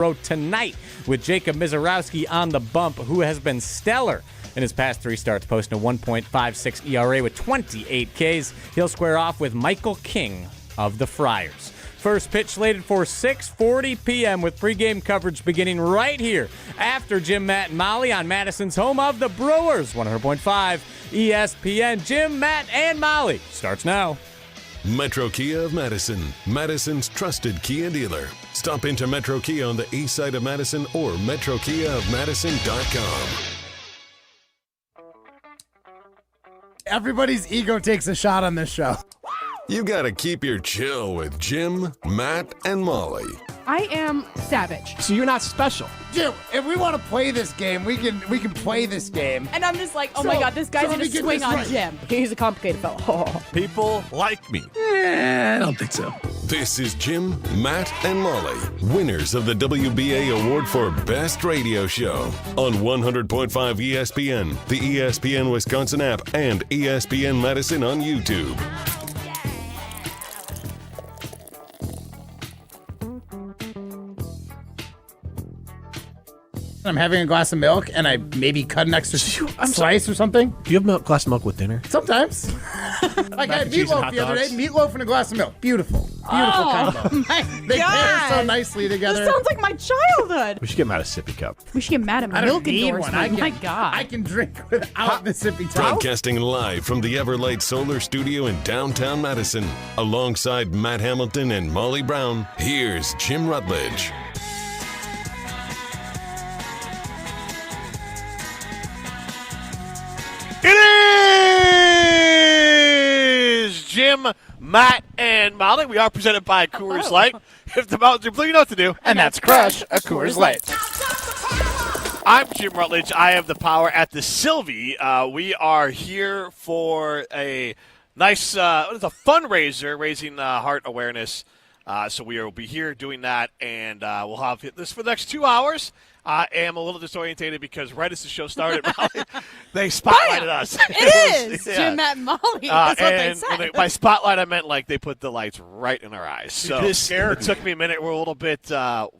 road tonight with Jacob Mizorowski on the bump, who has been stellar in his past 3 starts, posting a 1.56 ERA with 28 Ks. He'll square off with Michael King of the Friars. First pitch slated for 6:40 p.m. with pregame coverage beginning right here after Jim, Matt, and Molly on Madison's home of the Brewers, 100.5 ESPN. Jim, Matt, and Molly starts now. Metro Kia of Madison, Madison's trusted Kia dealer. Stop into Metro Kia on the east side of Madison or metrokiaofmadison.com. Everybody's ego takes a shot on this show. You gotta keep your chill with Jim, Matt, and Molly. I am savage. So you're not special. Jim, if we want to play this game, we can play this game. And I'm just like, oh my God, this guy's going to swing on Jim. He's a complicated fellow. People like me. I don't think so. This is Jim, Matt, and Molly, winners of the WBA Award for Best Radio Show on 100.5 ESPN, the ESPN Wisconsin app, and ESPN Madison on YouTube. I'm having a glass of milk, and I maybe cut an extra slice or something. Do you have a glass of milk with dinner? Sometimes. Like I had meatloaf the other day. Meatloaf and a glass of milk. Beautiful. Beautiful combo. Oh my They God. pair so nicely together. This sounds like my childhood. We should get Matt a sippy cup. We should get mad at I milk don't need endorsement. one. My God. I can drink without the sippy top. Broadcasting live from the Everlight Solar Studio in downtown Madison, alongside Matt Hamilton and Molly Brown, here's Jim Rutledge. It is Jim, Matt, and Molly. We are presented by Coors Light. If the mountains are blue, you know what to do. And that's crush a Coors Light. I'm Jim Rutledge. I have the power at the Sylvie. We are here for a nice it's a fundraiser raising heart awareness. So we will be here doing that, and we'll have this for the next 2 hours. I am a little disorientated because right as the show started, Molly, they spotlighted us. It is Jim, Matt, and Molly. That's what they said. By spotlight, I meant like they put the lights right in our eyes. So it took me a minute. We're a little bit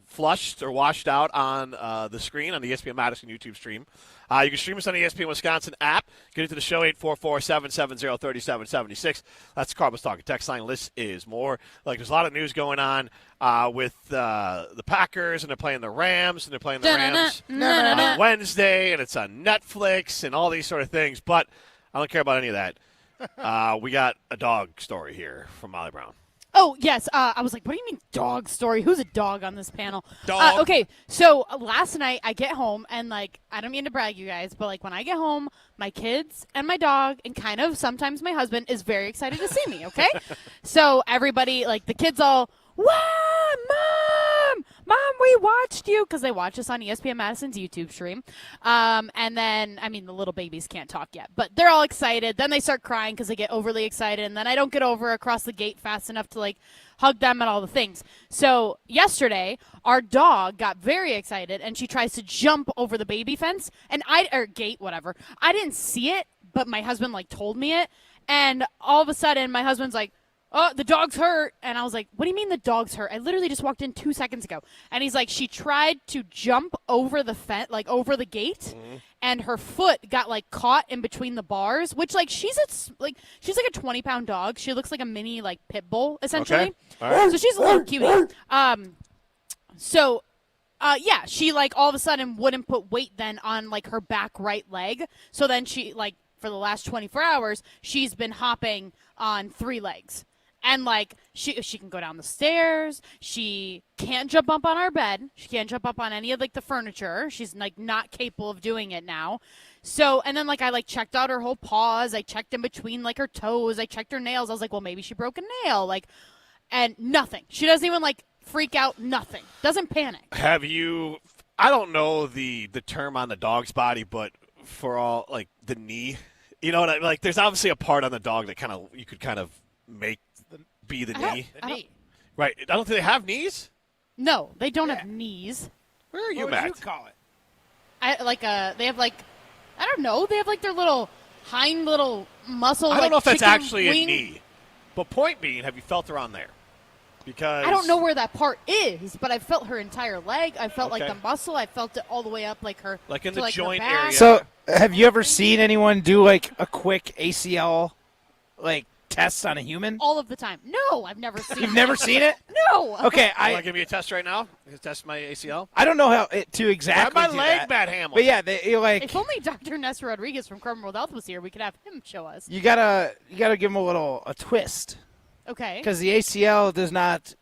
flushed or washed out on the screen on the ESPN Madison YouTube stream. You can stream us on the ESPN Wisconsin app. Get into the show, 844-770-3776. That's the Cardinals Talking text line. List is more. Like, there's a lot of news going on with the Packers, and they're playing the Rams, and they're playing the Rams on Wednesday, and it's on Netflix, and all these sort of things. But I don't care about any of that. We got a dog story here from Molly Brown. Oh, yes. I was like, what do you mean dog story? Who's a dog on this panel? Dog. Okay, so last night I get home, and, like, I don't mean to brag, you guys, but, like, when I get home, my kids and my dog and kind of sometimes my husband is very excited to see me, okay? So everybody, like, the kids all, wow, Mom, we watched you, because they watch us on ESPN Madison's YouTube stream. And then, I mean, the little babies can't talk yet, but they're all excited. Then they start crying because they get overly excited, and then I don't get over across the gate fast enough to, like, hug them and all the things. So yesterday, our dog got very excited, and she tries to jump over the baby fence, or gate, whatever. I didn't see it, but my husband, like, told me it, and all of a sudden, my husband's like, oh, the dog's hurt. And I was like, what do you mean the dog's hurt? I literally just walked in 2 seconds ago. And he's like, she tried to jump over the fence, like over the gate, and her foot got like caught in between the bars, which like she's a 20-pound dog. She looks like a mini like pit bull essentially. Okay. All right. So she's a little cutie. Yeah, she like all of a sudden wouldn't put weight then on like her back right leg. So then she like for the last 24 hours, she's been hopping on 3 legs. And, like, she can go down the stairs. She can't jump up on our bed. She can't jump up on any of, like, the furniture. She's, like, not capable of doing it now. So, and then, like, I, like, checked out her whole paws. I checked in between, like, her toes. I checked her nails. I was like, well, maybe she broke a nail. Like, and nothing. She doesn't even, like, freak out. Nothing. Doesn't panic. Have you – I don't know the term on the dog's body, but for all, like, the knee, you know what I mean? Like, there's obviously a part on the dog that kind of – you could kind of make – be the knee. Right. I don't think they have knees. No, they don't have knees. Where are you, What Matt? would you call it? They have like, I don't know. They have like their little hind little muscle. I don't know if that's chicken actually wing. a knee. But point being, have you felt around there? Because I don't know where that part is, but I felt her entire leg. I felt like Okay. the muscle. I felt it all the way up, like her, Like in to, the her joint back. area. So, have you ever seen anyone do like a quick ACL test on a human? All of the time. No, I've never seen. You've never seen it? No. Okay, You want to give me a test right now? You can test my ACL. I don't know how to exactly Grab my do leg, that. Matt Hamill. But yeah, they If only Dr. Ness Rodriguez from Carbon World Health was here, we could have him show us. you gotta give them a twist Okay. because the ACL does not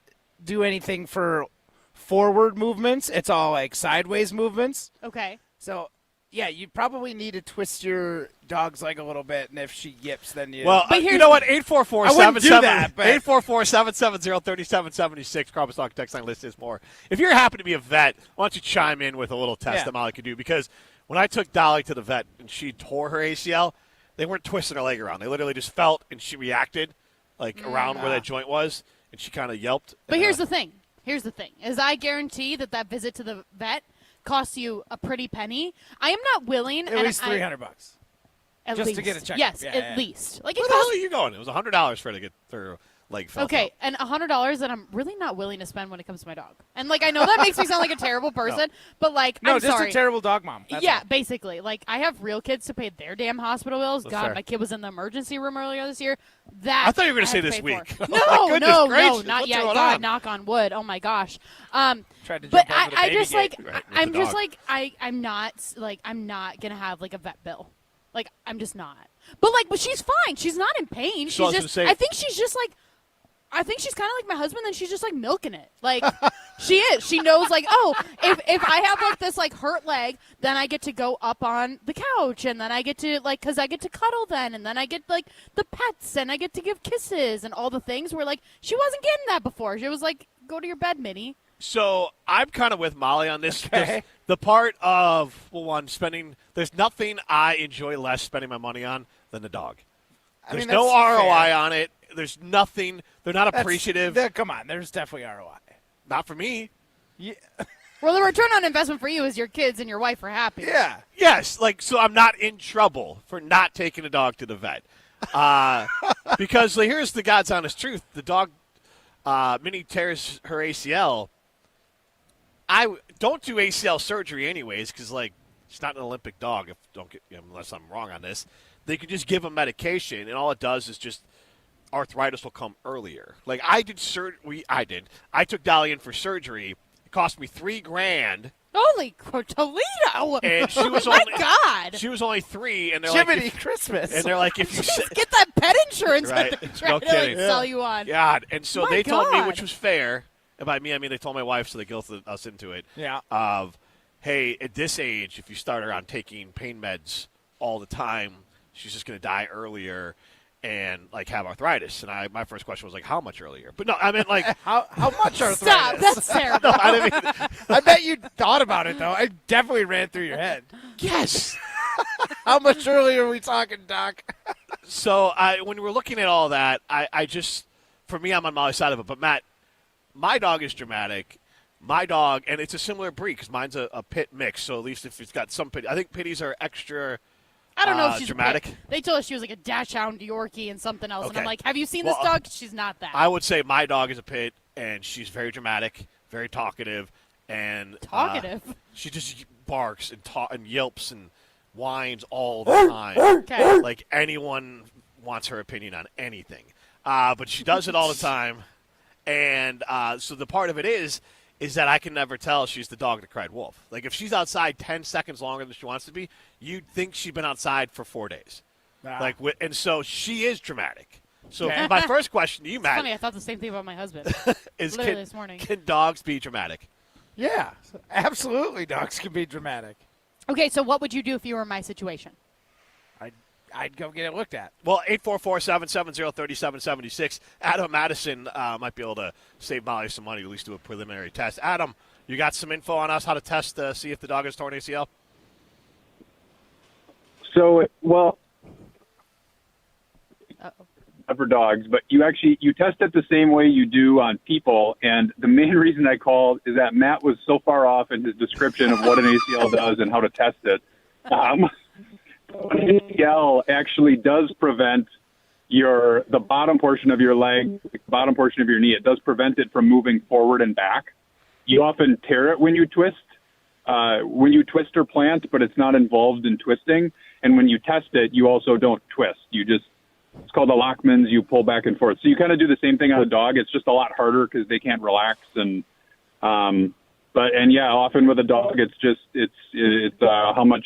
do anything for forward movements. It's all like sideways movements. Okay. So yeah, you probably need to twist your dog's leg a little bit, and if she yips, then you. Well, But you here's- know what? 844 I wouldn't do that, but- 844-770-3776. Carbon Stock text line list is more. If you're happy to be a vet, why don't you chime in with a little test Yeah. that Molly could do? Because when I took Dolly to the vet and she tore her ACL, they weren't twisting her leg around. They literally just felt and she reacted around where that joint was, and she kind of yelped. But here's the thing. Here's the thing. Is I guarantee that visit to the vet costs you a pretty penny. I am not willing. at least $300. At just to least. get a checkup. Yes, Yeah, at yeah. least. Like Where it the hell costs. are you going? It was $100 for her to get her leg felt Okay, out. and $100 that I'm really not willing to spend when it comes to my dog. And I know that makes me sound like a terrible person, but No, I'm just sorry. a terrible dog mom. That's Yeah, all. basically. I have real kids to pay their damn hospital bills. That's God, fair. my kid was in the emergency room earlier this year. That I thought you were gonna I say had to this pay week. for. Oh, my No, goodness no, gracious, not what's yet. going God, on? knock on wood. Oh my gosh. Tried to But jump over the I baby just gate. Right, with I'm the just dog. I'm not gonna have a vet bill. I'm just not. But she's fine. She's not in pain. So I was She's gonna just. say- I think she's just I think she's kind of like my husband, and she's just milking it. She is. She knows oh, if I have this hurt leg, then I get to go up on the couch, and then I get to because I get to cuddle then, and then I get the pets, and I get to give kisses and all the things where she wasn't getting that before. She was go to your bed, Minnie. So I'm kind of with Molly on this. Okay. The part of spending. There's nothing I enjoy less spending my money on than the dog. There's no that's ROI fair. on it. There's nothing. They're not That's- appreciative. Come on, there's definitely ROI. Not for me. Yeah. Well, the return on investment for you is your kids and your wife are happy. Yeah. Yes, so I'm not in trouble for not taking a dog to the vet. Because here's the God's honest truth: the dog, Minnie tears her ACL. I don't do ACL surgery anyways because she's not an Olympic dog. Unless I'm wrong on this, they could just give them medication, and all it does is just arthritis will come earlier. I did surgery. I took Dolly in for surgery. It cost me $3,000. Holy Toledo! And she was oh my only God! She was only 3, and they're Jiminy if, Christmas. and they're like, if you Just get that pet insurance Right. that they're No trying to kidding. sell you on. God, and so My they told me, God. which was fair. And by me, I mean they told my wife, so they guilted us into it. Yeah. Of, hey, at this age, if you start her on taking pain meds all the time, she's just going to die earlier and have arthritis. And my first question was how much earlier? But no, I meant How much arthritis? Stop! That's terrible. no, I didn't mean. I bet you thought about it though. It definitely ran through your head. Yes. How much earlier are we talking, Doc? So when we're looking at all that, I just, for me, I'm on Molly's side of it. But Matt, my dog is dramatic. My dog, and it's a similar breed because mine's a pit mix. So at least if it's got some pit, I think pitties are extra. I don't know if she's dramatic. A pit. They told us she was a dashhound Yorkie and something else, and I'm Okay. like, have you seen Well, this dog? She's not that. I would say my dog is a pit, and she's very dramatic, very talkative, and Talkative. she just barks and yelps and whines all the time. Okay. Like anyone wants her opinion on anything, but she does it all the time. And so the part of it is that I can never tell she's the dog that cried wolf. If she's outside 10 seconds longer than she wants to be, you'd think she's been outside for 4 days. And so she is dramatic. So my first question to you, It's Matt, funny, I thought the same thing about my husband. is Literally this morning. can dogs be dramatic? Yeah, absolutely. Dogs can be dramatic. Okay, so what would you do if you were in my situation? I'd go get it looked at. Well, 844-770-3776. Adam Madison might be able to save Molly some money, at least do a preliminary test. Adam, you got some info on us how to test, see if the dog has torn ACL? So, well, Uh-oh. for dogs, but you test it the same way you do on people. And the main reason I called is that Matt was so far off in his description of what an ACL does and how to test it. An ACL actually does prevent the bottom portion of your leg, the bottom portion of your knee. It does prevent it from moving forward and back. You often tear it when you twist or plant, but it's not involved in twisting. And when you test it, you also don't twist. It's called the Lockmans. You pull back and forth. So you kind of do the same thing on a dog. It's just a lot harder because they can't relax. Often with a dog, it's how much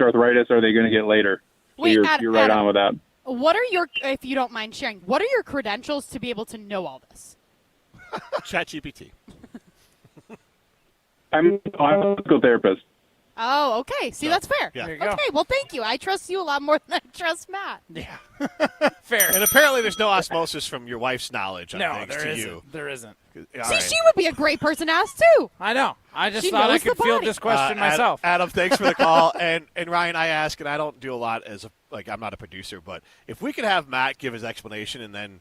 arthritis are they going to get later? So Wait, you're right Adam, on with that. What are your, if you don't mind sharing, what are your credentials to be able to know all this? ChatGPT. I'm a physical therapist. Oh, okay. See, that's fair. Yeah. There you go. Okay, well, thank you. I trust you a lot more than I trust Matt. Yeah. Fair. And apparently there's no osmosis from your wife's knowledge on No, things there to isn't. you. There isn't. All See, right. she would be a great person to ask, too. I know. I just She thought I knows could the field body. this question myself. Adam, thanks for the call. and Ryan, I ask, and I don't do a lot I'm not a producer, but if we could have Matt give his explanation and then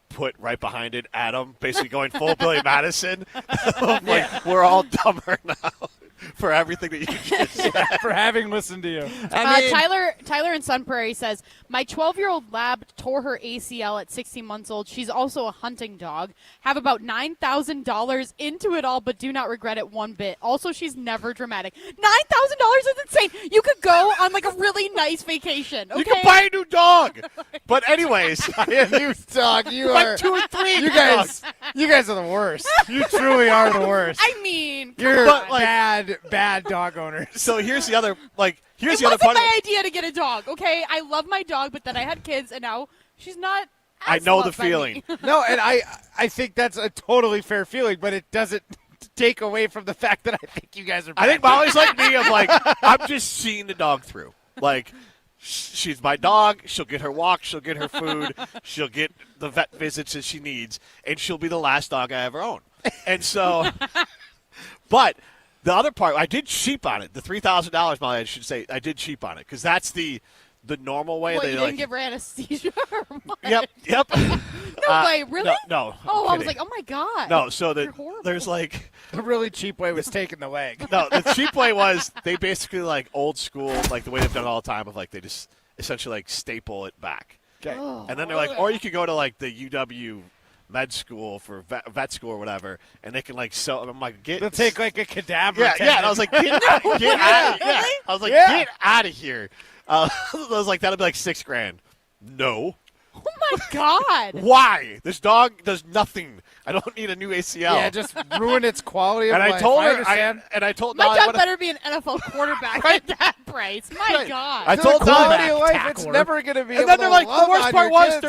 put right behind it Adam, basically going full Billy Madison, we're all dumber now for everything that you just said. For having listened to you. Tyler in Sun Prairie says, my 12-year-old lab tore her ACL at 16 months old. She's also a hunting dog. Have about $9,000 into it all, but do not regret it one bit. Also, she's never dramatic. $9,000 is insane. You could go on like a really nice vacation. Okay? You can buy a new dog. But anyways, You dog, you are. like 2 or 3 You guys are the worst. You truly are the worst. I mean, You're But, like- bad dog owners. so here's the other it part. wasn't my idea to get a dog, okay? I love my dog, but then I had kids, and now she's not I as know the loved by me. feeling. No, and I think that's a totally fair feeling, but it doesn't take away from the fact that I think you guys are bad. I think Molly's like me of like, I'm just seeing the dog through. Like, she's my dog. She'll get her walks. She'll get her food. She'll get the vet visits that she needs. And she'll be the last dog I ever own. And so, but the other part, I did cheap on it. The $3,000, Molly, I should say, I did cheap on it. Because that's the normal way. What, they you like, didn't give her anesthesia? Or what? Yep. No way, really? No. Oh, I'm I was kidding. like, oh my god. No, so You're horrible. there's like, The really cheap way was taking the leg. no, the cheap way was they basically like old school, like the way they've done it all the time of like they just essentially like staple it back. Okay. Oh. And then they're like, or you could go to like the UW med school for vet school or whatever, and they can like sew. I'm like, They'll take like a cadaver. yeah. And I was like, get out of here. I was like, Yeah. get out of here. I was like, that'll be like $6,000. No. Oh my god. Why? This dog does nothing. I don't need a new ACL. Yeah, just ruin its quality of and life. I told her, understand. I told My Molly dog what better be an NFL quarterback at that price. My god. I The told Molly quality that. of life, tackler. it's never going to be And able then to they're like, the love worst on part your was kids.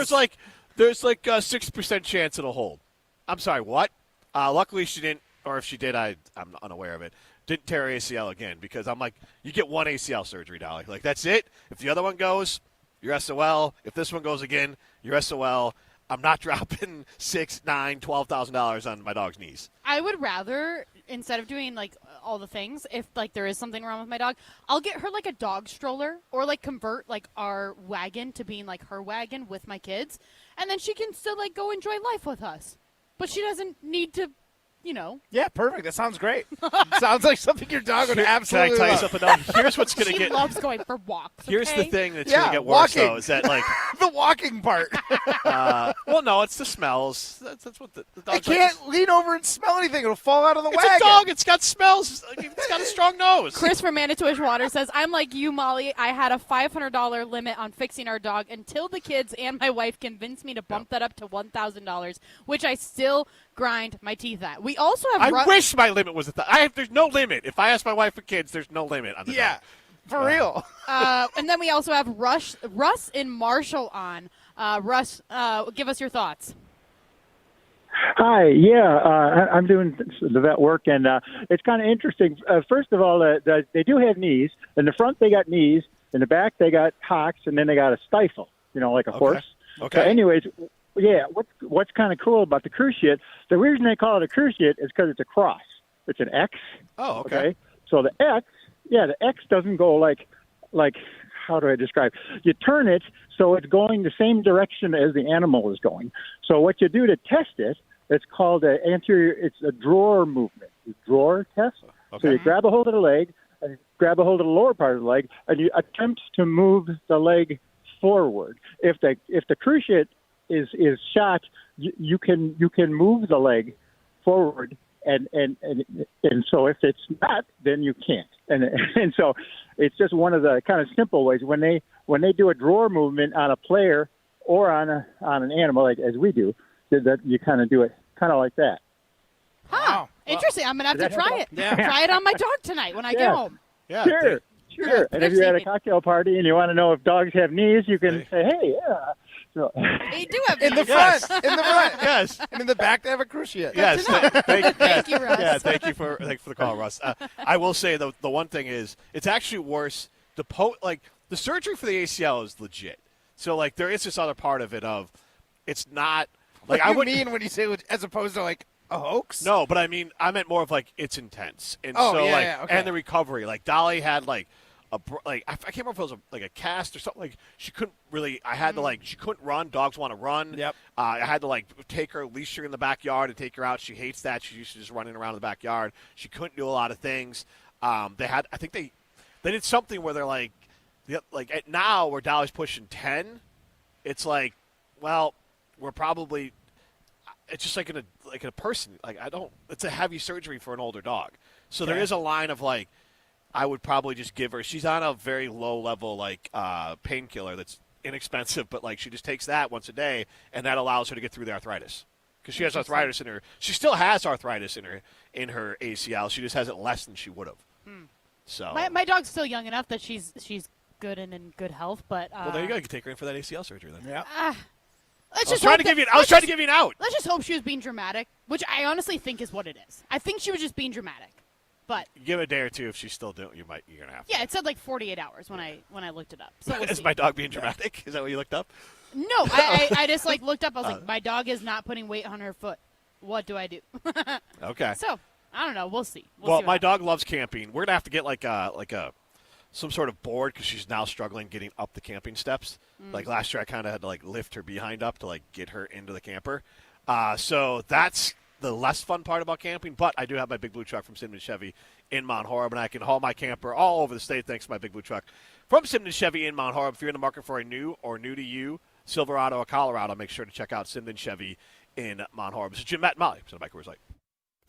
there's like a 6% chance it'll hold. I'm sorry, what? Luckily she didn't, or if she did, I'm unaware of it. Didn't tear her ACL again because I'm like, you get one ACL surgery, Dolly. Like that's it. If the other one goes, you're SOL. If this one goes again, you're SOL. I'm not dropping $6,000, $9,000, $12,000 on my dog's knees. I would rather, instead of doing like all the things, if like there is something wrong with my dog, I'll get her like a dog stroller or like convert like our wagon to being like her wagon with my kids, and then she can still like go enjoy life with us. But she doesn't need to, you know. Yeah, perfect. That sounds great. Sounds like something your dog would Can I absolutely tell you love. something else? Here's what's going to She get. loves going for walks. Here's the okay? thing that's Yeah, going to get worse, walking. though, is that, like, The walking part. well, no, it's the smells. That's what the dog I can't lean over and smell anything. It'll fall out of the It's wagon. a dog. It's got smells. It's got a strong nose. Chris from Manitowish Water says, I'm like you, Molly. I had a $500 limit on fixing our dog until the kids and my wife convinced me to bump that up to $1,000, which I still grind my teeth at. We also have I wish my limit was there's no limit. If I ask my wife for kids, there's no limit on the Yeah, dog. for real. and then we also have Russ in Marshall on. Russ, give us your thoughts. Hi, I'm doing the vet work, and it's kind of interesting. First of all, they do have knees. In the front, they got knees. In the back, they got hocks, and then they got a stifle, like a horse. Okay. So anyways, yeah, what's kind of cool about the cruciate, the reason they call it a cruciate is because it's a cross. It's an X. Oh, okay. So the X doesn't go like how do I describe? You turn it so it's going the same direction as the animal is going. So what you do to test it, it's called it's a drawer movement, a drawer test. Okay. So you grab a hold of the leg, and grab a hold of the lower part of the leg, and you attempt to move the leg forward. If the cruciate is shot, you can move the leg forward, and so if it's not, then you can't. And so it's just one of the kind of simple ways when they do a drawer movement on a player or on an animal, like as we do, that you kind of do it kind of like that. Wow. Interesting. I'm going to have to try it. Yeah. Try it on my dog tonight when I get home. Yeah. Sure. And if you're at a cocktail party and you want to know if dogs have knees, you can say, hey, yeah. So. They do have In the knees. front. In the front. Yes. And in the back, they have a cruciate. Yes. Thank you, Russ. Yeah, thank you for the call, Russ. I will say the one thing is it's actually worse. The surgery for the ACL is legit. So like there is this other part of it of it's not like What do you mean when you say as opposed to like a hoax? No, but I meant more of like it's intense and okay. And the recovery. Like Dolly had like I can't remember if it was a cast or something. Like she couldn't really. I had to she couldn't run. Dogs want to run. Yep. I had to take her, leash her in the backyard and take her out. She hates that. She's used to just running around in the backyard. She couldn't do a lot of things. I think they did something where they're like at now where Dolly's pushing 10. It's like, well, we're probably. It's just like in a person. It's a heavy surgery for an older dog. So there is a line of I would probably just give her. She's on a very low level painkiller that's inexpensive, but she just takes that once a day, and that allows her to get through the arthritis because she has arthritis in her. She still has arthritis in her ACL. She just has it less than she would have. So my dog's still young enough that she's good and in good health, but well, there you go. You can take her in for that ACL surgery then. Yeah. I was trying to give you an out. Let's just hope she was being dramatic, which I honestly think is what it is. I think she was just being dramatic. But give it a day or two if she's still doing. You're gonna have to. Yeah, it said 48 hours when I looked it up. So is my dog being dramatic? Is that what you looked up? No, I just looked up. I was like, my dog is not putting weight on her foot. What do I do? Okay. So I don't know. We'll see. Well, my dog loves camping. We're gonna have to get some sort of board because she's now struggling getting up the camping steps. Last year, I kind of had to lift her behind up to get her into the camper. So that's the less fun part about camping, but I do have my Big Blue truck from Simon Chevy in Mount Horeb, and I can haul my camper all over the state thanks to my Big Blue truck from Simon Chevy in Mount Horeb. If you're in the market for a new or new to you Silverado or Colorado, make sure to check out Simon Chevy in Mount Horeb. This is Jim, Matt, and Molly. Presented by Coors Light.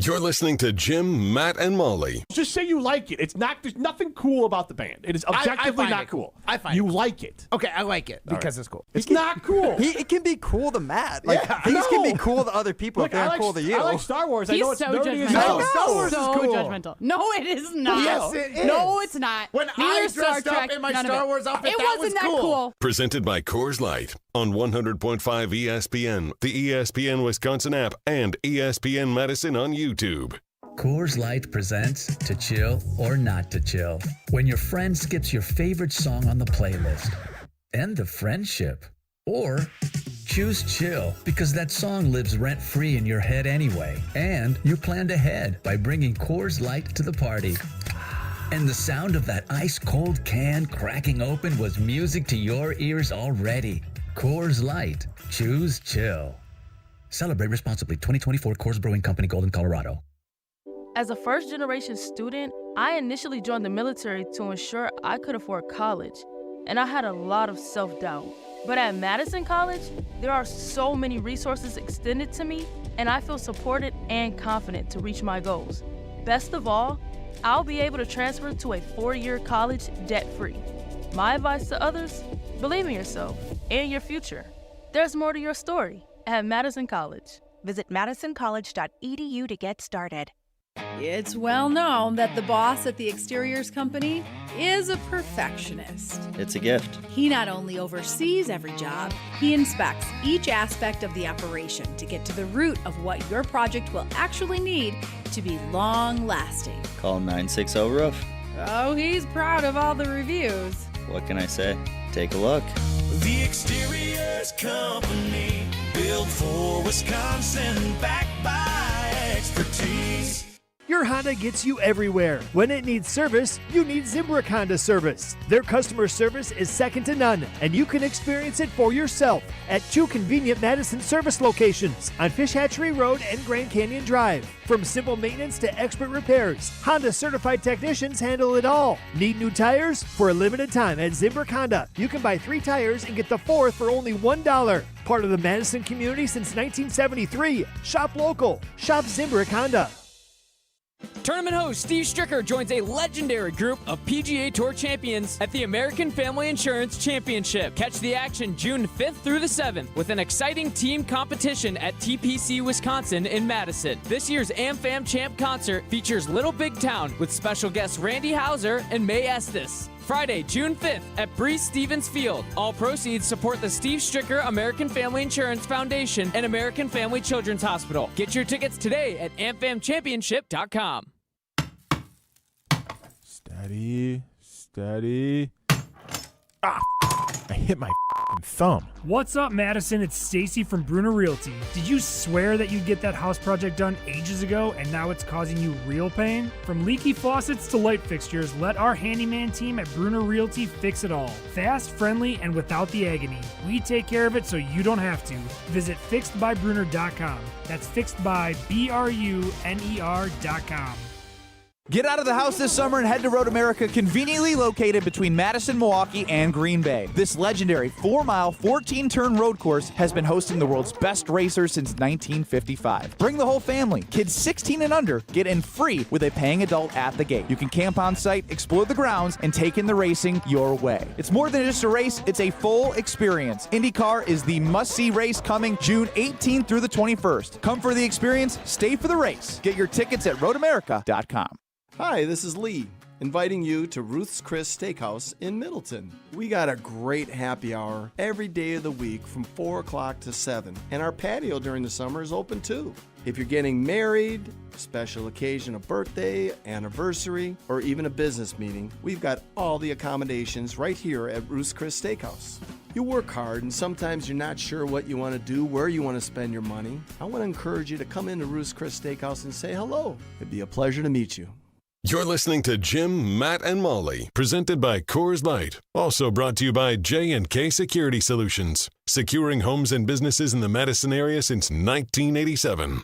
You're listening to Jim, Matt, and Molly. Just say you like it. There's nothing cool about the band. It is objectively I not find it cool. I find you it. like it. Okay, I like it because it's cool. It's not cool. It can be cool to Matt. Things no. can be cool to other people if they're not cool to you. I like Star Wars. I know it's so nerdy as judgmental. hell. I know. Star Wars so is cool. judgmental. No, it is not. Yes, it is. No, it's not. When Neither I is Star dressed up Trek, in my none of Star it. Wars outfit, it that wasn't was that cool. Presented by Coors Light on 100.5 ESPN, the ESPN Wisconsin app, and ESPN Madison on YouTube. Coors Light presents To Chill or Not to Chill. When your friend skips your favorite song on the playlist. End of friendship. Or choose chill because that song lives rent-free in your head anyway. And you planned ahead by bringing Coors Light to the party. And the sound of that ice-cold can cracking open was music to your ears already. Coors Light. Choose chill. Celebrate responsibly. 2024 Coors Brewing Company, Golden, Colorado. As a first-generation student, I initially joined the military to ensure I could afford college, and I had a lot of self-doubt. But at Madison College, there are so many resources extended to me, and I feel supported and confident to reach my goals. Best of all, I'll be able to transfer to a 4-year college debt-free. My advice to others, believe in yourself and your future. There's more to your story at Madison College. Visit madisoncollege.edu to get started. It's well known that the boss at the exteriors company is a perfectionist. It's a gift. He not only oversees every job, he inspects each aspect of the operation to get to the root of what your project will actually need to be long-lasting. Call 960-ROOF. Oh, he's proud of all the reviews. What can I say? Take a look. The Exteriors Company, built for Wisconsin, backed by expertise. your Honda gets you everywhere. When it needs service, you need Zimbrick Honda service. Their customer service is second to none, and you can experience it for yourself at 2 convenient Madison service locations on Fish Hatchery Road and Grand Canyon Drive. From simple maintenance to expert repairs, Honda certified technicians handle it all. Need new tires? For a limited time at Zimbrick Honda, you can buy 3 tires and get the 4th for only $1. Part of the Madison community since 1973. Shop local. Shop Zimbrick Honda. Tournament host Steve Stricker joins a legendary group of PGA Tour champions at the American Family Insurance Championship. Catch the action June 5th through the 7th with an exciting team competition at TPC Wisconsin in Madison. This year's AmFam Champ concert features Little Big Town with special guests Randy Houser and May Estes. Friday, June 5th at Breeze Stevens Field. All proceeds support the Steve Stricker American Family Insurance Foundation and American Family Children's Hospital. Get your tickets today at amfamchampionship.com. Steady. Ah, I hit my thumb. What's up, Madison? It's Stacy from Bruner Realty. Did you swear that you'd get that house project done ages ago and now it's causing you real pain? From leaky faucets to light fixtures, let our handyman team at Bruner Realty fix it all. Fast, friendly, and without the agony. We take care of it so you don't have to. Visit fixedbybruner.com. That's fixedbybruner.com. Get out of the house this summer and head to Road America, conveniently located between Madison, Milwaukee, and Green Bay. This legendary 4-mile, 14-turn road course has been hosting the world's best racers since 1955. Bring the whole family. Kids 16 and under get in free with a paying adult at the gate. You can camp on site, explore the grounds, and take in the racing your way. It's more than just a race, it's a full experience. IndyCar is the must-see race coming June 18th through the 21st. Come for the experience, stay for the race. Get your tickets at roadamerica.com. Hi, this is Lee, inviting you to Ruth's Chris Steakhouse in Middleton. We got a great happy hour every day of the week from 4 o'clock to 7, and our patio during the summer is open too. If you're getting married, special occasion, a birthday, anniversary, or even a business meeting, we've got all the accommodations right here at Ruth's Chris Steakhouse. You work hard and sometimes you're not sure what you want to do, where you want to spend your money. I want to encourage you to come into Ruth's Chris Steakhouse and say hello. It'd be a pleasure to meet you. You're listening to Jim, Matt, and Molly, presented by Coors Light. Also brought to you by J&K Security Solutions, securing homes and businesses in the Madison area since 1987.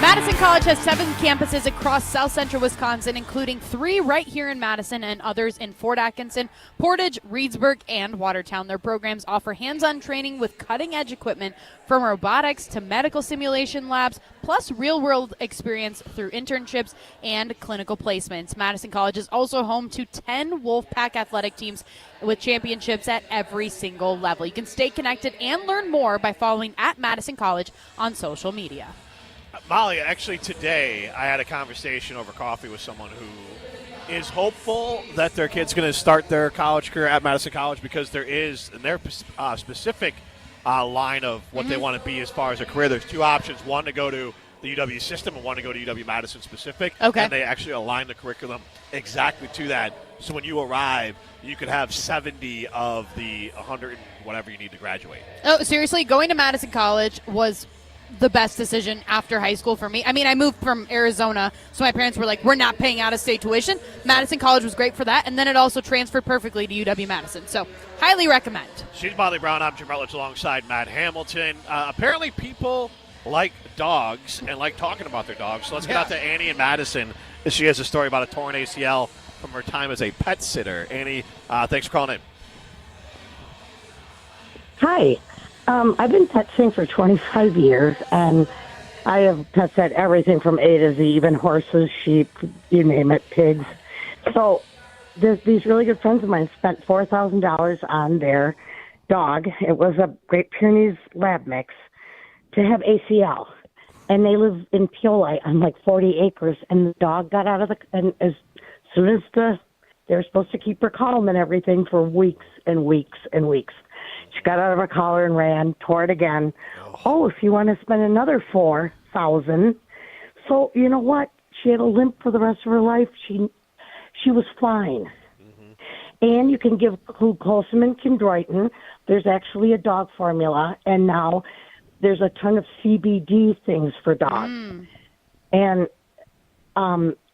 Madison College has 7 campuses across South Central Wisconsin, including 3 right here in Madison and others in Fort Atkinson, Portage, Reedsburg, and Watertown. Their programs offer hands-on training with cutting-edge equipment from robotics to medical simulation labs, plus real-world experience through internships and clinical placements. Madison College is also home to 10 Wolfpack athletic teams with championships at every single level. You can stay connected and learn more by following at Madison College on social media. Molly, actually today I had a conversation over coffee with someone who is hopeful that their kid's going to start their college career at Madison College because there is, in their specific line of what they want to be as far as a career, there's 2 options, one to go to the UW system and one to go to UW-Madison specific. Okay. And they actually align the curriculum exactly to that. So when you arrive, you could have 70 of the 100 and whatever you need to graduate. Oh, seriously, going to Madison College was the best decision after high school for me. I mean, I moved from Arizona, so my parents were like, we're not paying out-of-state tuition. Madison College was great for that, and then it also transferred perfectly to UW-Madison. So, highly recommend. She's Molly Brown. I'm Jim Rutledge alongside Matt Hamilton. Apparently people like dogs and like talking about their dogs. So let's get out to Annie in Madison. She has a story about a torn ACL from her time as a pet sitter. Annie, thanks for calling in. Hi. I've been pet sitting for 25 years, and I have pet sat everything from A to Z, even horses, sheep, you name it, pigs. So these really good friends of mine spent $4,000 on their dog. It was a Great Pyrenees lab mix to have ACL. And they live in Peoli on like 40 acres, and the dog got out of and as soon as they were supposed to keep her calm and everything for weeks and weeks and weeks. She got out of her collar and ran, tore it again. Oh, if you want to spend another $4,000. So, you know what? She had a limp for the rest of her life. She was fine. And you can give glucosamine chondroitin. There's actually a dog formula, and now there's a ton of CBD things for dogs. And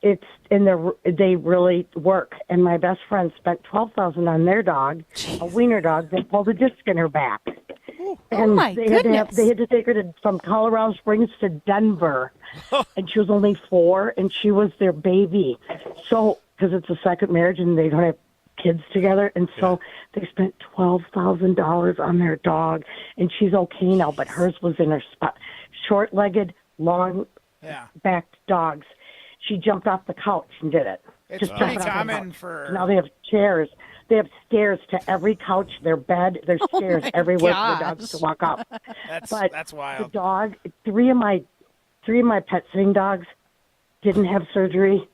they really work. And my best friend spent $12,000 on their dog, a wiener dog that pulled a disc in her back. And my they goodness. They had to take her from Colorado Springs to Denver, and she was only 4, and she was their baby. So, because it's a second marriage and they don't have kids together, and so they spent $12,000 on their dog, and she's okay now. But hers was in her spot. Short-legged, long-backed dogs. She jumped off the couch and did it. It's pretty common for. Now they have chairs. They have stairs to every couch, their bed, there's stairs everywhere for the dogs to walk up. That's wild. The dog, three of my pet sitting dogs didn't have surgery.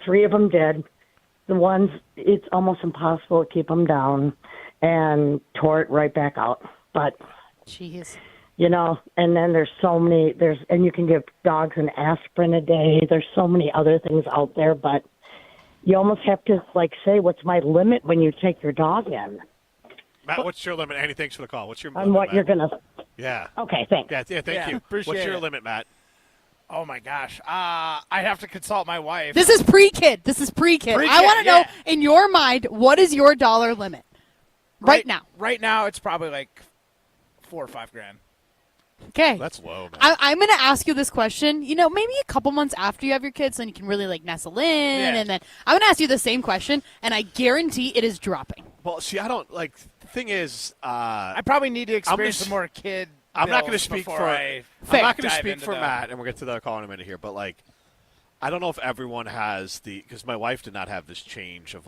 3 of them did. The ones, it's almost impossible to keep them down, and tore it right back out. But, jeez. You know, and then there's so many, and you can give dogs an aspirin a day. There's so many other things out there, but you almost have to, say, what's my limit when you take your dog in? Matt, what's your limit? Annie, thanks for the call. What's your limit, On what Matt? you're going to... Yeah. Okay, thanks. Yeah, thank you. Appreciate What's your it. limit, Matt? Oh, my gosh. I have to consult my wife. This is pre-kid. I want to know, in your mind, what is your dollar limit right now? Right now, it's probably $4 or $5 grand. Okay. That's low, man. I'm going to ask you this question, maybe a couple months after you have your kids, then you can really, nestle in. And then I'm going to ask you the same question, and I guarantee it is dropping. Well, see, I don't, the thing is... I probably need to experience some more kid I'm not going to speak for... I'm not going to speak for them. Matt, and we'll get to the call in a minute here, but, I don't know if everyone has because my wife did not have this change of,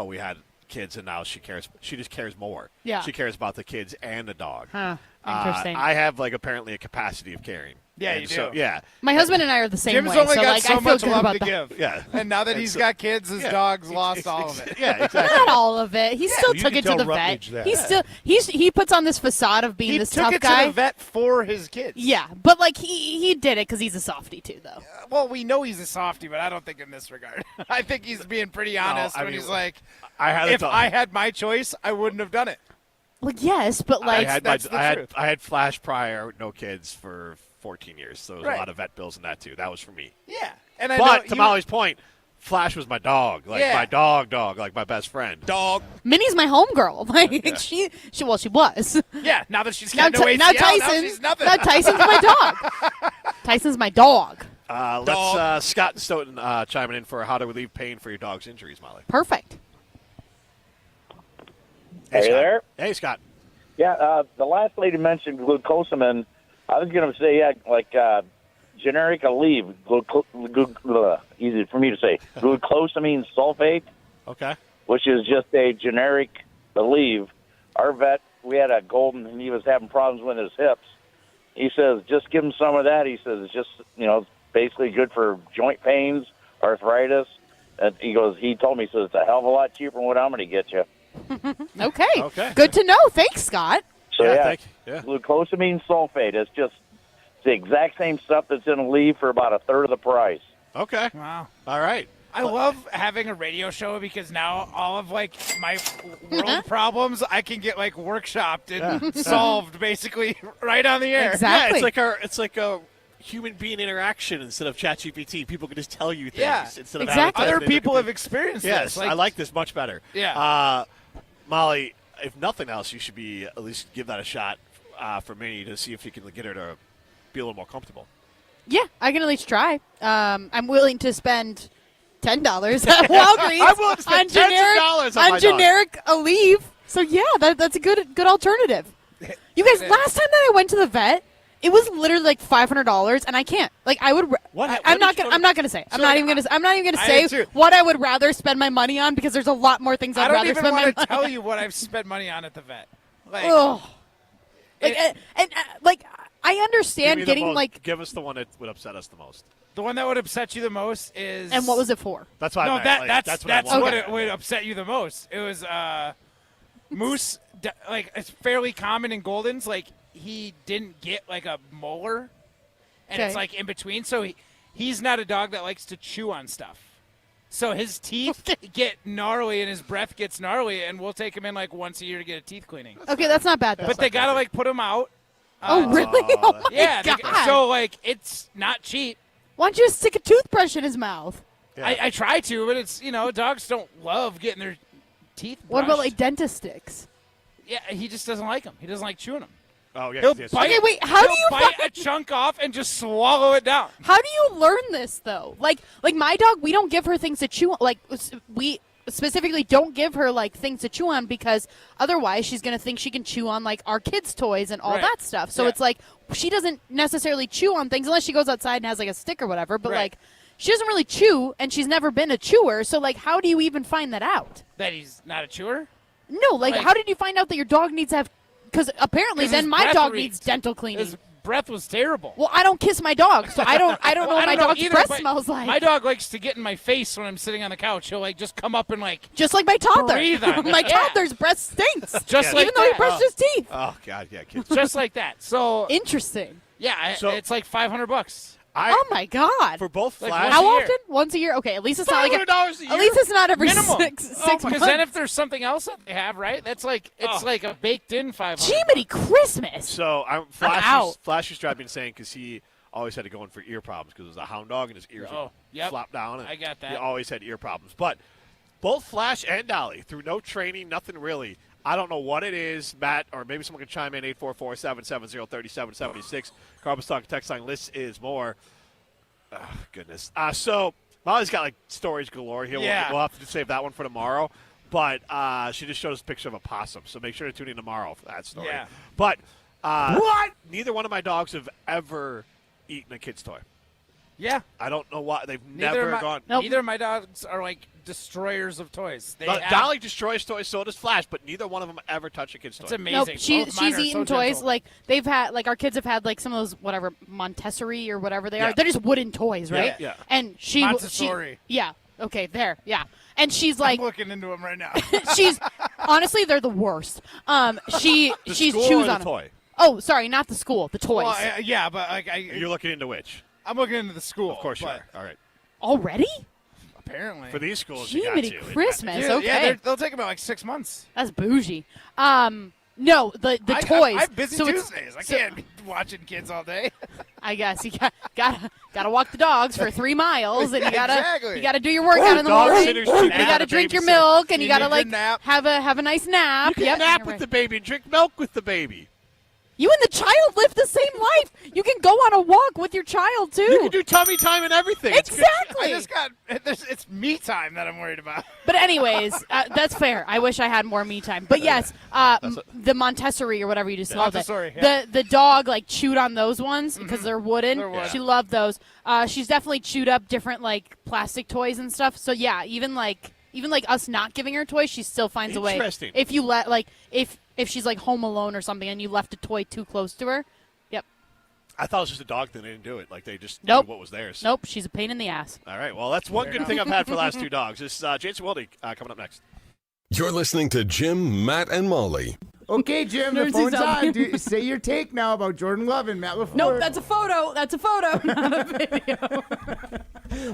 we had kids, and now she just cares more. Yeah. She cares about the kids and the dog. Huh. Interesting. I have apparently a capacity of caring. Yeah, and you do. So, yeah. My husband and I are the same Jim's way. only so, got so I feel much good love about to that. give. Yeah. And now that he's got kids, his dog's lost all of it. Yeah, exactly. Not all of it. He still you took can it to tell the Rutledge vet. that. He puts on this facade of being He this took tough it guy. to the vet for his kids. Yeah, but he did it because he's a softie too, though. Well, we know he's a softie, but I don't think in this regard. I think he's being pretty honest when he's like, if I had my choice, I wouldn't have done it. Well, yes, but I had truth. I had Flash prior, no kids for 14 years, so there was Right. a lot of vet bills in that too. That was for me. Yeah, and But to Molly's point, Flash was my dog, my dog, like my best friend. Dog. Minnie's my homegirl. She was. Yeah, now that she's Now, got no ACL, now now she's nothing. Now Tyson's my dog. Tyson's my dog. Let's Scott and Stoughton chiming in for how to relieve pain for your dog's injuries, Molly. Perfect. Hey, Scott. there? Hey, Scott. Yeah, the last lady mentioned glucosamine. I was going to say, generic Aleve, easy for me to say, glucosamine sulfate. Okay. Which is just a generic Aleve. Our vet, we had a golden, and he was having problems with his hips. He says, just give him some of that. He says, it's just, basically good for joint pains, arthritis. And he told me, he says, it's a hell of a lot cheaper than what I'm going to get you. Okay. Good to know. Thanks, Scott. So, glucosamine sulfate. It's just the exact same stuff that's in Aleve for about a third of the price. Okay. Wow. All right. I love having a radio show because now all of my world problems I can get workshopped and solved basically right on the air. Exactly. Yeah, it's like a human being interaction instead of ChatGPT. People can just tell you things. Yeah, instead of exactly. having Other people have experienced yes, this. I like this much better. Yeah. Molly, if nothing else, you should be at least give that a shot for Minnie to see if you can get her to be a little more comfortable. Yeah, I can at least try. I'm willing to spend $10 at Walgreens I'm willing to spend $10 on my generic Aleve. So yeah, that's a good alternative. You guys, last time that I went to the vet, it was literally $500, and I can't. I would. I'm not gonna say. I'm not even gonna say what I would rather spend my money on because there's a lot more things I'd rather spend my money on. I don't even want to tell you what I've spent money on at the vet. I understand getting Give us the one that would upset us the most. The one that would upset you the most is. And what was it for? That's why. No, that's what it would upset you the most. It was moose. It's fairly common in Goldens. He didn't get a molar, and it's in between. So he's not a dog that likes to chew on stuff. So his teeth get gnarly and his breath gets gnarly, and we'll take him in like once a year to get a teeth cleaning. Okay, that's not bad. But they gotta like put him out. Oh, really? Oh, my yeah. God. So like it's not cheap. Why don't you just stick a toothbrush in his mouth? Yeah. I try to, but it's dogs don't love getting their teeth brushed. What about like dentist sticks? Yeah, he just doesn't like them. He doesn't like chewing them. Oh yeah. He'll yes. bite, Okay, wait, how do you bite a chunk off and just swallow it down? How do you learn this though? Like my dog, we don't give her things to chew on. Like we specifically don't give her like things to chew on because otherwise she's gonna think she can chew on like our kids' toys and all Right. that stuff. So Yeah. it's like she doesn't necessarily chew on things unless she goes outside and has like a stick or whatever. But Right. like she doesn't really chew and she's never been a chewer. So like how do you even find that out? That he's not a chewer? No, like how did you find out that your dog needs to have? Because apparently 'Cause then his my breath dog reeked. needs dental cleaning. His breath was terrible. Well, I don't kiss my dog, so I don't know what my dog's either, breath but smells like. My dog likes to get in my face when I'm sitting on the couch. He'll like just come up and like Just like my toddler. breathe on me. My Yeah. toddler's breath stinks. Just like even though he that. brushed his teeth. Oh God, yeah, kids. Just like that. So Interesting. yeah, So- it's like $500. Oh my God. For both Like, Flash. How a year. often? Once a year. Okay, at least it's not like $500 a year? At least it's not every Minimum. six Because months. then if there's something else that they have, right? That's like it's like a baked in $500. Jiminy Christmas. So out. Flash used to drive me insane because he always had to go in for ear problems because it was a hound dog and his ears Oh, would yep. flop down. And I got that. He always had ear problems. But both Flash and Dolly, through no training, nothing really. I don't know what it is, Matt, or maybe someone can chime in, 844-770-3776. Carbon Stock text line list is more. Oh, goodness. So Molly's got like stories galore here. Yeah. We'll have to save that one for tomorrow. But she just showed us a picture of a possum, so make sure to tune in tomorrow for that story. Yeah. But What? Neither one of my dogs have ever eaten a kid's toy. Yeah. I don't know why. They've Neither never of my, gone. Neither of my dogs are like destroyers of toys. They have, Dolly destroys toys, so does Flash, but neither one of them ever touch a kid's toy. It's amazing. Nope, Both she's mine are eaten so toys. gentle. Like they've had, like our kids have had, like some of those whatever Montessori or whatever they Yeah. are. They're just wooden toys, right? Yeah. And she, Montessori. yeah. Okay, there. Yeah. And she's like, I'm looking into them right now. she's honestly, they're the worst. She The she school chews or the on 'em. toy? Oh, sorry, not the school. The toys. Well, yeah, but like You're looking into which? I'm looking into the school. Of course you but are. All right. Already? Apparently. For these schools, you got Jiminy to. Christmas. Dude, Okay. Yeah, they'll take about like 6 months. That's bougie. No, the toys. I'm busy So it's- Tuesdays. I so- can't be watching kids all day. I guess you gotta walk the dogs for 3 miles, and you gotta Exactly. you gotta do your workout in the Dog morning. sitters You cheap out gotta of drink your babysitter. milk, and you You gotta need your like nap. have a nice nap. You can Yep. nap You're with right. the baby and drink milk with the baby. You and the child live the same life. You can go on a walk with your child too. You can do tummy time and everything. It's good. Exactly. It's me time that I'm worried about. But anyways, that's fair. I wish I had more me time. But yes, the Montessori or whatever you just called Montessori, it. yeah. The dog like chewed on those ones because they're wooden. They're wooden. She loved those. She's definitely chewed up different like plastic toys and stuff. So yeah, even like us not giving her toys, she still finds a way. Interesting. If you let if she's like home alone or something and you left a toy too close to her, yep. I thought it was just a dog thing. They didn't do it. Like they just Nope. knew what was theirs. Nope, she's a pain in the ass. All right. Well, that's one Fair good enough. thing I've had for the last 2 dogs. This is Jason Wilde coming up next. You're listening to Jim, Matt, and Molly. Okay, Jim, the There's phone's his on. own. Say your take now about Jordan Love and Matt LaFleur. Nope, that's a photo. That's a photo, not a video.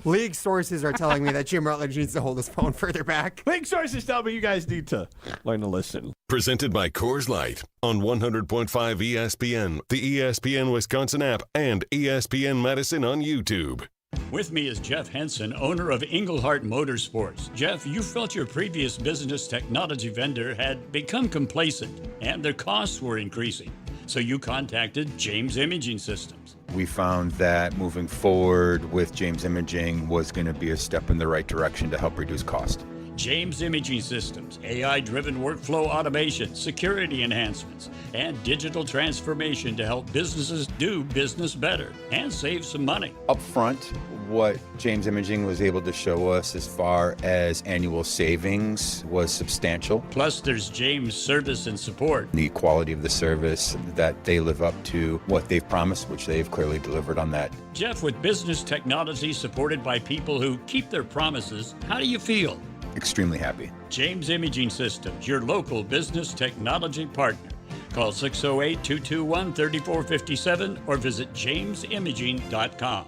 League sources are telling me that Jim Rutledge needs to hold his phone further back. Link sources tell me you guys need to learn to listen. Presented by Coors Light on 100.5 ESPN, the ESPN Wisconsin app, and ESPN Madison on YouTube. With me is Jeff Henson, owner of Englehart Motorsports. Jeff, you felt your previous business technology vendor had become complacent and their costs were increasing. So you contacted James Imaging Systems. We found that moving forward with James Imaging was going to be a step in the right direction to help reduce cost. James Imaging Systems, AI-driven workflow automation, security enhancements, and digital transformation to help businesses do business better and save some money. Up front, what James Imaging was able to show us as far as annual savings was substantial. Plus, there's James Service and Support. The quality of the service, that they live up to what they've promised, which they've clearly delivered on that. Jeff, with business technology supported by people who keep their promises, how do you feel? Extremely happy. James Imaging Systems, your local business technology partner. Call 608-221-3457 or visit jamesimaging.com.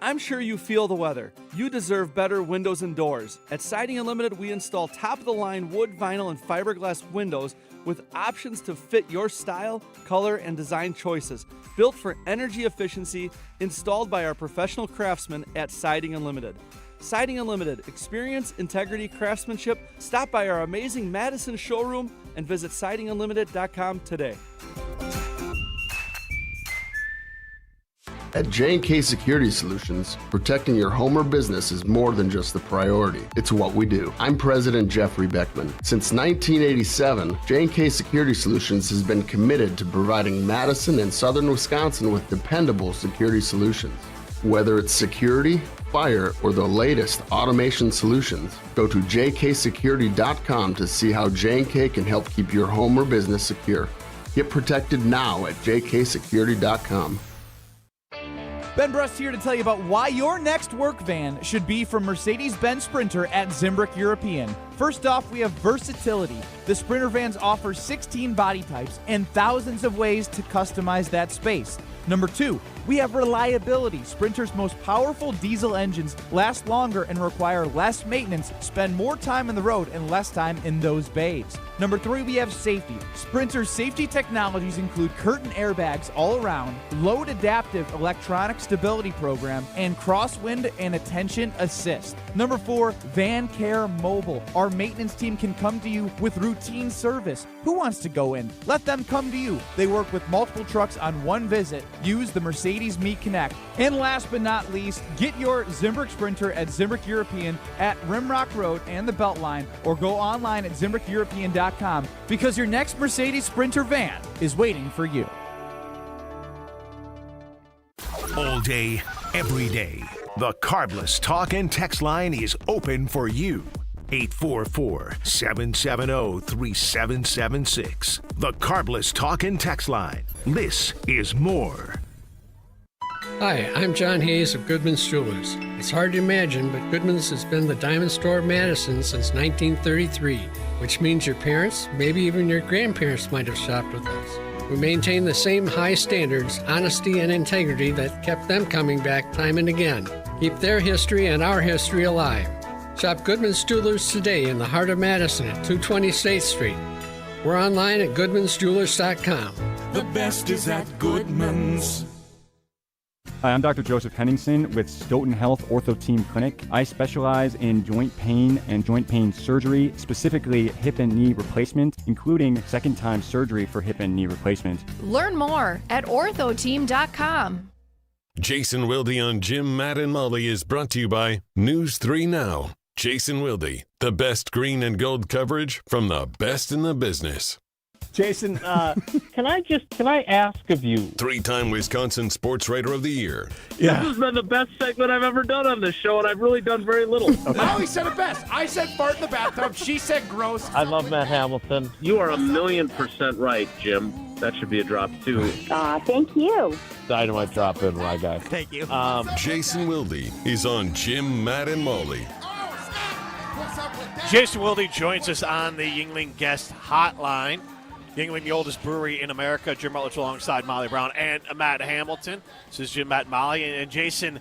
I'm sure you feel the weather. You deserve better windows and doors. At Siding Unlimited, we install top-of-the-line wood, vinyl, and fiberglass windows with options to fit your style, color, and design choices. Built for energy efficiency, installed by our professional craftsmen at Siding Unlimited. Siding Unlimited, experience, integrity, craftsmanship. Stop by our amazing Madison showroom and visit sidingunlimited.com today. At J&K Security Solutions, protecting your home or business is more than just the priority. It's what we do. I'm President Jeffrey Beckman. Since 1987, J&K Security Solutions has been committed to providing Madison and southern Wisconsin with dependable security solutions. Whether it's security, fire, or the latest automation solutions, go to jksecurity.com to see how J&K can help keep your home or business secure. Get protected now at jksecurity.com. Ben Brust here to tell you about why your next work van should be from Mercedes-Benz Sprinter at Zimbrick European. First off, we have versatility. The Sprinter vans offer 16 body types and thousands of ways to customize that space. Number 2, we have reliability. Sprinter's most powerful diesel engines last longer and require less maintenance, spend more time on the road and less time in those bays. Number 3, we have safety. Sprinter's safety technologies include curtain airbags all around, load adaptive electronic stability program, and crosswind and attention assist. Number 4, Van Care Mobile. Our maintenance team can come to you with routine service. Who wants to go in? Let them come to you. They work with multiple trucks on one visit. Use the Mercedes Me Connect. And last but not least, get your Zimbrick Sprinter at Zimbrick European at Rimrock Road and the Beltline, or go online at ZimbrickEuropean.com, because your next Mercedes Sprinter van is waiting for you. All day, every day, the Carbless Talk and Text line is open for you. 844-770-3776. The Carbless Talk and Text line. This is more. Hi, I'm John Hayes of Goodman's Jewelers. It's hard to imagine, but Goodman's has been the diamond store of Madison since 1933, which means your parents, maybe even your grandparents might have shopped with us. We maintain the same high standards, honesty, and integrity that kept them coming back time and again. Keep their history and our history alive. Shop Goodman's Jewelers today in the heart of Madison at 220 State Street. We're online at goodmansjewelers.com. The best is at Goodman's. Hi, I'm Dr. Joseph Henningsen with Stoughton Health Ortho Team Clinic. I specialize in joint pain and joint pain surgery, specifically hip and knee replacement, including second-time surgery for hip and knee replacement. Learn more at orthoteam.com. Jason Wilde on Jim, Matt, and Molly is brought to you by News 3 Now. Jason Wilde, the best green and gold coverage from the best in the business. Jason, can I ask of you? 3-time Wisconsin Sports Writer of the Year. Yeah. This has been the best segment I've ever done on this show, and I've really done very little. Molly said it best. I said fart in the bathtub. She said gross. I love Matt Hamilton. You are 1,000,000% right, Jim. That should be a drop, too. Thank you. Dynamite drop in, my guy. Thank you. Jason Wilde is on Jim, Matt, and Molly. Jason Wilde joins us on the Yuengling Guest Hotline. Yuengling, the oldest brewery in America. Jim Rutledge alongside Molly Brown and Matt Hamilton. This is Jim, Matt, and Molly. And Jason,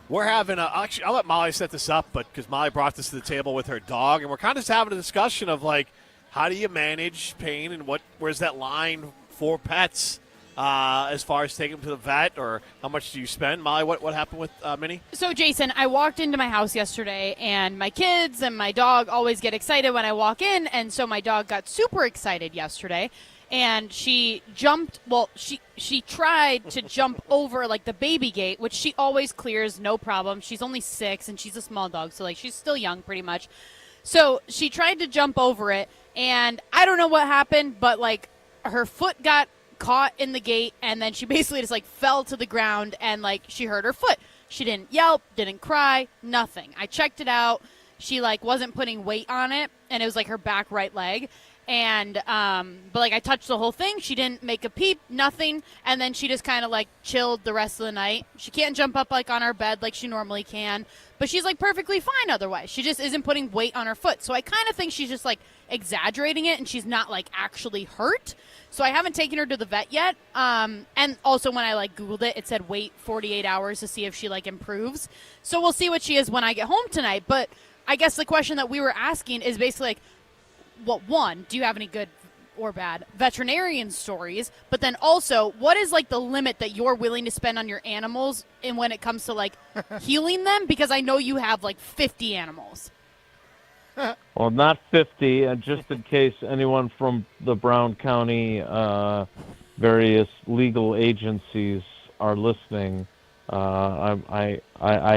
we're having actually, I'll let Molly set this up, but because Molly brought this to the table with her dog, and we're kind of just having a discussion of, like, how do you manage pain and where's that line for pets as far as taking them to the vet, or how much do you spend? Molly, what happened with Minnie? So, Jason, I walked into my house yesterday, and my kids and my dog always get excited when I walk in, and so my dog got super excited yesterday, and she jumped, she tried to jump over, like, the baby gate, which she always clears, no problem. She's only 6, and she's a small dog, so, like, she's still young pretty much. So she tried to jump over it, and I don't know what happened, but, like, her foot got caught in the gate, and then she basically just, like, fell to the ground, and, like, she hurt her foot. She didn't yelp, didn't cry, nothing. I checked it out. she like wasn't putting weight on it, and it was like her back right leg. And but like I touched the whole thing, she didn't make a peep, nothing, and then she just kind of like chilled the rest of the night. She can't jump up like on our bed like she normally can, but she's like perfectly fine otherwise. She just isn't putting weight on her foot. So I kind of think she's just like exaggerating it, and she's not like actually hurt. So I haven't taken her to the vet yet. And also when I like Googled it, it said wait 48 hours to see if she like improves. So we'll see what she is when I get home tonight. But I guess the question that we were asking is basically like, one, do you have any good or bad veterinarian stories? But then also, what is like the limit that you're willing to spend on your animals and when it comes to like healing them? Because I know you have like 50 animals. Well, not 50, and just in case anyone from the Brown County various legal agencies are listening, I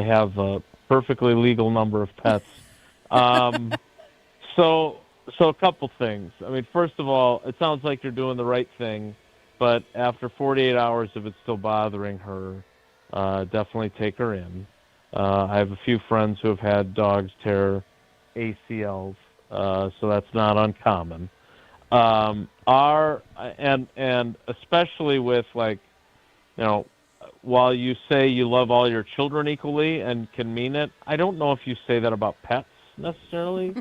have a perfectly legal number of pets. So a couple things. I mean, first of all, it sounds like you're doing the right thing, but after 48 hours, if it's still bothering her, definitely take her in. I have a few friends who have had dogs tear ACLs, so that's not uncommon. And especially with like, you know, while you say you love all your children equally and can mean it, I don't know if you say that about pets necessarily.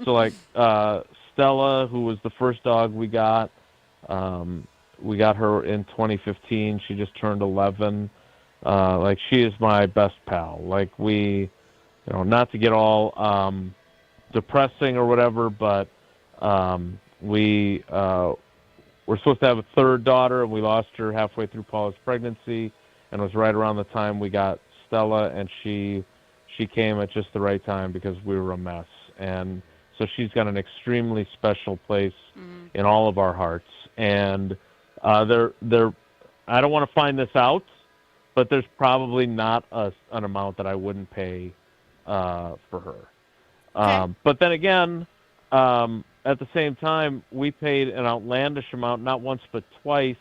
So like Stella, who was the first dog we got her in 2015. She just turned 11. Like she is my best pal. Like we, you know, not to get all depressing or whatever, but we're supposed to have a third daughter, and we lost her halfway through Paula's pregnancy, and it was right around the time we got Stella, and she came at just the right time because we were a mess. And so she's got an extremely special place in all of our hearts. And I don't want to find this out, but there's probably not an amount that I wouldn't pay for her. Okay. But then again, at the same time, we paid an outlandish amount, not once but twice,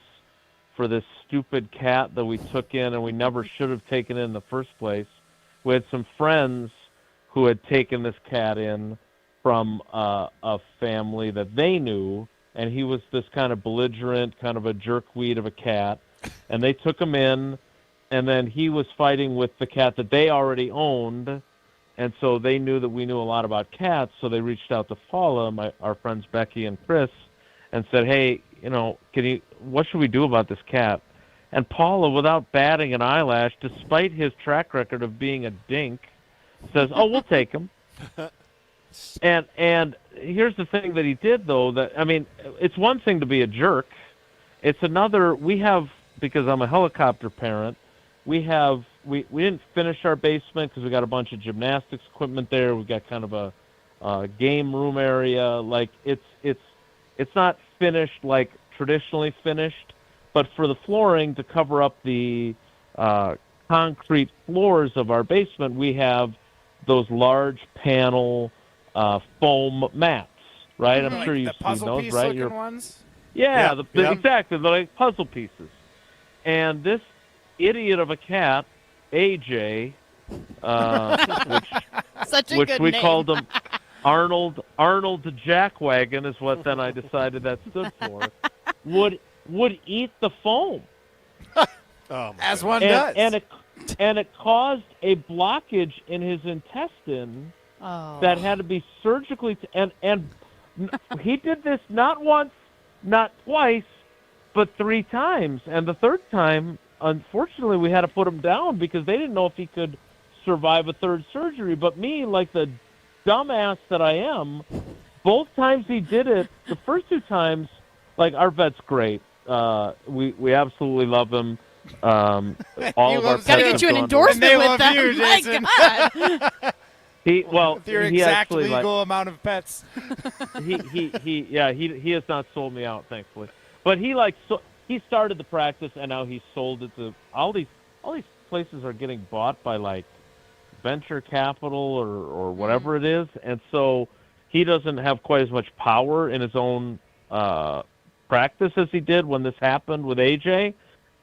for this stupid cat that we took in and we never should have taken in the first place. We had some friends who had taken this cat in from a family that they knew, and he was this kind of belligerent, kind of a jerkweed of a cat, and they took him in, and then he was fighting with the cat that they already owned, and so they knew that we knew a lot about cats, so they reached out to Paula, our friends Becky and Chris, and said, hey, you know, what should we do about this cat? And Paula, without batting an eyelash, despite his track record of being a dink, says, oh, we'll take him. And here's the thing that he did, though, that, I mean, it's one thing to be a jerk. It's another, we have, because I'm a helicopter parent, we didn't finish our basement because we got a bunch of gymnastics equipment there. We've got kind of a game room area. Like, it's not finished like traditionally finished, but for the flooring to cover up the concrete floors of our basement, we have those large panel foam mats, right? I'm sure you've seen those, right? Looking ones? Yeah, exactly. They're like puzzle pieces. And this idiot of a cat, AJ, which we called him Arnold the Jackwagon is what then I decided that stood for, would eat the foam. As one does. And it caused a blockage in his intestine that had to be surgically and he did this not once, not twice, but 3 times. And the third time, unfortunately, we had to put him down because they didn't know if he could survive a third surgery. But me, like the dumbass that I am, both times he did it, the first 2 times, like, our vet's great. We absolutely love him. All of our pets gotta get you an endorsement with them. You, Jason. My God. With your exact legal amount of pets. he has not sold me out, thankfully. But he started the practice, and now he sold it to all these places are getting bought by like venture capital or whatever it is, and so he doesn't have quite as much power in his own practice as he did when this happened with AJ.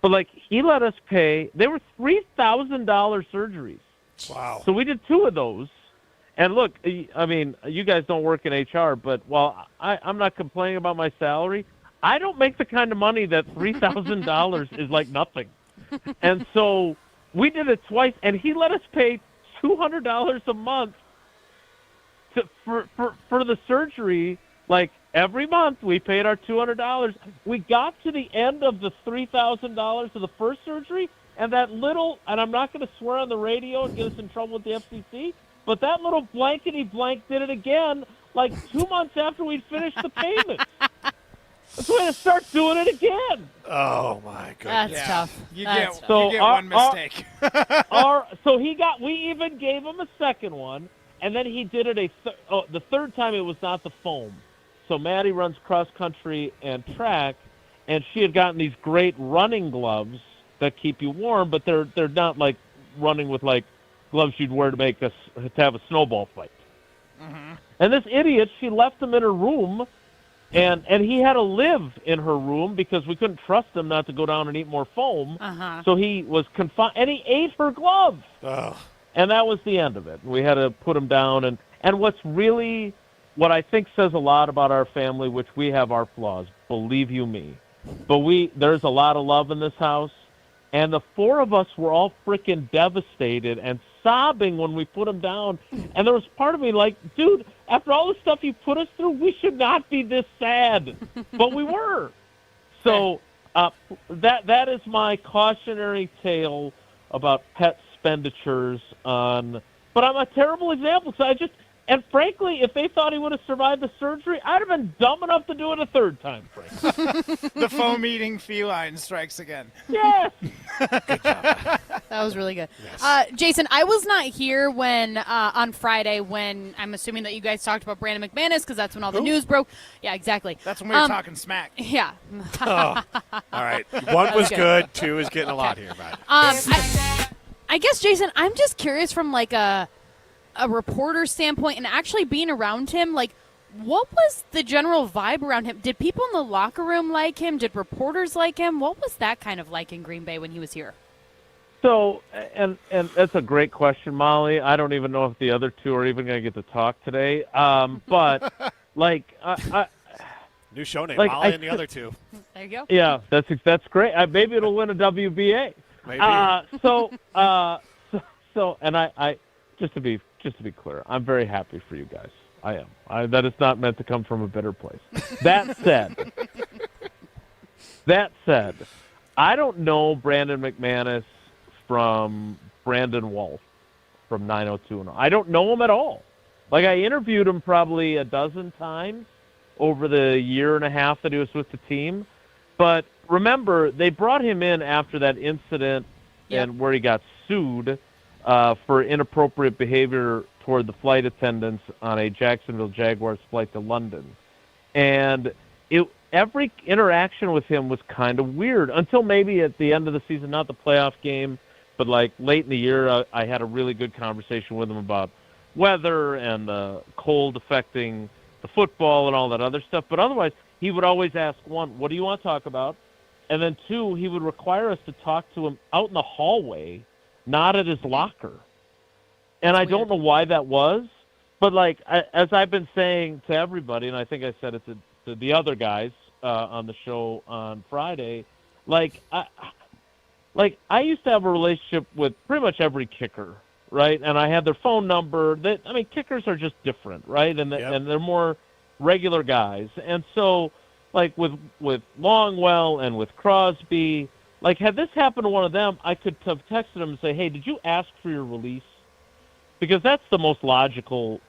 But like he let us pay, they were $3,000 surgeries. Wow. So we did 2 of those, And look, I mean, you guys don't work in HR, but while I'm not complaining about my salary, I don't make the kind of money that $3,000 is like nothing. And so we did it twice, and he let us pay $200 a month for the surgery. Like every month, we paid our $200. We got to the end of the $3,000 of the first surgery, and that little, and I'm not going to swear on the radio and get us in trouble with the FCC, but that little blankety blank did it again, like 2 months after we'd finished the payment. So we had to start doing it again. Oh my goodness, that's tough. You get one mistake. So we even gave him a second one, and then he did it the third time. It was not the foam. So Maddie runs cross country and track, and she had gotten these great running gloves that keep you warm, but they're not like running with like gloves you'd wear to have a snowball fight. Mm-hmm. And this idiot, she left him in her room, and he had to live in her room because we couldn't trust him not to go down and eat more foam. So he was confined, and he ate her glove. Oh. And that was the end of it. We had to put him down. And what I think says a lot about our family, which we have our flaws, believe you me, but there's a lot of love in this house. And the four of us were all freaking devastated and sobbing when we put him down. And there was part of me like, dude, after all the stuff you put us through, we should not be this sad. But we were. So that is my cautionary tale about pet expenditures on. But I'm a terrible example. So and frankly, if they thought he would have survived the surgery, I'd have been dumb enough to do it a third time, frankly. The foam-eating feline strikes again. Yes. Good job. That was really good. Yes. Jason, I was not here on Friday when I'm assuming that you guys talked about Brandon McManus because that's when all the news broke. Yeah, exactly. That's when we were talking smack. Yeah. All right. One was good. Two is getting a lot here, Matt. I guess, Jason, I'm just curious from like a reporter standpoint and actually being around him, like what was the general vibe around him? Did people in the locker room like him? Did reporters like him? What was that kind of like in Green Bay when he was here? So, and that's a great question, Molly. I don't even know if the other two are even going to get to talk today. But like, new show name, like, Molly and the other two. There you go. Yeah, that's great. Maybe it'll win a WBA. Maybe. And I just to be clear, I'm very happy for you guys. I am. That is not meant to come from a bitter place. That said, I don't know Brandon McManus from Brandon Wolf from 90210. I don't know him at all. Like, I interviewed him probably a dozen times over the year and a half that he was with the team. But remember, they brought him in after that incident and where he got sued for inappropriate behavior toward the flight attendants on a Jacksonville Jaguars flight to London. And every interaction with him was kind of weird until maybe at the end of the season, not the playoff game, but like late in the year, I had a really good conversation with him about weather and the cold affecting the football and all that other stuff. But otherwise, he would always ask, one, what do you want to talk about? And then two, he would require us to talk to him out in the hallway, not at his locker. And I don't know why that was, but like as I've been saying to everybody, and I think I said it to the other guys on the show on Friday, like I used to have a relationship with pretty much every kicker, right? And I had their phone number. Kickers are just different, right? And they're more regular guys. And so, like with Longwell and with Crosby, like had this happened to one of them, I could have texted him and say, hey, did you ask for your release? Because that's the most logical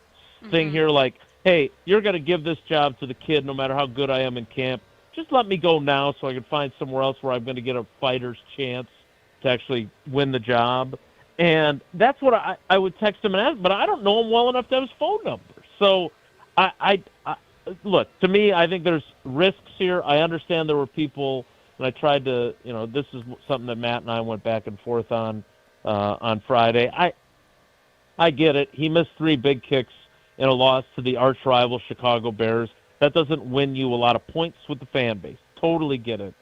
thing here. Like, hey, you're going to give this job to the kid no matter how good I am in camp. Just let me go now so I can find somewhere else where I'm going to get a fighter's chance to actually win the job. And that's what I would text him and ask, but I don't know him well enough to have his phone number. So, look, to me, I think there's risks here. I understand there were people, and I tried to, this is something that Matt and I went back and forth on Friday. I get it. He missed 3 big kicks in a loss to the arch rival Chicago Bears. That doesn't win you a lot of points with the fan base. Totally get it.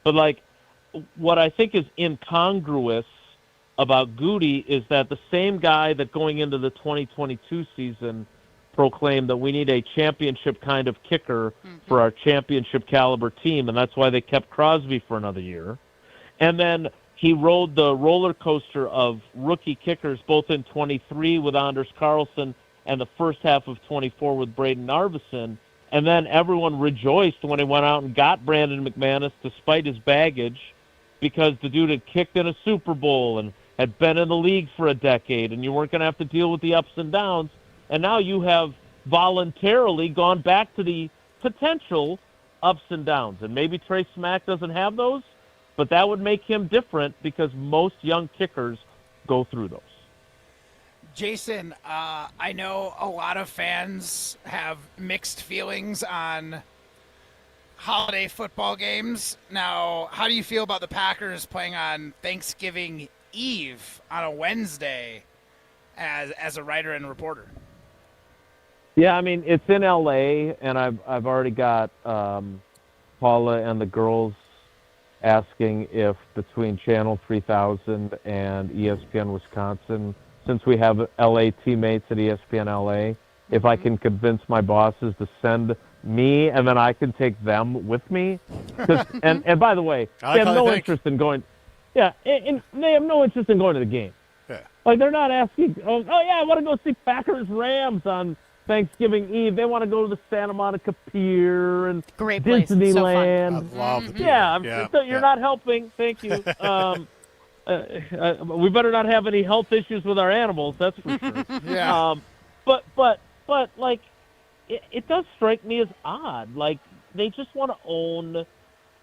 But, like, what I think is incongruous about Goody is that the same guy that going into the 2022 season proclaimed that we need a championship kind of kicker for our championship caliber team, and that's why they kept Crosby for another year. And then he rode the roller coaster of rookie kickers both in 23 with Anders Carlson and the first half of 24 with Braden Arvison. And then everyone rejoiced when he went out and got Brandon McManus despite his baggage, because the dude had kicked in a Super Bowl and had been in the league for a decade, and you weren't going to have to deal with the ups and downs. And now you have voluntarily gone back to the potential ups and downs. And maybe Trey Smack doesn't have those, but that would make him different because most young kickers go through those. Jason, I know a lot of fans have mixed feelings on holiday football games. Now, how do you feel about the Packers playing on Thanksgiving Eve on a Wednesday as a writer and reporter? Yeah, I mean, it's in L.A., and I've already got Paula and the girls asking if between Channel 3000 and ESPN Wisconsin, since we have L.A. teammates at ESPN L.A., if I can convince my bosses to send me and then I can take them with me. And by the way, they have no interest in going. Yeah, and they have no interest in going to the game. Yeah. Like, they're not asking, oh yeah, I want to go see Packers-Rams on Thanksgiving Eve. They want to go to the Santa Monica Pier and great place. Disneyland. I love the Pier. Yeah, you're not helping. Thank you. We better not have any health issues with our animals, that's for sure. Yeah. But like, it does strike me as odd. Like, they just want to own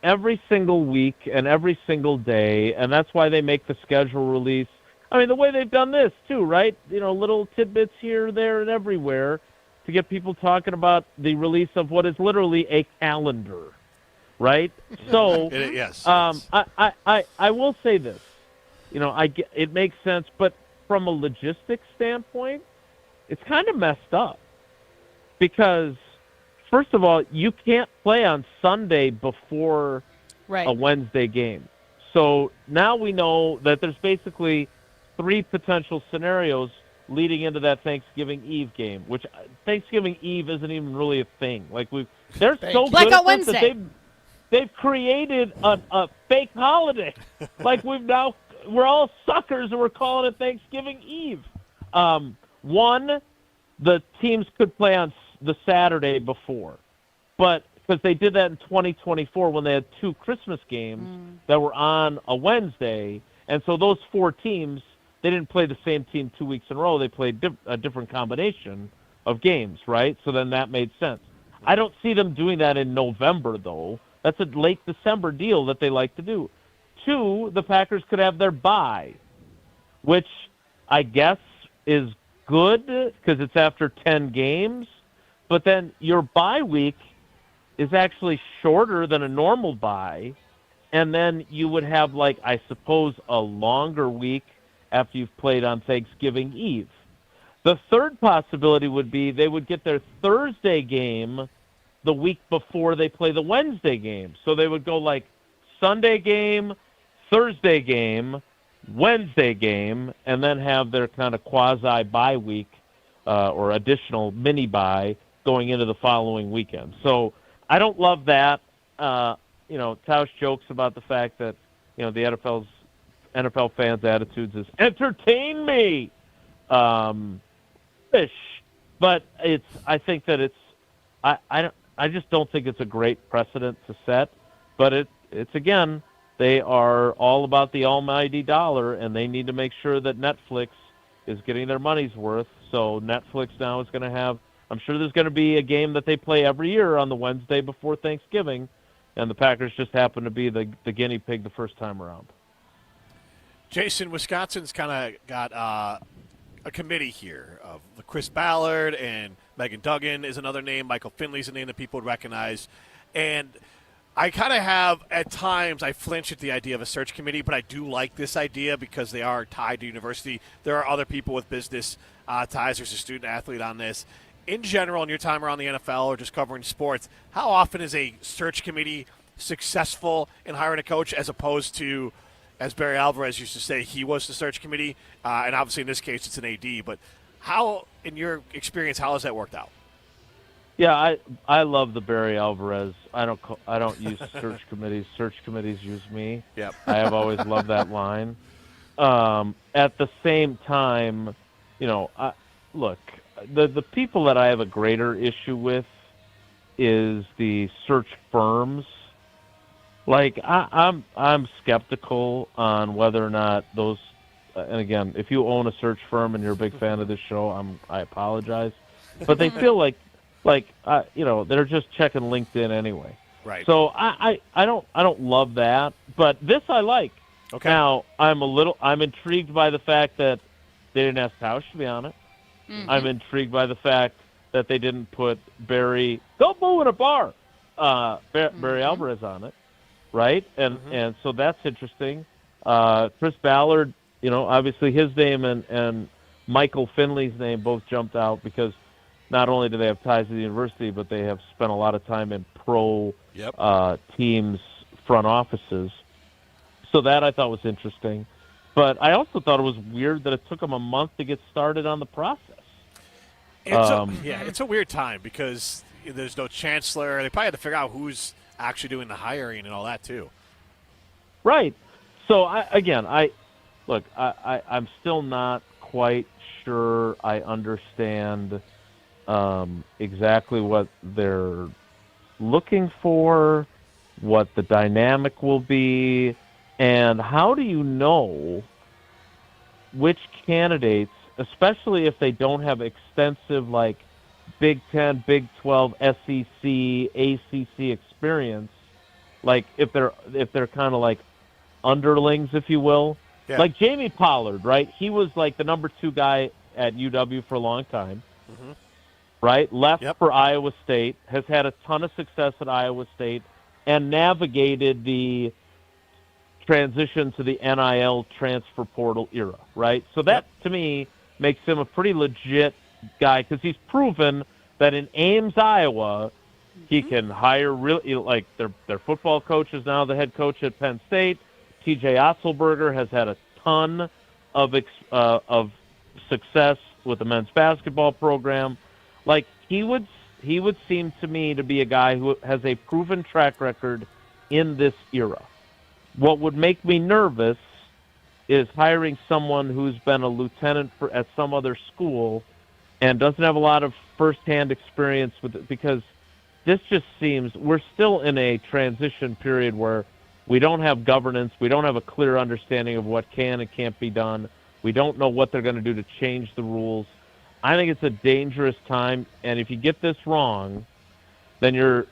every single week and every single day, and that's why they make the schedule release. I mean, the way they've done this, too, right? You know, little tidbits here, there, and everywhere to get people talking about the release of what is literally a calendar, right? So, yes. I will say this. You know, it makes sense, but from a logistics standpoint, it's kind of messed up. Because, first of all, you can't play on Sunday before a Wednesday game. So now we know that there's basically 3 potential scenarios leading into that Thanksgiving Eve game, which Thanksgiving Eve isn't even really a thing. Like, they're so good like at a Wednesday. that they've created a fake holiday. Like, we're all suckers and we're calling it Thanksgiving Eve. One, the teams could play on the Saturday before, but because they did that in 2024 when they had 2 Christmas games that were on a Wednesday, and so those 4 teams, they didn't play the same team 2 weeks in a row. They played a different combination of games, right? So then that made sense. I don't see them doing that in November, though. That's a late December deal that they like to do. 2, the Packers could have their bye, which I guess is good because it's after 10 games, but then your bye week is actually shorter than a normal bye, and then you would have, like, I suppose, a longer week after you've played on Thanksgiving Eve. The third possibility would be they would get their Thursday game the week before they play the Wednesday game. So they would go, like, Sunday game, Thursday game, Wednesday game, and then have their kind of quasi-bye week or additional mini-bye going into the following weekend. So I don't love that. You know, Tausch jokes about the fact that, you know, the NFL fans' attitudes is entertain me, fish. But I think that I just don't think it's a great precedent to set. But it's again, they are all about the almighty dollar, and they need to make sure that Netflix is getting their money's worth. So Netflix now is going to have, I'm sure there's going to be a game that they play every year on the Wednesday before Thanksgiving, and the Packers just happen to be the guinea pig the first time around. Jason, Wisconsin's kind of got a committee here of Chris Ballard and Megan Duggan is another name. Michael Finley's a name that people would recognize. And I kind of have, at times, I flinch at the idea of a search committee, but I do like this idea because they are tied to university. There are other people with business ties. There's a student-athlete on this. In general, in your time around the NFL or just covering sports, how often is a search committee successful in hiring a coach as opposed to, as Barry Alvarez used to say, he was the search committee, and obviously in this case it's an AD. But how, in your experience, how has that worked out? Yeah, I love the Barry Alvarez. I don't use search committees. Search committees use me. Yep. I have always loved that line. At the same time, look, the people that I have a greater issue with is the search firms. Like I'm skeptical on whether or not those. And again, if you own a search firm and you're a big fan of this show, I apologize, but they feel like they're just checking LinkedIn anyway. Right. So I don't love that, but this I like. Okay. Now I'm intrigued by the fact that they didn't ask Tausch to be on it. Mm-hmm. I'm intrigued by the fact that they didn't put Barry go boo in a bar, Barry Alvarez on it, right? And so that's interesting. Chris Ballard, obviously his name and Michael Finley's name both jumped out because not only do they have ties to the university, but they have spent a lot of time in pro teams' front offices. So that I thought was interesting. But I also thought it was weird that it took them a month to get started on the process. It's a weird time because there's no chancellor. They probably had to figure out who's actually doing the hiring and all that too. Right. So I'm still not quite sure I understand exactly what they're looking for, what the dynamic will be, and how do you know which candidates, especially if they don't have extensive like Big 10, Big 12, SEC, ACC experience, like if they're kind of like underlings, if you will. Yeah. Like Jamie Pollard, right? He was like the number 2 guy at UW for a long time. Mm-hmm. Right? Left for Iowa State, has had a ton of success at Iowa State, and navigated the transition to the NIL transfer portal era, right? So that, to me, makes him a pretty legit guy because he's proven that in Ames, Iowa, he can hire really, like their football coach is now the head coach at Penn State. TJ Otzelberger has had a ton of success with the men's basketball program. Like he would seem to me to be a guy who has a proven track record in this era. What would make me nervous is hiring someone who's been a lieutenant at some other school and doesn't have a lot of firsthand experience with it, because this just seems we're still in a transition period where we don't have governance, we don't have a clear understanding of what can and can't be done. We don't know what they're going to do to change the rules. I think it's a dangerous time, and if you get this wrong, then you're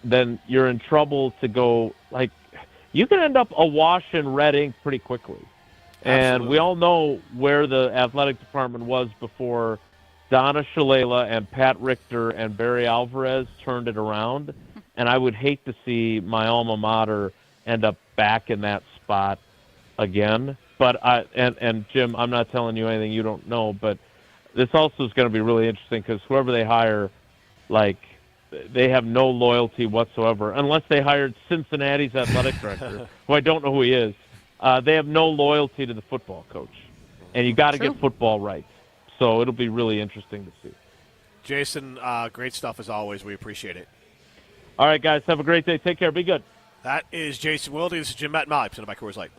in trouble to go like you can end up awash in red ink pretty quickly. And we all know where the athletic department was before Donna Shalala and Pat Richter and Barry Alvarez turned it around. And I would hate to see my alma mater end up back in that spot again. But and Jim, I'm not telling you anything you don't know, but this also is going to be really interesting because whoever they hire, like, they have no loyalty whatsoever, unless they hired Cincinnati's athletic director, who I don't know who he is. They have no loyalty to the football coach, and you got to get football right. So it'll be really interesting to see. Jason, great stuff as always. We appreciate it. All right, guys, have a great day. Take care. Be good. That is Jason Wilde. This is Jim, Matt, and Molly, presented by Coors Light.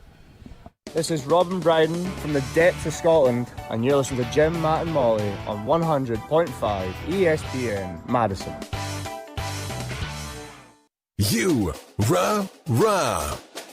This is Robin Bryden from the depths of Scotland, and you're listening to Jim, Matt, and Molly on 100.5 ESPN Madison.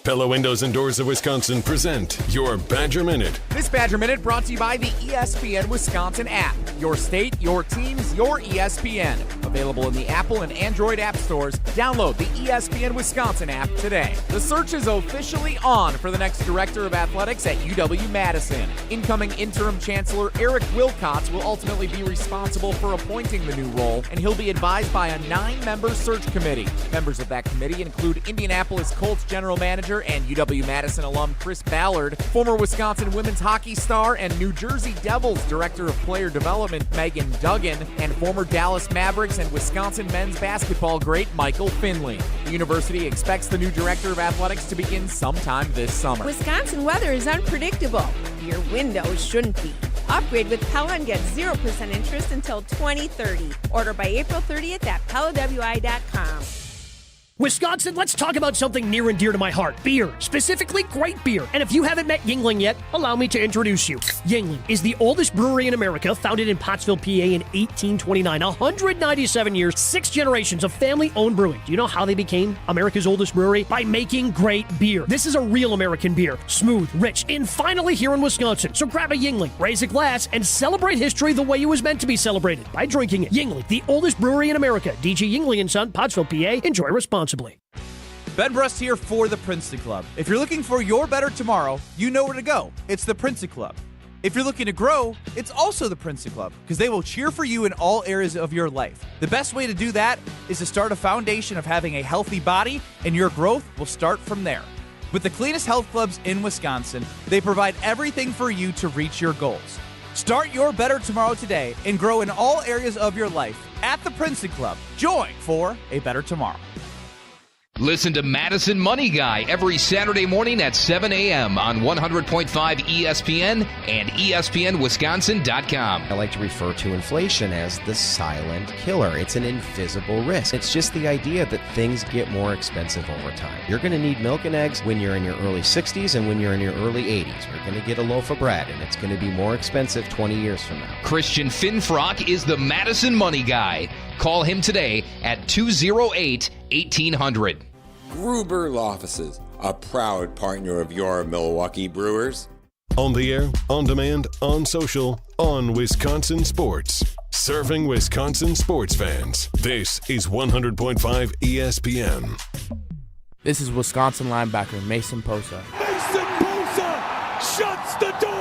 Pella Windows and Doors of Wisconsin present your Badger Minute. This Badger Minute brought to you by the ESPN Wisconsin app. Your state, your teams, your ESPN. Available in the Apple and Android app stores. Download the ESPN Wisconsin app today. The search is officially on for the next director of athletics at UW-Madison. Incoming interim chancellor Eric Wilcox will ultimately be responsible for appointing the new role, and he'll be advised by a 9-member search committee. Members of that committee include Indianapolis Colts general manager Director and UW-Madison alum Chris Ballard, former Wisconsin women's hockey star and New Jersey Devils Director of Player Development Megan Duggan, and former Dallas Mavericks and Wisconsin men's basketball great Michael Finley. The university expects the new Director of Athletics to begin sometime this summer. Wisconsin weather is unpredictable. Your windows shouldn't be. Upgrade with Pella and get 0% interest until 2030. Order by April 30th at PellaWI.com. Wisconsin, let's talk about something near and dear to my heart. Beer. Specifically, great beer. And if you haven't met Yuengling yet, allow me to introduce you. Yuengling is the oldest brewery in America, founded in Pottsville, PA in 1829. 197 years, 6 generations of family-owned brewing. Do you know how they became America's oldest brewery? By making great beer. This is a real American beer. Smooth, rich, and finally here in Wisconsin. So grab a Yuengling, raise a glass, and celebrate history the way it was meant to be celebrated, by drinking it. Yuengling, the oldest brewery in America. DG Yuengling & Son, Pottsville, PA. Enjoy responsibly. Ben Brust here for the Princeton Club. If you're looking for your better tomorrow, you know where to go. It's the Princeton Club. If you're looking to grow, it's also the Princeton Club, because they will cheer for you in all areas of your life. The best way to do that is to start a foundation of having a healthy body, and your growth will start from there. With the cleanest health clubs in Wisconsin, they provide everything for you to reach your goals. Start your better tomorrow today and grow in all areas of your life at the Princeton Club. Join for a better tomorrow. Listen to Madison Money Guy every Saturday morning at 7 a.m. on 100.5 ESPN and ESPNWisconsin.com. I like to refer to inflation as the silent killer. It's an invisible risk. It's just the idea that things get more expensive over time. You're going to need milk and eggs when you're in your early 60s and when you're in your early 80s. You're going to get a loaf of bread, and it's going to be more expensive 20 years from now. Christian Finfrock is the Madison Money Guy. Call him today at 208-1800. Gruber Law Offices, a proud partner of your Milwaukee Brewers. On the air, on demand, on social, on Wisconsin Sports. Serving Wisconsin sports fans. This is 100.5 ESPN. This is Wisconsin linebacker Mason Posa. Mason Posa shuts the door.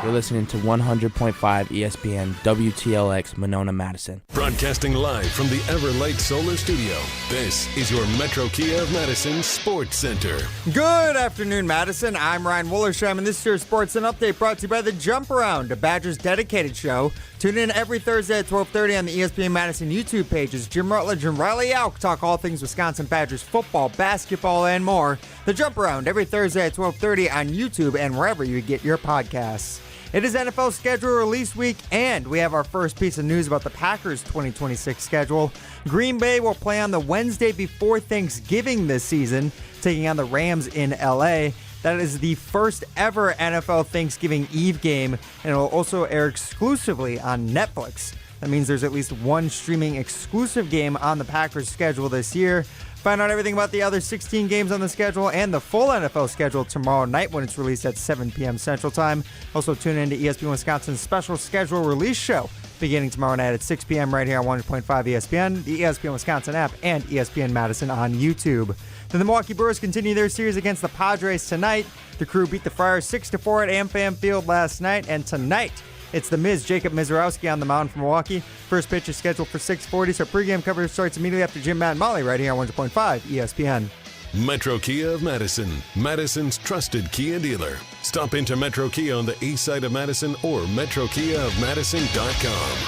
You're listening to 100.5 ESPN WTLX Monona, Madison. Broadcasting live from the Everlight Solar Studio. This is your Metro Kia of Madison Sports Center. Good afternoon, Madison. I'm Ryan Wollersheim, and this is your Sports and Update brought to you by The Jump Around, a Badgers dedicated show. Tune in every Thursday at 12:30 on the ESPN Madison YouTube pages. Jim Rutledge and Riley Auk talk all things Wisconsin Badgers football, basketball, and more. The Jump Around every Thursday at 12:30 on YouTube and wherever you get your podcasts. It is NFL schedule release week, and we have our first piece of news about the Packers' 2026 schedule. Green Bay will play on the Wednesday before Thanksgiving this season, taking on the Rams in LA. That is the first ever NFL Thanksgiving Eve game, and it will also air exclusively on Netflix. That means there's at least one streaming exclusive game on the Packers' schedule this year. Find out everything about the other 16 games on the schedule and the full NFL schedule tomorrow night when it's released at 7 p.m. Central Time. Also tune in to ESPN Wisconsin's special schedule release show beginning tomorrow night at 6 p.m. right here on 100.5 ESPN, the ESPN Wisconsin app, and ESPN Madison on YouTube. Then the Milwaukee Brewers continue their series against the Padres tonight. The Crew beat the Friars 6-4 at AmFam Field last night, and tonight it's the Miz, Jacob Mizorowski, on the mound for Milwaukee. First pitch is scheduled for 6:40, so pregame coverage starts immediately after Jim, Matt, and Molly right here on 100.5 ESPN. Metro Kia of Madison, Madison's trusted Kia dealer. Stop into Metro Kia on the east side of Madison or metrokiaofmadison.com.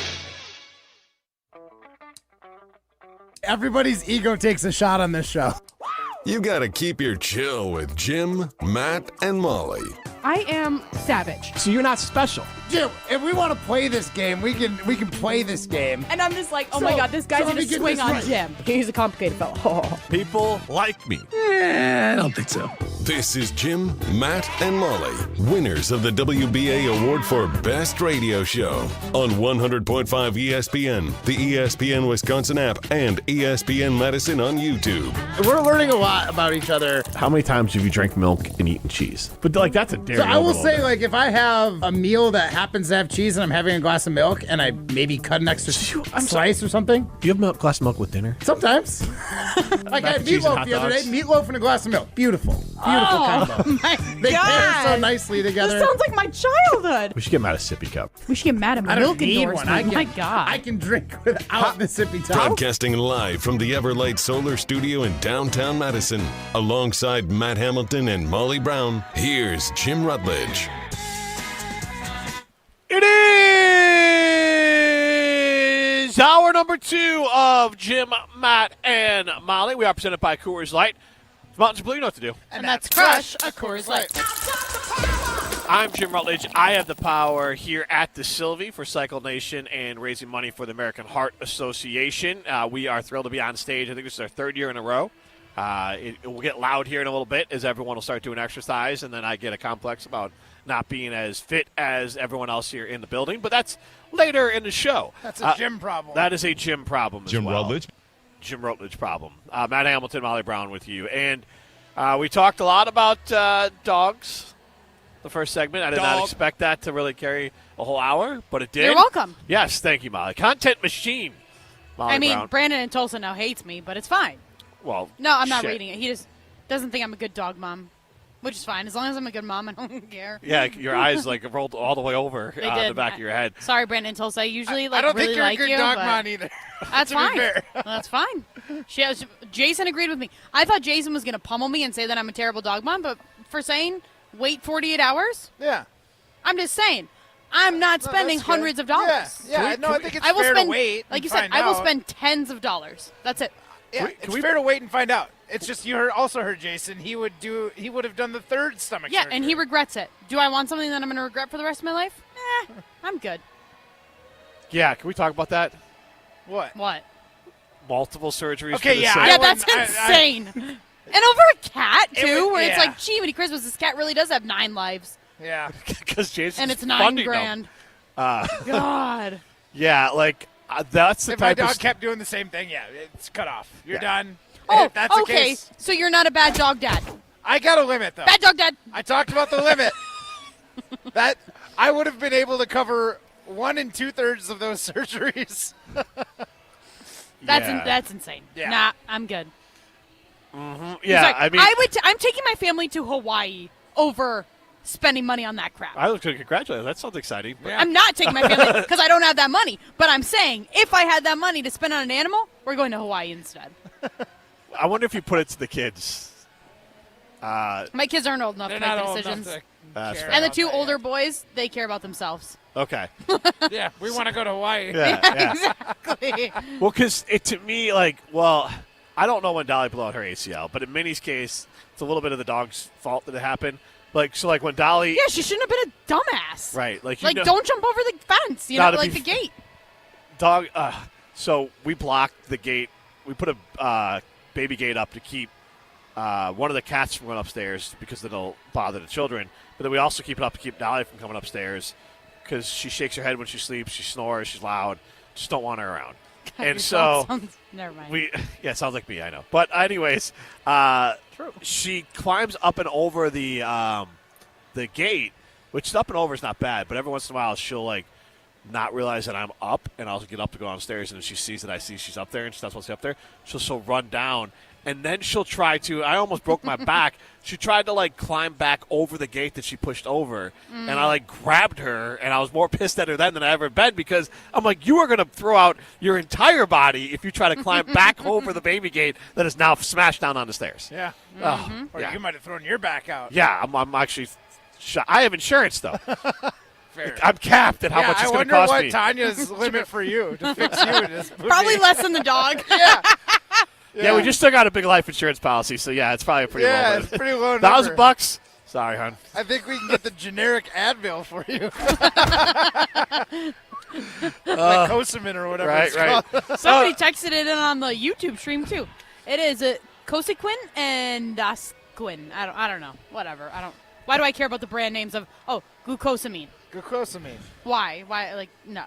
Everybody's ego takes a shot on this show. You gotta keep your chill with Jim, Matt, and Molly. I am savage. So you're not special. Jim, if we want to play this game, we can play this game. And I'm just like, oh my God, this guy's going to swing on Jim. He's a complicated fellow. People like me. I don't think so. This is Jim, Matt, and Molly, winners of the WBA Award for Best Radio Show on 100.5 ESPN, the ESPN Wisconsin app, and ESPN Madison on YouTube. We're learning a lot about each other. How many times have you drank milk and eaten cheese? But like, that's a dairy. So I will say, like, if I have a meal that happens to have cheese and I'm having a glass of milk and I maybe cut an extra slice or something. Do you have a glass of milk with dinner? Sometimes. Like I had meatloaf the other day. Meatloaf and a glass of milk. Beautiful. Beautiful combo. My They pair so God. nicely together. This sounds like my childhood. We should get Matt a sippy cup. We should get mad at I my don't milk need endorsement. one. My God. I can drink without the sippy top. Broadcasting live from the Everlight Solar Studio in downtown Madison, alongside Matt Hamilton and Molly Brown, here's Jim Rutledge. It is hour number 2 of Jim, Matt, and Molly. We are presented by Coors Light. Mountains Blue, you know what to do. And that's Crush a Coors Light. I'm Jim Rutledge. I have the power here at the Sylvie for Cycle Nation and raising money for the American Heart Association. We are thrilled to be on stage. I think this is our 3rd year in a row. It will get loud here in a little bit as everyone will start doing exercise, and then I get a complex about not being as fit as everyone else here in the building. But that's later in the show. That's a Jim problem. That is a Jim problem as Jim well. Rutledge. Jim Rutledge problem. Matt Hamilton, Molly Brown with you. And we talked a lot about dogs the first segment. I did not expect that to really carry a whole hour, but it did. You're welcome. Yes, thank you, Molly. Content machine, Molly I mean, Brown. Brandon in Tulsa now hates me, but it's fine. Well, No, I'm not shit. reading it. He just doesn't think I'm a good dog mom, which is fine. As long as I'm a good mom, I don't care. Yeah, your eyes like rolled all the way over They the did. back of your head. Sorry, Brandon Tulsa. I usually I don't really think you're like a good you, dog but mom either. That's to be fine. fair. That's fine. Jason agreed with me. I thought Jason was going to pummel me and say that I'm a terrible dog mom, but for saying wait 48 hours, Yeah. I'm just saying. I'm not spending that's good. hundreds of dollars. Yeah, no, I think it's I will fair spend, to wait. like you and said, find I will out. spend tens of dollars. That's it. Yeah, it's fair to wait and find out. It's just you also heard Jason. He would have done the 3rd stomach. Yeah, surgery. and he regrets it. Do I want something that I'm going to regret for the rest of my life? I'm good. Yeah, can we talk about that? What? Multiple surgeries. Okay, for the yeah, same- Yeah, that's insane. And over a cat, It too, would- where it's yeah. like, gee, Many Christmas, this cat really does have 9 lives. Yeah. Because Jason's And it's funding $9,000. them. God. Yeah, like that's the If my type dog of kept doing the same thing, yeah, it's cut off. You're done. Oh, If that's the okay. case, So you're not a bad dog dad. I got a limit though. Bad dog dad. I talked about the limit. That I would have been able to cover 1 2/3 of those surgeries. That's insane. Yeah. Nah, I'm good. Yeah, Sorry, I mean, I'm taking my family to Hawaii over spending money on that crap. I was going to congratulate you. That sounds exciting. But I'm not taking my family because I don't have that money. But I'm saying if I had that money to spend on an animal, we're going to Hawaii instead. I wonder if you put it to the kids. My kids aren't old enough They're to make not the old decisions. enough to That's care fair. And the about 2 that older yet. boys, they care about themselves. Okay. Yeah, we want to go to Hawaii. Yeah. Exactly. Well, because to me, like, well, I don't know when Dolly blew out her ACL, but in Minnie's case, it's a little bit of the dog's fault that it happened. Like, so, like, when Dolly. Yeah, she shouldn't have been a dumbass. Right. Like, Like, don't jump over the fence, you Now, know, to like be the gate. Dog. So we blocked the gate. We put a baby gate up to keep one of the cats from going upstairs because it'll bother the children. But then we also keep it up to keep Dolly from coming upstairs because she shakes her head when she sleeps. She snores. She's loud. Just don't want her around. God, And your so dog sounds- never mind. yeah, it sounds like me. I know. But anyways, she climbs up and over the gate, which up and over is not bad. But every once in a while, she'll like not realize that I'm up, and I'll get up to go downstairs, and if she sees that I see she's up there and she's not supposed to be up there, she'll run down. And then she'll try to. I almost broke my back. She tried to like climb back over the gate that she pushed over, and I like grabbed her, and I was more pissed at her then than I ever been because I'm like, you are going to throw out your entire body if you try to climb back over the baby gate that is now smashed down on the stairs. Yeah. Oh, Or yeah. you might have thrown your back out. Yeah, I'm actually. I have insurance though. Fair. I'm capped at how much it's going to cost I wonder me. what Tanya's limit for you to fix you is. Probably less than the dog. Yeah, we just took out a big life insurance policy, so yeah, it's probably a pretty low. Yeah, limit. it's pretty low number. $1,000. Sorry, hon. I think we can get the generic Advil for you. Like Cosamin or whatever right, it's right. called. Somebody texted it in on the YouTube stream too. It is Cosequin and Dasquin. I don't know. Whatever. Why do I care about the brand names of glucosamine? Glucosamine. Why? Like no.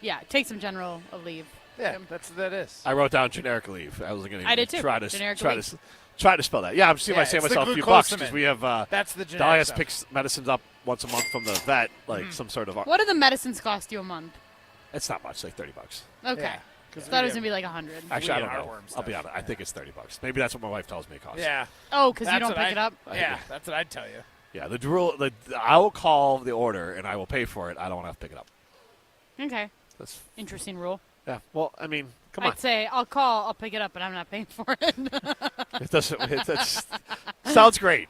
Yeah, take some general leave. Yeah, that is. I wrote down generic leave. I was going to I did too. try to Generic try leave. to try to spell that. Yeah, I'm seeing Yeah, save it's the myself a few bucks because glucosamine. we have That's the generic Dahlia stuff. picks medicines up once a month from the vet, like some sort of. What do the medicines cost you a month? It's not much, like $30. Okay. Yeah. I thought it was going to be like 100. Actually, I don't know. I'll be honest. I think it's $30. Maybe that's what my wife tells me it costs. Yeah. Oh, because you don't pick it up? Yeah, that's what I'd tell you. Yeah, I will call the order and I will pay for it. I don't want to have to pick it up. Okay. That's interesting rule. Yeah. Well, I mean, come on. I'd say I'll call, I'll pick it up, but I'm not paying for it. It doesn't. Sounds great.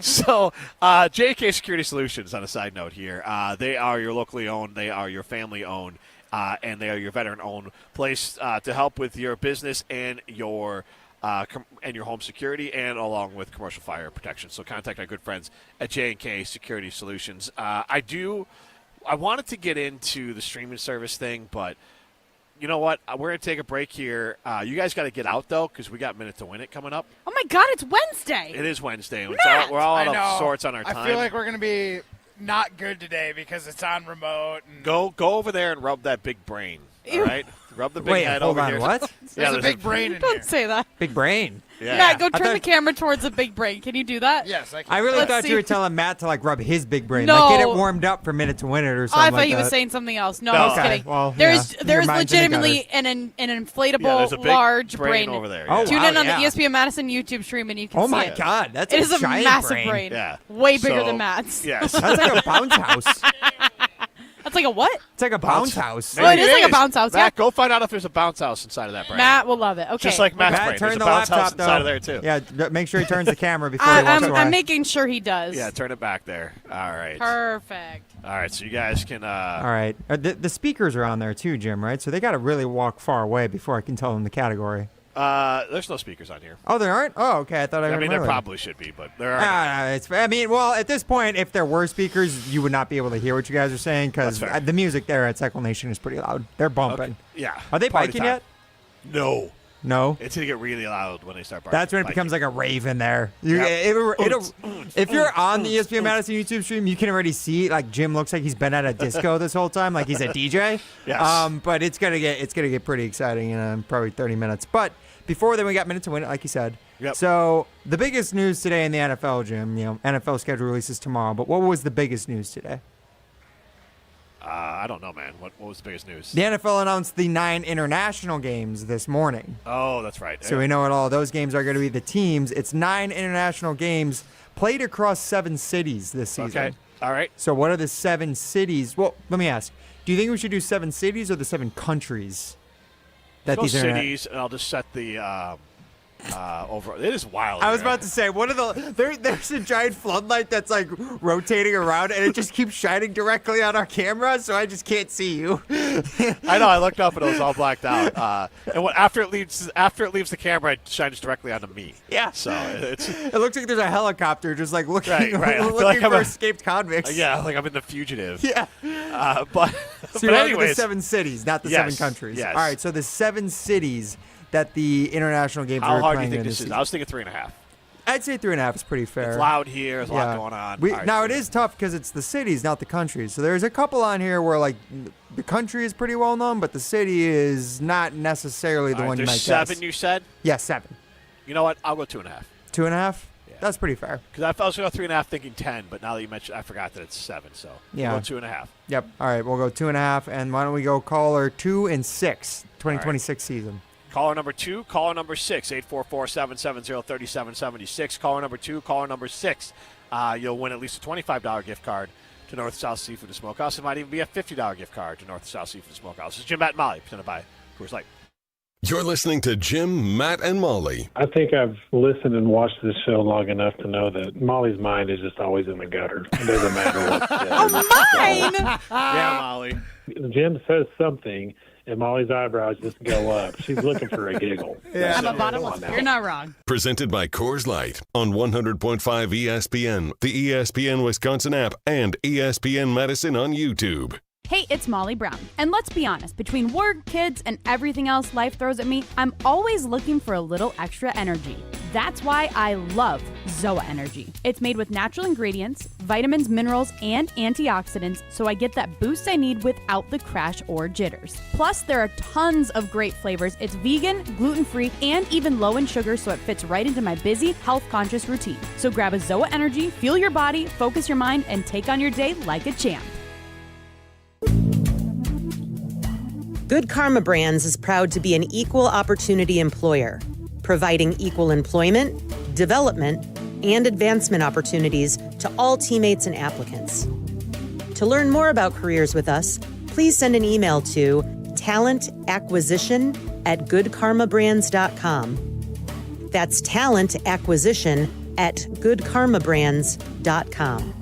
So, JK Security Solutions. On a side note here, they are your locally owned. They are your family owned, and they are your veteran owned place to help with your business and your home security, and along with commercial fire protection. So contact our good friends at J&K Security Solutions. I wanted to get into the streaming service thing, but you know what? We're going to take a break here. You guys got to get out, though, because we got Minute to Win It coming up. Oh, my God, it's Wednesday. It is Wednesday. We're all I out know. of sorts on our time. I feel like we're going to be not good today because it's on remote. And Go over there and rub that big brain, all right? Rub the big head hold over on, here. what? There's a big brain in Don't here. say that. Big brain. Yeah. Matt, go turn the camera towards the big brain. Can you do that? Yes, I can. I really Let's thought see. you were telling Matt to like rub his big brain, No. like get it warmed up for Minute to Win It or Oh, something. I thought like he was that. saying something else. No, No. I was Okay, kidding. well, there's yeah, your mind's in the legitimately an inflatable, Yeah, there's a big large brain over there, yeah. Tune Oh, in wow, on yeah. the ESPN Madison YouTube stream, and you can Oh see my it. God, that's It is a giant massive brain. Yeah. Way bigger So, than Matt's. Yes. That's like a bounce house. That's like a what? It's like a bounce house. Oh, it is like a bounce house. Matt, Yeah. go find out if there's a bounce house inside of that brain. Matt will love it. Okay. Just like Matt's Matt, brain. turn There's a the bounce house laptop inside though. of there, too. Yeah, make sure he turns the camera before he walks away. I'm making sure he does. Yeah, turn it back there. All right. Perfect. All right, so you guys can... All right. The speakers are on there too, Jim, right? So they got to really walk far away before I can tell them the category. There's no speakers on here. Oh, there aren't? Oh, okay. I thought I I heard mean, them there earlier. probably should be, but there aren't. I mean, well, at this point, if there were speakers, you would not be able to hear what you guys are saying because That's fair. the music there at Cycle Nation is pretty loud. They're bumping. Okay. Yeah. Are they Party biking time. yet? No. No. It's going to get really loud when they start barking. That's when it becomes like a rave in there. Yep. If you're on the ESPN Madison YouTube stream, you can already see like Jim looks like he's been at a disco this whole time, like he's a DJ. Yes. But it's gonna get pretty exciting in probably 30 minutes. But before then, we got Minute to Win It, like you said. Yep. So the biggest news today in the NFL, Jim, NFL schedule releases tomorrow. But what was the biggest news today? I don't know, man. What was the biggest news? The NFL announced the 9 international games this morning. Oh, that's right. So we know what all those games are going to be. The teams. It's 9 international games played across 7 cities this season. Okay. All right. So what are the 7 cities? Well, let me ask. Do you think we should do 7 cities or the 7 countries? That these cities, and I'll just set the over. It is wild. I was about to say, what are there's a giant floodlight that's like rotating around, and it just keeps shining directly on our camera, so I just can't see you. I know. I looked up and it was all blacked out. And after it leaves the camera, it shines directly onto me. Yeah. So it looks like there's a helicopter just like looking, right. I feel looking like for escaped convicts. Yeah, like I'm in The Fugitive. Yeah. But so you're looking at the anyways, 7 cities, not the 7 countries. Yes. All right. So the 7 cities that the international games How are hard do playing you think in this is? season. I was thinking 3.5. I'd say 3.5 is pretty fair. It's loud here. There's a lot going on. All right, Now, it is tough because it's the cities, not the countries. So there's a couple on here where, like, the country is pretty well known, but the city is not necessarily the one you might there's guess. 7, you said? Yeah, 7. You know what? I'll go 2.5. 2.5? Yeah. That's pretty fair. Because I was going to go 3.5 thinking 10, but now that you mentioned I forgot that it's 7, so Yeah. we'll go 2.5. Yep. All right, we'll go 2.5. And why don't we go caller 2 and 6, 2026 season. Caller number 2, caller number 6, 844-770-3776. Caller number 2, caller number 6. You'll win at least a $25 gift card to North South Seafood and Smokehouse. It might even be a $50 gift card to North South Seafood and Smokehouse. This is Jim, Matt, and Molly, presented by Coors Light. You're listening to Jim, Matt, and Molly. I think I've listened and watched this show long enough to know that Molly's mind is just always in the gutter. It doesn't matter what. Mine! Yeah, Molly. Jim says something, and Molly's eyebrows just go up. She's looking for a giggle. Yeah. I'm a bottomless. You're not wrong. Presented by Coors Light on 100.5 ESPN, the ESPN Wisconsin app, and ESPN Madison on YouTube. Hey, it's Molly Brown. And let's be honest, between work, kids, and everything else life throws at me, I'm always looking for a little extra energy. That's why I love ZOA Energy. It's made with natural ingredients, vitamins, minerals, and antioxidants, so I get that boost I need without the crash or jitters. Plus, there are tons of great flavors. It's vegan, gluten-free, and even low in sugar, so it fits right into my busy, health-conscious routine. So grab a ZOA Energy, fuel your body, focus your mind, and take on your day like a champ. Good Karma Brands is proud to be an equal opportunity employer, providing equal employment, development, and advancement opportunities to all teammates and applicants. To learn more about careers with us, please send an email to talentacquisition@goodkarmabrands.com. That's talentacquisition@goodkarmabrands.com.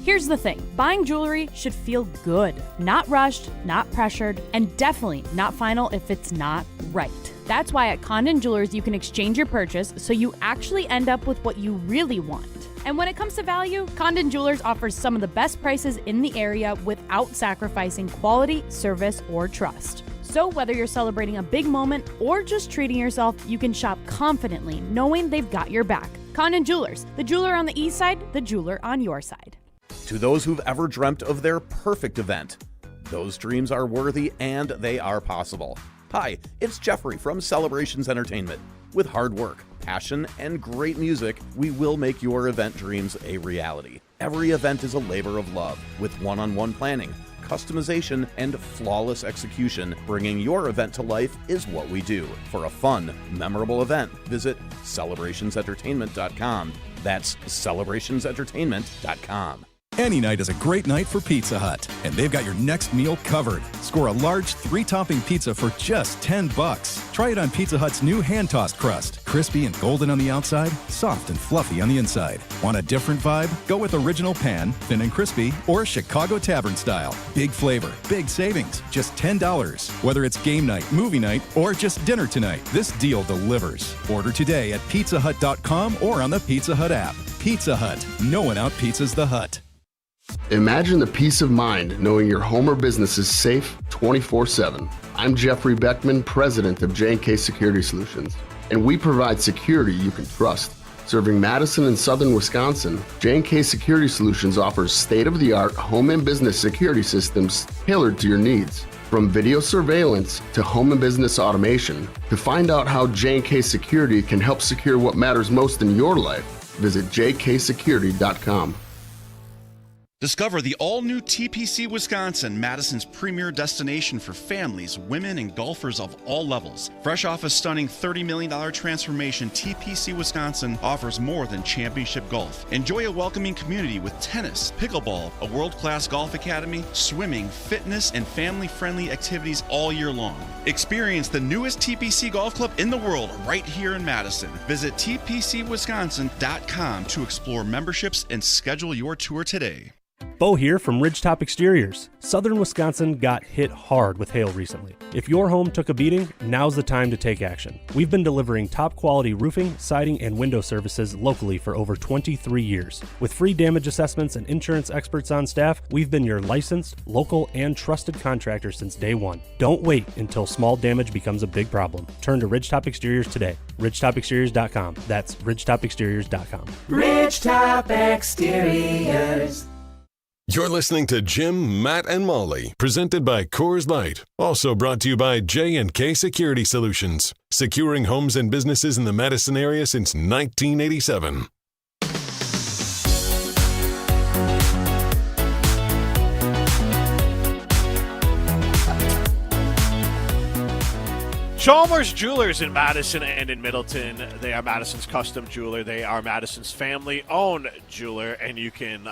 Here's the thing. Buying jewelry should feel good. Not rushed, not pressured, and definitely not final if it's not right. That's why at Condon Jewelers you can exchange your purchase so you actually end up with what you really want. And when it comes to value, Condon Jewelers offers some of the best prices in the area without sacrificing quality, service, or trust. So whether you're celebrating a big moment or just treating yourself, you can shop confidently knowing they've got your back. Condon Jewelers, the jeweler on the east side, the jeweler on your side. To those who've ever dreamt of their perfect event, those dreams are worthy and they are possible. Hi, it's Jeffrey from Celebrations Entertainment. With hard work, passion, and great music, we will make your event dreams a reality. Every event is a labor of love, with one-on-one planning, customization, and flawless execution. Bringing your event to life is what we do. For a fun, memorable event, visit celebrationsentertainment.com. That's celebrationsentertainment.com. Any night is a great night for Pizza Hut, and they've got your next meal covered. Score a large 3-topping pizza for just $10. Try it on Pizza Hut's new hand-tossed crust. Crispy and golden on the outside, soft and fluffy on the inside. Want a different vibe? Go with original pan, thin and crispy, or Chicago Tavern style. Big flavor, big savings, just $10. Whether it's game night, movie night, or just dinner tonight, this deal delivers. Order today at pizzahut.com or on the Pizza Hut app. Pizza Hut, no one out-pizzas the Hut. Imagine the peace of mind knowing your home or business is safe 24/7. I'm Jeffrey Beckman, president of J&K Security Solutions, and we provide security you can trust. Serving Madison and southern Wisconsin, J&K Security Solutions offers state-of-the-art home and business security systems tailored to your needs. From video surveillance to home and business automation, to find out how J&K Security can help secure what matters most in your life, visit jksecurity.com. Discover the all-new TPC Wisconsin, Madison's premier destination for families, women, and golfers of all levels. Fresh off a stunning $30 million transformation, TPC Wisconsin offers more than championship golf. Enjoy a welcoming community with tennis, pickleball, a world-class golf academy, swimming, fitness, and family-friendly activities all year long. Experience the newest TPC golf club in the world right here in Madison. Visit tpcwisconsin.com to explore memberships and schedule your tour today. Bo here from Ridgetop Exteriors. Southern Wisconsin got hit hard with hail recently. If your home took a beating, now's the time to take action. We've been delivering top quality roofing, siding, and window services locally for over 23 years. With free damage assessments and insurance experts on staff, we've been your licensed, local, and trusted contractor since day one. Don't wait until small damage becomes a big problem. Turn to Ridgetop Exteriors today. Ridgetopexteriors.com. That's ridgetopexteriors.com. Ridgetop Exteriors. You're listening to Jim, Matt, and Molly, presented by Coors Light. Also brought to you by J&K Security Solutions, securing homes and businesses in the Madison area since 1987. Chalmers Jewelers in Madison and in Middleton. They are Madison's custom jeweler. They are Madison's family-owned jeweler, and you can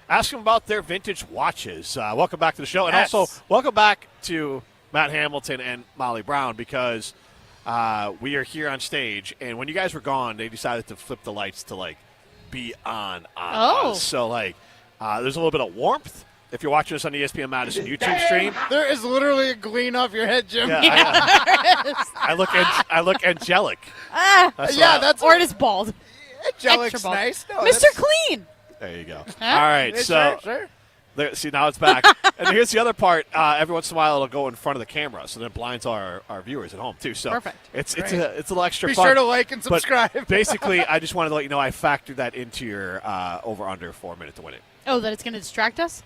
ask them about their vintage watches. Welcome back to the show, and also welcome back to Matt Hamilton and Molly Brown, because we are here on stage, and when you guys were gone, they decided to flip the lights to be on us. So there's a little bit of warmth. If you're watching us on the ESPN Madison YouTube stream, there is literally a gleam off your head, Jim. I look angelic. That's or it is bald. Angelic's bald. nice. No, Mr. Clean. There you go. All right, Sure. There, see, now it's back. And here's the other part. Every once in a while, it'll go in front of the camera, so then it blinds our viewers at home too. So perfect. It's a little extra Be fun. sure to like and subscribe. But basically, I just wanted to let you know I factored that into your over/under 4 minute to win it. Oh, that it's going to distract us?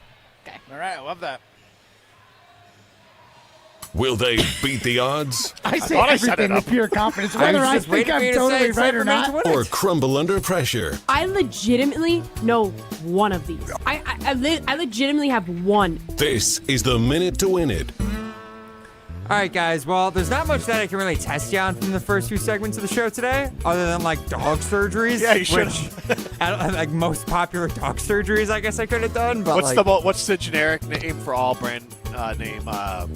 Okay. All right, I love that. Will they beat the odds? I say thought I set everything it with up. pure confidence, whether I think I'm totally right or not. Or crumble under pressure? I legitimately know one of these. I legitimately have one. This is the Minute to Win It. All right, guys. Well, there's not much that I can really test you on from the first few segments of the show today, other than like dog surgeries. Yeah, you should. Like most popular dog surgeries, I guess I could have done. But what's the generic name for all brand name?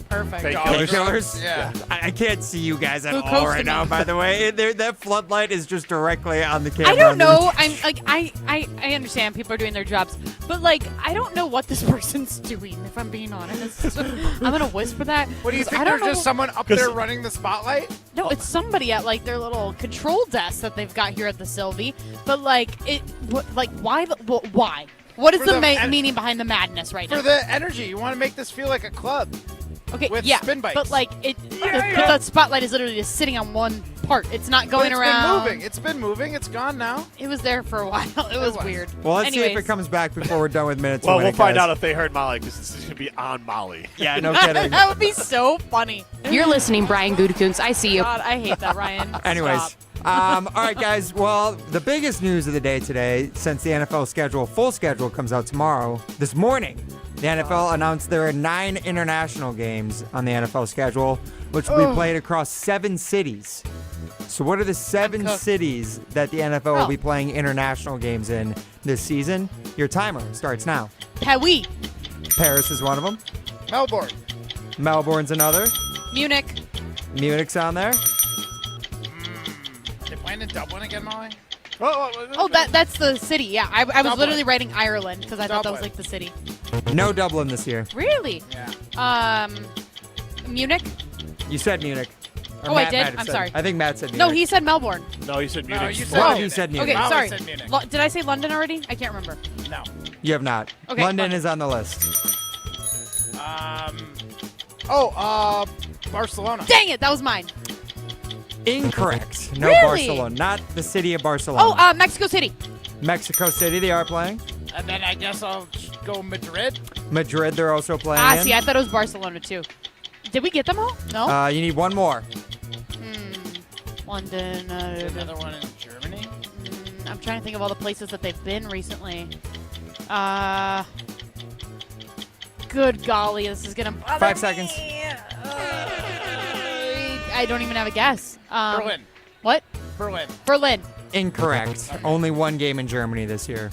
Perfect. Painkillers? Yeah. I can't see you guys at all Glucosamine. right now. By the way, that floodlight is just directly on the camera. I don't know. I'm like I understand people are doing their jobs, but like I don't know what this person's doing. If I'm being honest, I'm gonna whisper that. What do you think? I don't There's just know. someone up there running the spotlight? No, it's somebody at like their little control desk that they've got here at the Sylvie. But like why? Why? What is For the the meaning behind the madness right now? For the energy. You want to make this feel like a club. Okay, with yeah, spin bikes. but like the spotlight is literally just sitting on one part. It's not going around. It's been moving. It's gone now. It was there for a while. It was weird. Well, let's see if Anyways. it comes back before we're done with minutes. Well, we'll find out if they heard Molly because this is going to be on Molly. Yeah, no kidding. That would be so funny. You're listening, Brian Gutekunst. I see you. God, I hate that, Ryan. Anyways, Stop. all right, guys. Well, the biggest news of the day today, since the NFL full schedule comes out tomorrow, this morning, the NFL announced there are 9 international games on the NFL schedule, which will be played across 7 cities. So what are the 7 cities that the NFL will be playing international games in this season? Your timer starts now. Paris. Paris is one of them. Melbourne. Melbourne's another. Munich. Munich's on there. Are they playing in Dublin again, Molly? Oh, that's the city. Yeah, I was Dublin. literally writing Ireland because I thought that was Dublin. like the city. No Dublin this year. Really? Yeah. Munich. You said Munich. Or Oh, I Matt did? might have I'm said- sorry. I think Matt said Munich. No, he said Melbourne. No, he said Munich. you Oh, said you said Munich. Okay, Molly sorry. said Munich. Did I say London already? I can't remember. No. You have not. Okay, London London. is on the list. Barcelona. Dang it, that was mine. Incorrect. No Really? Barcelona. Not the city of Barcelona. Oh, Mexico City. Mexico City, they are playing. And then I guess I'll go Madrid. Madrid, they're also playing. See, I thought it was Barcelona too. Did we get them all? No. You need one more. London. Another one in Germany. I'm trying to think of all the places that they've been recently. Good golly, this is gonna bother 5 seconds. me. I don't even have a guess. Berlin. What? Berlin. Incorrect. Only one game in Germany this year.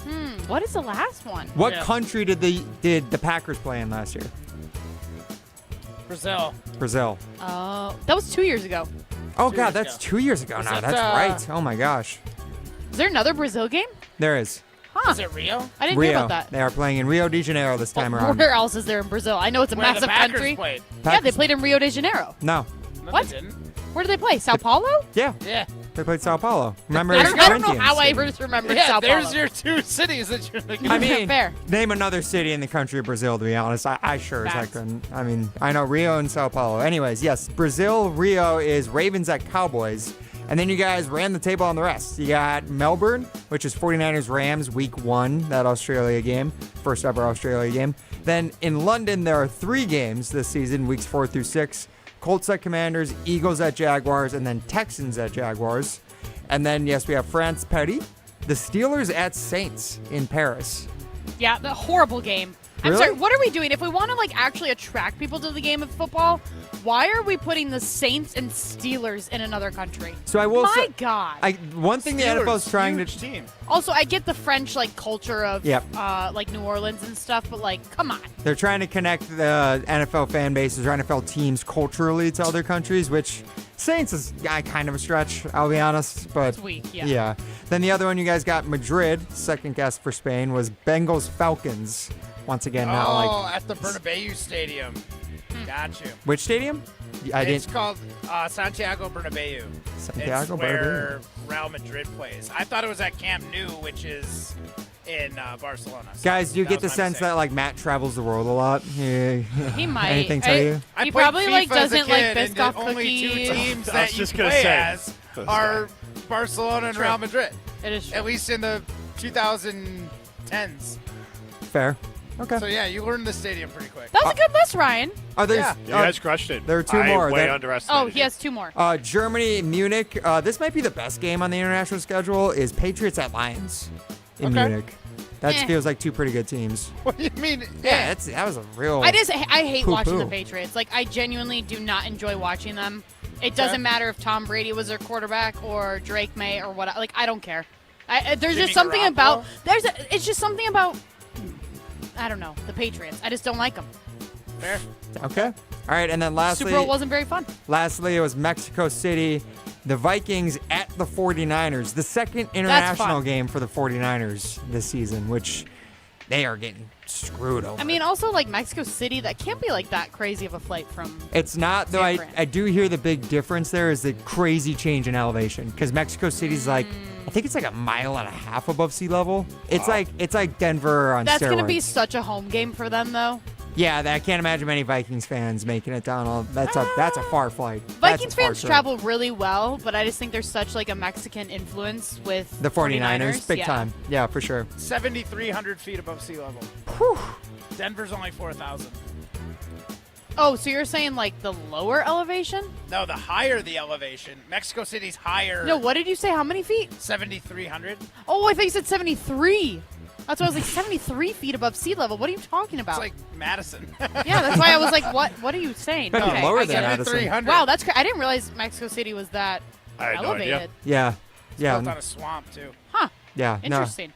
What is the last one? What country did the Packers play in last year? Brazil. Brazil. Oh, that was 2 years ago. Oh, God, that's 2 years ago now. that, That's right. Oh, my gosh. Is there another Brazil game? There is. Huh. Is it Rio? I didn't Rio. hear about that. They are playing in Rio de Janeiro this time around. Where else is there in Brazil? I know it's a Where the massive Packers country. played. Yeah, they played in Rio de Janeiro. No. No, What? They didn't. Where do they play? Sao Paulo? Yeah. Yeah. They played Sao Paulo. Remember, I it's don't know Corinthians. how I just remembered Yeah, Sao Paulo. there's your 2 cities that you're looking I at. mean, Fair. name another city in the country of Brazil, to be honest. I sure as heck Facts. couldn't. I mean, I know Rio and Sao Paulo. Anyways, yes, Brazil, Rio is Ravens at Cowboys. And then you guys ran the table on the rest. You got Melbourne, which is 49ers Rams, week 1, that Australia game, first ever Australia game. Then in London, there are 3 games this season, weeks 4 through 6. Colts at Commanders, Eagles at Jaguars, and then Texans at Jaguars. And then, yes, we have France Paris, the Steelers at Saints in Paris. Yeah, the horrible game. I'm Really? sorry, what are we doing? If we want to like actually attract people to the game of football, why are we putting the Saints and Steelers in another country? So I will say, My God. one thing the Steelers, NFL is trying to huge team. Also, I get the French like culture of Yep. like New Orleans and stuff, but like, come on. They're trying to connect the NFL fan bases or NFL teams culturally to other countries, which Saints is kind of a stretch, I'll be honest. But It's weak, yeah. Then the other one you guys got, Madrid, second guess for Spain, was Bengals Falcons. Once again, not like. At the Bernabeu Stadium. Got you. Which stadium? It's called Santiago Bernabeu. Santiago it's Bernabeu. where Real Madrid plays. I thought it was at Camp Nou, which is in Barcelona. So Guys, do you that get was the my sense mistake. that like Matt travels the world a lot? He might. Anything tell you? I He played probably like FIFA as a doesn't like kid, and Biscoff the only 2 cookies. teams I was that you just gonna play say. as are Barcelona and Real Madrid. It is At least in the 2010s. Fair. Okay. So, yeah, you learned the stadium pretty quick. That was a good list, Ryan. Oh, there's, Yeah. You guys crushed it. There are two I more. way That- underestimated. Oh, he has 2 more. Germany, Munich. This might be the best game on the international schedule. Is Patriots at Lions in Okay. Munich. That feels like 2 pretty good teams. What do you mean? Yeah, that was a real. I hate watching the poo-poo. Patriots. Like, I genuinely do not enjoy watching them. It doesn't matter if Tom Brady was their quarterback or Drake May or what. Like, I don't care. There's Jimmy just something Garoppolo? about it's just something about I don't know, the Patriots. I just don't like them. Fair. Okay. All right, and then lastly, Super Bowl wasn't very fun. Lastly, it was Mexico City, the Vikings at the 49ers. The second international fun. game for the 49ers this season, which they are getting screwed over. I mean, also like Mexico City, that can't be like that crazy of a flight from. It's not, though. San Fran. I do hear the big difference there is the crazy change in elevation because Mexico City's like, I think it's like 1.5 miles above sea level. It's like Denver on That's steroids. gonna be such a home game for them, though. Yeah, I can't imagine many Vikings fans making it down. That's a far flight. Vikings That's a far fans trip. travel really well, but I just think there's such like a Mexican influence with The 49ers, big yeah. time. Yeah, for sure. 7,300 feet above sea level. Denver's only 4,000. Oh, so you're saying like the lower elevation? No, the higher the elevation. Mexico City's higher. No, what did you say? How many feet? 7,300. Oh, I thought you said 73. That's why I was like 73 feet above sea level. What are you talking about? It's like Madison. Yeah, that's why I was like, what are you saying? Might be Okay, lower I than get it. Madison. 7,300. Wow, that's I didn't realize Mexico City was that I had no elevated. idea. Yeah. Yeah. Built on a swamp, too. Huh. Yeah. no. Interesting.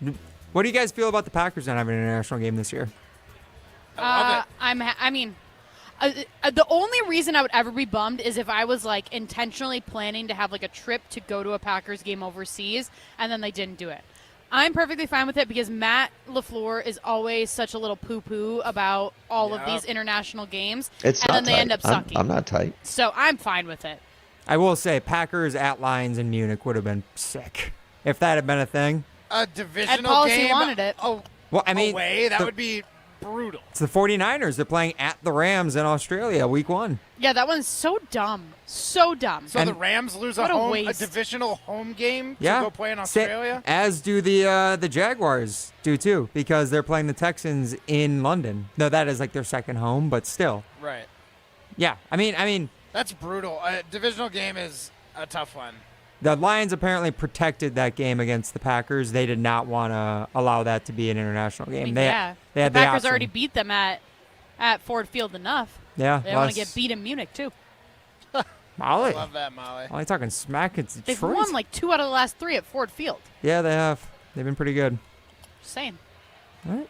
What do you guys feel about the Packers not having an international game this year? I love it. I mean, the only reason I would ever be bummed is if I was like intentionally planning to have like a trip to go to a Packers game overseas and then they didn't do it. I'm perfectly fine with it because Matt LaFleur is always such a little poo-poo about all of these international games, It's and not then they tight. end up sucking. I'm not tight. So I'm fine with it. I will say Packers at Lions in Munich would have been sick if that had been a thing. A divisional Ed Policy game wanted it. Well, I mean, away, that the- would be brutal. It's the 49ers. They're playing at the Rams in Australia week 1. Yeah, that one's so dumb. So dumb. So the Rams lose What a a waste. divisional home game Yeah. to go play in Australia? As do the Jaguars do too because they're playing the Texans in London. No, that is like their second home, but still. Right. Yeah. I mean That's brutal. A divisional game is a tough one. the Lions apparently protected that game against the Packers. They did not want to allow that to be an international game. They yeah, had the Packers option. already beat them at Ford Field enough. Yeah, They want last- to get beat in Munich too. Molly. Love that, Molly. Molly talking smack at They've Detroit. won like 2 out of the last 3 at Ford Field. Yeah, they have. They've been pretty good. Just saying. All right.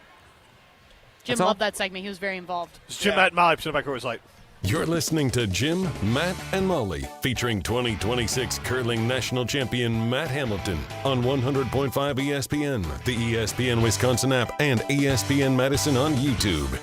Jim That's all? loved that segment. He was very involved. It's Jim, Matt, and Molly, presented by Coors Light. You're listening to Jim, Matt, and Molly, featuring 2026 curling national champion Matt Hamilton on 100.5 ESPN, the ESPN Wisconsin app, and ESPN Madison on YouTube.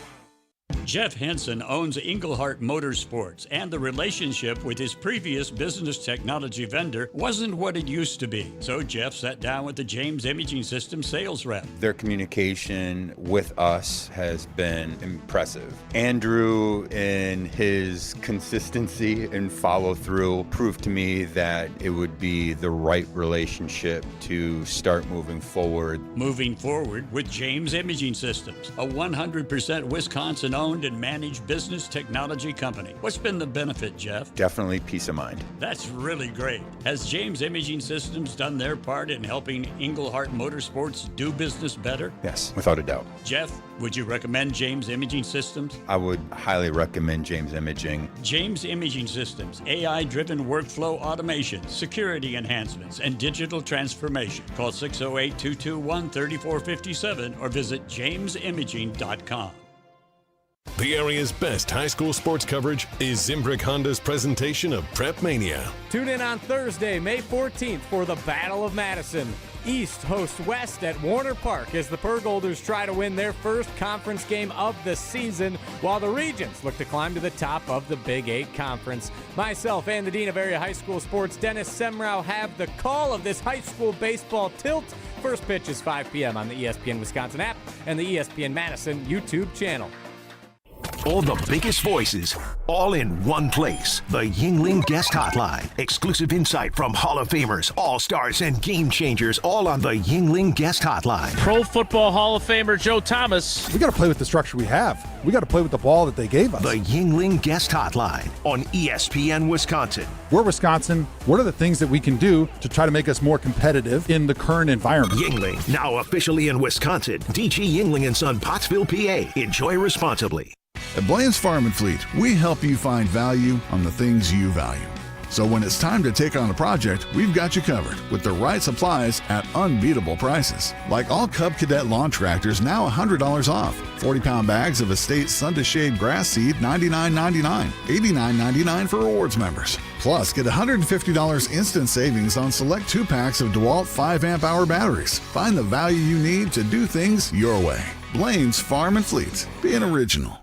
Jeff Henson owns Englehart Motorsports, and the relationship with his previous business technology vendor wasn't what it used to be. So Jeff sat down with the James Imaging Systems sales rep. Their communication with us has been impressive. Andrew, in his consistency and follow through, proved to me that it would be the right relationship to start moving forward. Moving forward with James Imaging Systems, a 100% Wisconsin-owned and managed business technology company. What's been the benefit, Jeff? Definitely peace of mind. That's really great. Has James Imaging Systems done their part in helping Englehart Motorsports do business better? Yes, without a doubt. Jeff, would you recommend James Imaging Systems? I would highly recommend James Imaging. James Imaging Systems, AI-driven workflow automation, security enhancements, and digital transformation. Call 608-221-3457 or visit jamesimaging.com. The area's best high school sports coverage is Zimbrick Honda's presentation of Prep Mania. Tune in on Thursday, May 14th for the Battle of Madison. East hosts West at Warner Park as the Pergolders try to win their first conference game of the season, while the Regents look to climb to the top of the Big 8 Conference. Myself and the Dean of Area High School Sports, Dennis Semrau, have the call of this high school baseball tilt. First pitch is 5 p.m. on the ESPN Wisconsin app and the ESPN Madison YouTube channel. All the biggest voices, all in one place. The Yuengling Guest Hotline. Exclusive insight from Hall of Famers, All-Stars, and Game Changers, all on the Yuengling Guest Hotline. Pro Football Hall of Famer Joe Thomas. We got to play with the structure we have. We got to play with the ball that they gave us. The Yuengling Guest Hotline on ESPN Wisconsin. We're Wisconsin. What are the things that we can do to try to make us more competitive in the current environment? Yuengling, now officially in Wisconsin. DG Yuengling & Son, Pottsville, PA. Enjoy responsibly. At Blaine's Farm and Fleet, we help you find value on the things you value. So when it's time to take on a project, we've got you covered with the right supplies at unbeatable prices. Like all Cub Cadet lawn tractors, now $100 off. 40-pound bags of Estate Sun to Shade grass seed, $99.99. $89.99 for rewards members. Plus, get $150 instant savings on select 2-packs of DeWalt 5-amp-hour batteries. Find the value you need to do things your way. Blaine's Farm and Fleet. Be an original.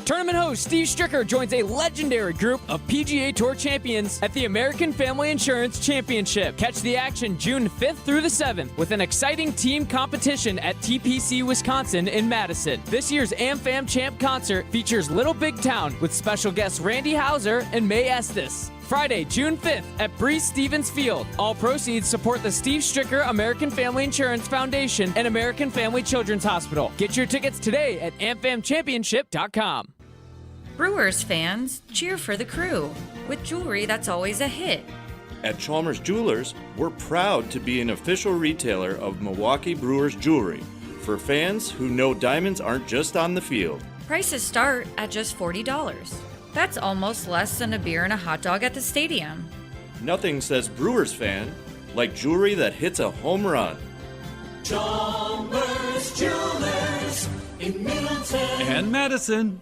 Tournament host Steve Stricker joins a legendary group of PGA Tour champions at the American Family Insurance Championship. Catch the action June 5th through the 7th with an exciting team competition at TPC Wisconsin in Madison. This year's AmFam Champ concert features Little Big Town with special guests Randy Houser and May Estes. Friday, June 5th at Breeze Stevens Field. All proceeds support the Steve Stricker American Family Insurance Foundation and American Family Children's Hospital. Get your tickets today at amfamchampionship.com. Brewers fans, cheer for the crew with jewelry that's always a hit. At Chalmers Jewelers, we're proud to be an official retailer of Milwaukee Brewers jewelry for fans who know diamonds aren't just on the field. Prices start at just $40. That's almost less than a beer and a hot dog at the stadium. Nothing says Brewers fan like jewelry that hits a home run. Chalmers Jewelers in Middleton and Madison.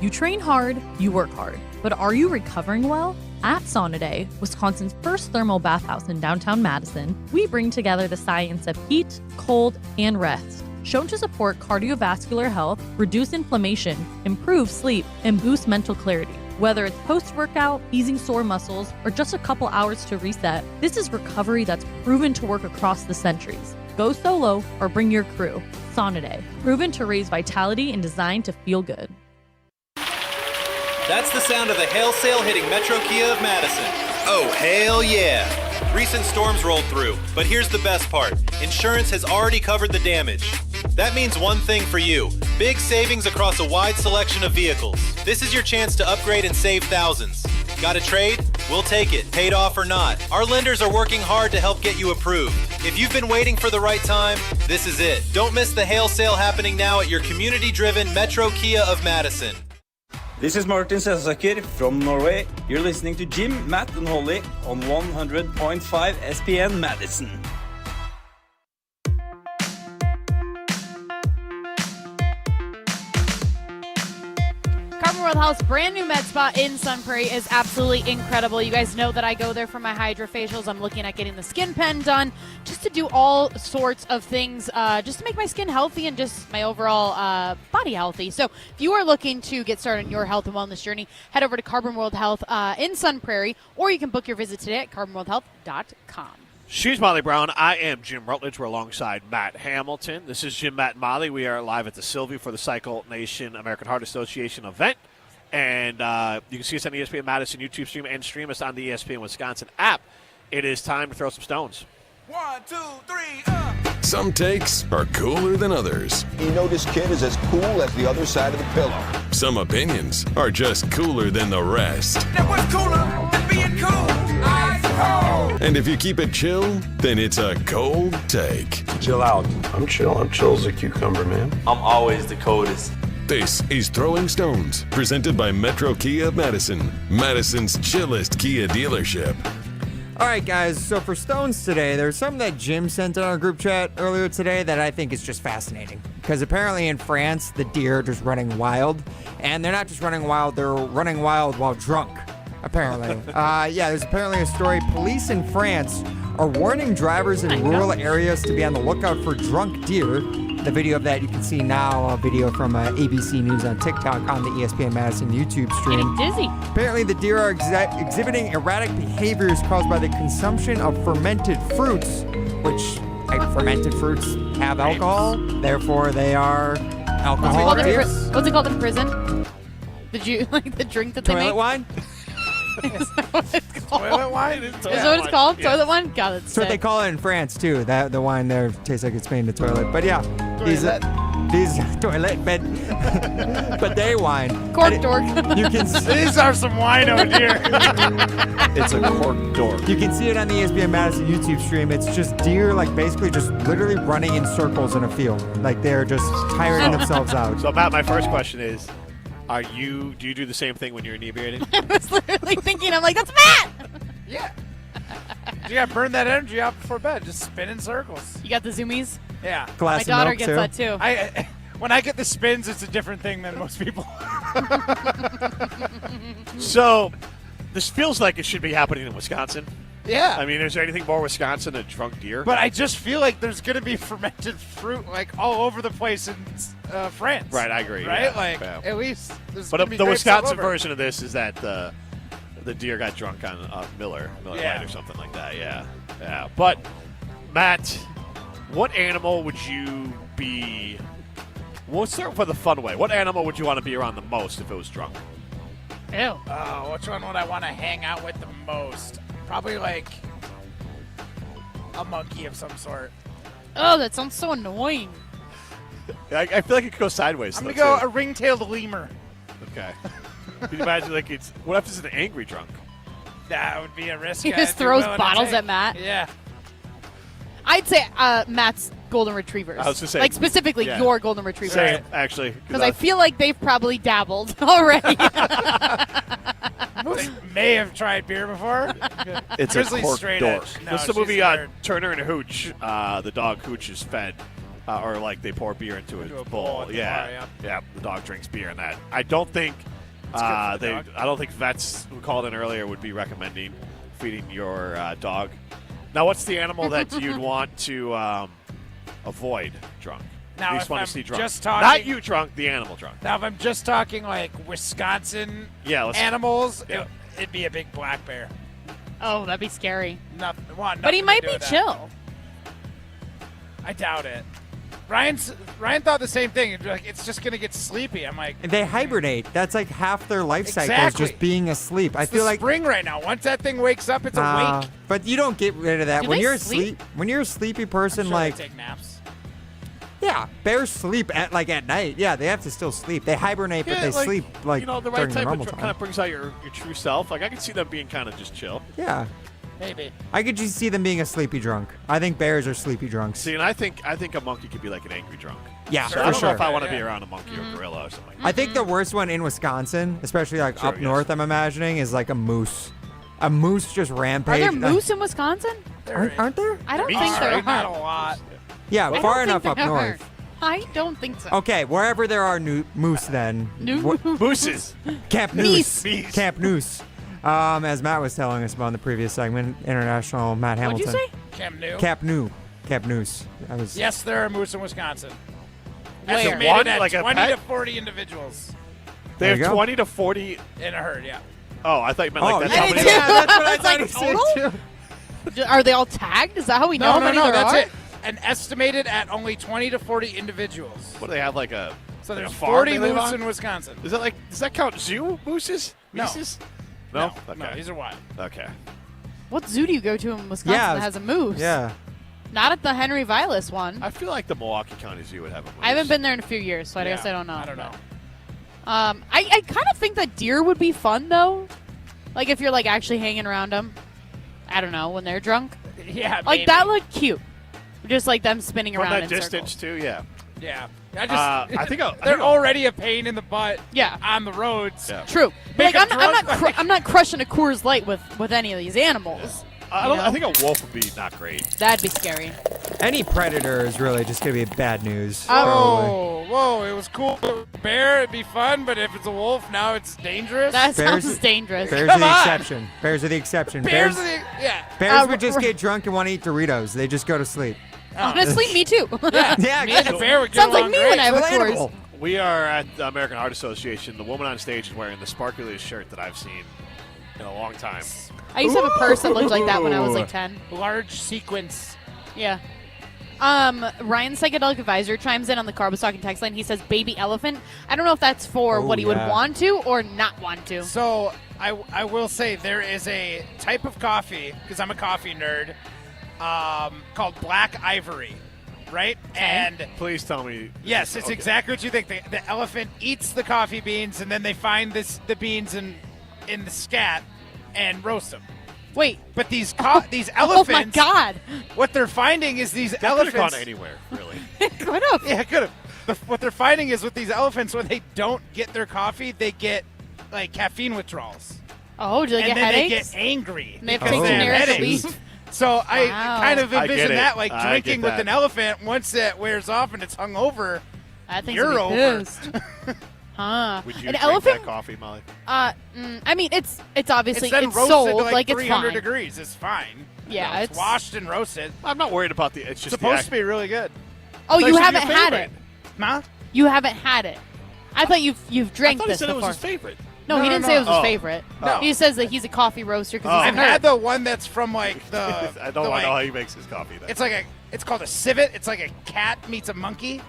You train hard, you work hard, but are you recovering well? At Sauna Day, Wisconsin's first thermal bathhouse in downtown Madison, we bring together the science of heat, cold, and rest, shown to support cardiovascular health, reduce inflammation, improve sleep, and boost mental clarity. Whether it's post-workout, easing sore muscles, or just a couple hours to reset, this is recovery that's proven to work across the centuries. Go solo or bring your crew. Sauna Day, proven to raise vitality and designed to feel good. That's the sound of the hail sale hitting Metro Kia of Madison. Oh, hail yeah! Recent storms rolled through, but here's the best part. Insurance has already covered the damage. That means one thing for you. Big savings across a wide selection of vehicles. This is your chance to upgrade and save thousands. Got a trade? We'll take it, paid off or not. Our lenders are working hard to help get you approved. If you've been waiting for the right time, this is it. Don't miss the hail sale happening now at your community-driven Metro Kia of Madison. This is Martin Sessaker from Norway. You're listening to Jim, Matt, and Holly on 100.5 ESPN Madison. Carbon World Health's brand new med spa in Sun Prairie is absolutely incredible. You guys know that I go there for my hydrofacials. I'm looking at getting the skin pen done, just to do all sorts of things, just to make my skin healthy and just my overall body healthy. So if you are looking to get started on your health and wellness journey, head over to Carbon World Health in Sun Prairie, or you can book your visit today at carbonworldhealth.com. She's Molly Brown. I am Jim Rutledge. We're alongside Matt Hamilton. This is Jim, Matt, and Molly. We are live at the Sylvie for the Cycle Nation American Heart Association event. And you can see us on the ESPN Madison YouTube stream and stream us on the ESPN Wisconsin app. It is time to throw some stones. 1, 2, 3, Some takes are cooler than others. You know this kid is as cool as the other side of the pillow. Some opinions are just cooler than the rest. Now what's cooler than being cool? Ice cold. And if you keep it chill, then it's a cold take. Chill out. I'm chill. I'm chill as a cucumber, man. I'm always the coldest. This is Throwing Stones, presented by Metro Kia of Madison, Madison's chillest Kia dealership. All right, guys, so for Stones today, there's something that Jim sent in our group chat earlier today that I think is just fascinating. Because apparently in France, the deer are just running wild. And they're not just running wild, they're running wild while drunk, apparently. There's apparently a story. Police in France are warning drivers in rural areas to be on the lookout for drunk deer. The video of that you can see now, a video from ABC News on TikTok on the ESPN Madison YouTube stream. Getting dizzy. Apparently the deer are exhibiting erratic behaviors caused by the consumption of fermented fruits, which fermented fruits have alcohol, therefore they are alcoholic deer. What's it called in prison? Did you like the drink that they Toilet make? wine? Is that what it's called? Toilet wine? Is that what it's called? Yes. Toilet wine? God, that's That's what they sick. call it in France too. That the wine there tastes like it's made in the toilet. But yeah, these toilet but they wine. Cork And dork. You can These are some wine out here. It's a cork dork. You can see it on the ESPN Madison YouTube stream. It's just deer, like basically just literally running in circles in a field, like they're just tiring themselves out. So, Matt, my first question is, do you do the same thing when you're inebriated? I was literally thinking, I'm like, that's Matt! Yeah. You gotta burn that energy out before bed. Just spin in circles. You got the zoomies? Yeah. Glass My of daughter milk, gets too. that too. When I get the spins, it's a different thing than most people. So, this feels like it should be happening in Wisconsin. Yeah. I mean, is there anything more Wisconsin than drunk deer? But I just feel like there's gonna be fermented fruit like all over the place in France. Right, I agree. Right, yeah, like yeah. at least. There's But gonna be the grapes all Wisconsin over. version of this is that the deer got drunk on Miller Yeah. Lite or something like that. Yeah, yeah. But Matt, what animal would you be? We'll start with the fun way. What animal would you want to be around the most if it was drunk? Ew. Oh, which one would I want to hang out with the most? Probably like a monkey of some sort. Oh, that sounds so annoying. I feel like it could go sideways. I'm though, gonna go too. a ring-tailed lemur. Okay. Can you imagine what if it's an angry drunk? That would be a risk. He I'd just be throws willing to bottles take. at Matt. Yeah. I'd say Matt's golden retrievers. I was gonna say, like specifically yeah. your golden retrievers. Same, actually. Because I feel like they've probably dabbled already. Moose may have tried beer before. It's Grizzly's a cork straight dork. edge. No, What's the she's movie hard. Turner and Hooch? The dog Hooch is fed, or like they pour beer into Into a a bowl bowl. at the Yeah, bar, yeah. The dog drinks beer in that. I don't think It's good for the dog. I don't think vets who called in earlier would be recommending feeding your dog. Now, what's the animal that you'd want to avoid drunk? Now, you just if want I'm to see drunk. just talking- Not you drunk, the animal drunk. Now, if I'm just talking like Wisconsin animals, it'd be a big black bear. Oh, that'd be scary. Nothing. But he might be chill. I doubt it. Ryan thought the same thing. He'd be like, it's just gonna get sleepy. I'm like, They hibernate. That's like half their life cycle is Exactly. just being asleep. I it's feel the like spring right now. Once that thing wakes up, it's awake. But you don't get rid of that Do when they you're sleep? When you're a sleepy person, Sure, like they take naps. yeah, bears sleep at night. Yeah, they have to still sleep. They hibernate, but Yeah, they like, sleep like you know, the right during the type normal of time. kind of brings out your true self. Like I can see them being kind of just chill. Yeah, maybe. I could just see them being a sleepy drunk. I think bears are sleepy drunks. See, and I think a monkey could be like an angry drunk. Yeah, so for I don't know sure. if I want to be around a monkey or gorilla or something. I think the worst one in Wisconsin, especially like Sure, up yes. north, I'm imagining, is like a moose. A moose just Are rampage. there moose in Wisconsin? Aren't there? I don't Meat think there right, not a are. lot. Yeah, I far don't enough think up there are. north. I don't think so. Okay, wherever there are moose, then mooses. Camp Noose. Camp Noose. As Matt was telling us about in the previous segment, international Matt What'd Hamilton. you say? Camp New. Camp Noose. I was. Yes, there are moose in Wisconsin. Where? Estimated One, at like a 20 pet? to 40 individuals They There you have go. 20 to 40. in a herd. Yeah. Oh, I thought you meant like Oh, that's yeah, how many. yeah, that's what I It's thought like he said total? too. Are they all tagged? Is that how we know how many there That's are? it. An estimated at only 20 to 40 individuals. What do they have like a? So like there's a farm 40 they live moose on? in Wisconsin. Is that like? Does that count zoo mooses? No. Mooses? No. No, Okay. these are wild. Okay. What zoo do you go to in Wisconsin Yeah, that has a moose? Yeah. Not at the Henry Vilas one. I feel like the Milwaukee County Zoo would have a moose. I haven't been there in a few years, so I Yeah, guess I don't know. I don't know. I kind of think that deer would be fun though. Like if you're like actually hanging around them. I don't know when they're drunk. Yeah, Like maybe. that looked cute. Just like them spinning From around that in distance circles. too. Yeah. Yeah. I I think I'll- they're already a pain in the butt. Yeah. On the roads. Yeah. True. Make Like 'em I'm not drunk, I'm not crushing a Coors Light with any of these animals. I you don't. know? I think a wolf would be not great. That'd be scary. Any predator is really just gonna be bad news. Oh, whoa! It was cool. Bear, it'd be fun, but if it's a wolf, now it's dangerous. That Bears- sounds dangerous. Bears Come are the on. exception. Bears are the exception. Bears, are the, yeah. Bears would just get drunk and want to eat Doritos. They just go to sleep. Honestly, me too. Yeah, Yeah, me and the bear would get Sounds like along me great. when I have a Relatable. Coors. We are at the American Heart Association. The woman on stage is wearing the sparkliest shirt that I've seen in a long time. I used to have a purse that looked like that when I was like 10. Large sequence. Yeah. Ryan Psychedelic Advisor chimes in on the Carb Talking text line. He says baby elephant. I don't know if that's for what he would want to or not want to. So I will say there is a type of coffee, because I'm a coffee nerd, called Black Ivory, right? Okay. And please tell me. Yes, it's exactly what you think. The elephant eats the coffee beans, and then they find the beans in the scat and roast them. Wait, but these elephants. Oh my God! What they're finding is these That elephants. could have gone anywhere, really. Could have. Yeah, could have. What they're finding is with these elephants, when they don't get their coffee, they get like caffeine withdrawals. Oh, do they get and then headaches? they get angry. And they have to because take they have generic headaches. relief? So I Wow. kind of I get envision it. that, like I drinking get with that. an elephant. Once it wears off and it's hung over, I think you're over. Huh. Would you An drink elephant? that coffee, Molly? I mean, it's obviously It's then it's roasted sold to like it's 300 fine. degrees. It's fine. Yeah, No, it's washed and roasted. I'm not worried about the. It's just supposed to be really good. Oh, That you should be haven't your had favorite. it. Huh? You haven't had it. I thought you've drank I thought he this said before. it was his favorite. No, No, he no, didn't no. say it was his Oh. favorite. No. He says that he's a coffee roaster because I've he's a nerd. had the one that's from like the. I don't the, know like, how he makes his coffee. Then. It's called a civet. It's like a cat meets a monkey.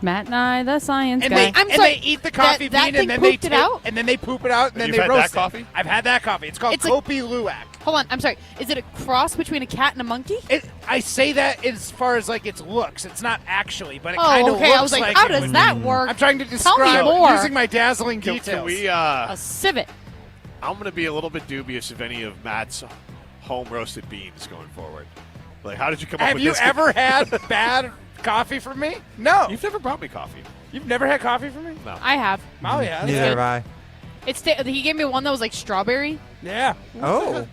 Matt and I, the science And guy. they they eat the coffee that bean thing and then they pooped it out? and then they poop it out and then You've they had roast that coffee? it. I've had that coffee. It's called It's Kopi Luwak. Hold on, I'm sorry. Is it a cross between a cat and a monkey? I say that as far as like its looks. It's not actually, but it Oh, kind of okay. looks I was like, like how it does would that be. work? I'm trying to Tell me describe more. using my dazzling Can details. we? A civet. I'm going to be a little bit dubious of any of Matt's home roasted beans going forward. Like, how did you come up Have with you this? ever had bad coffee from me? No. You've never brought me coffee. You've never had coffee from me? No. I have. Molly has. Neither have I. He gave me one that was like strawberry. Yeah. Oh.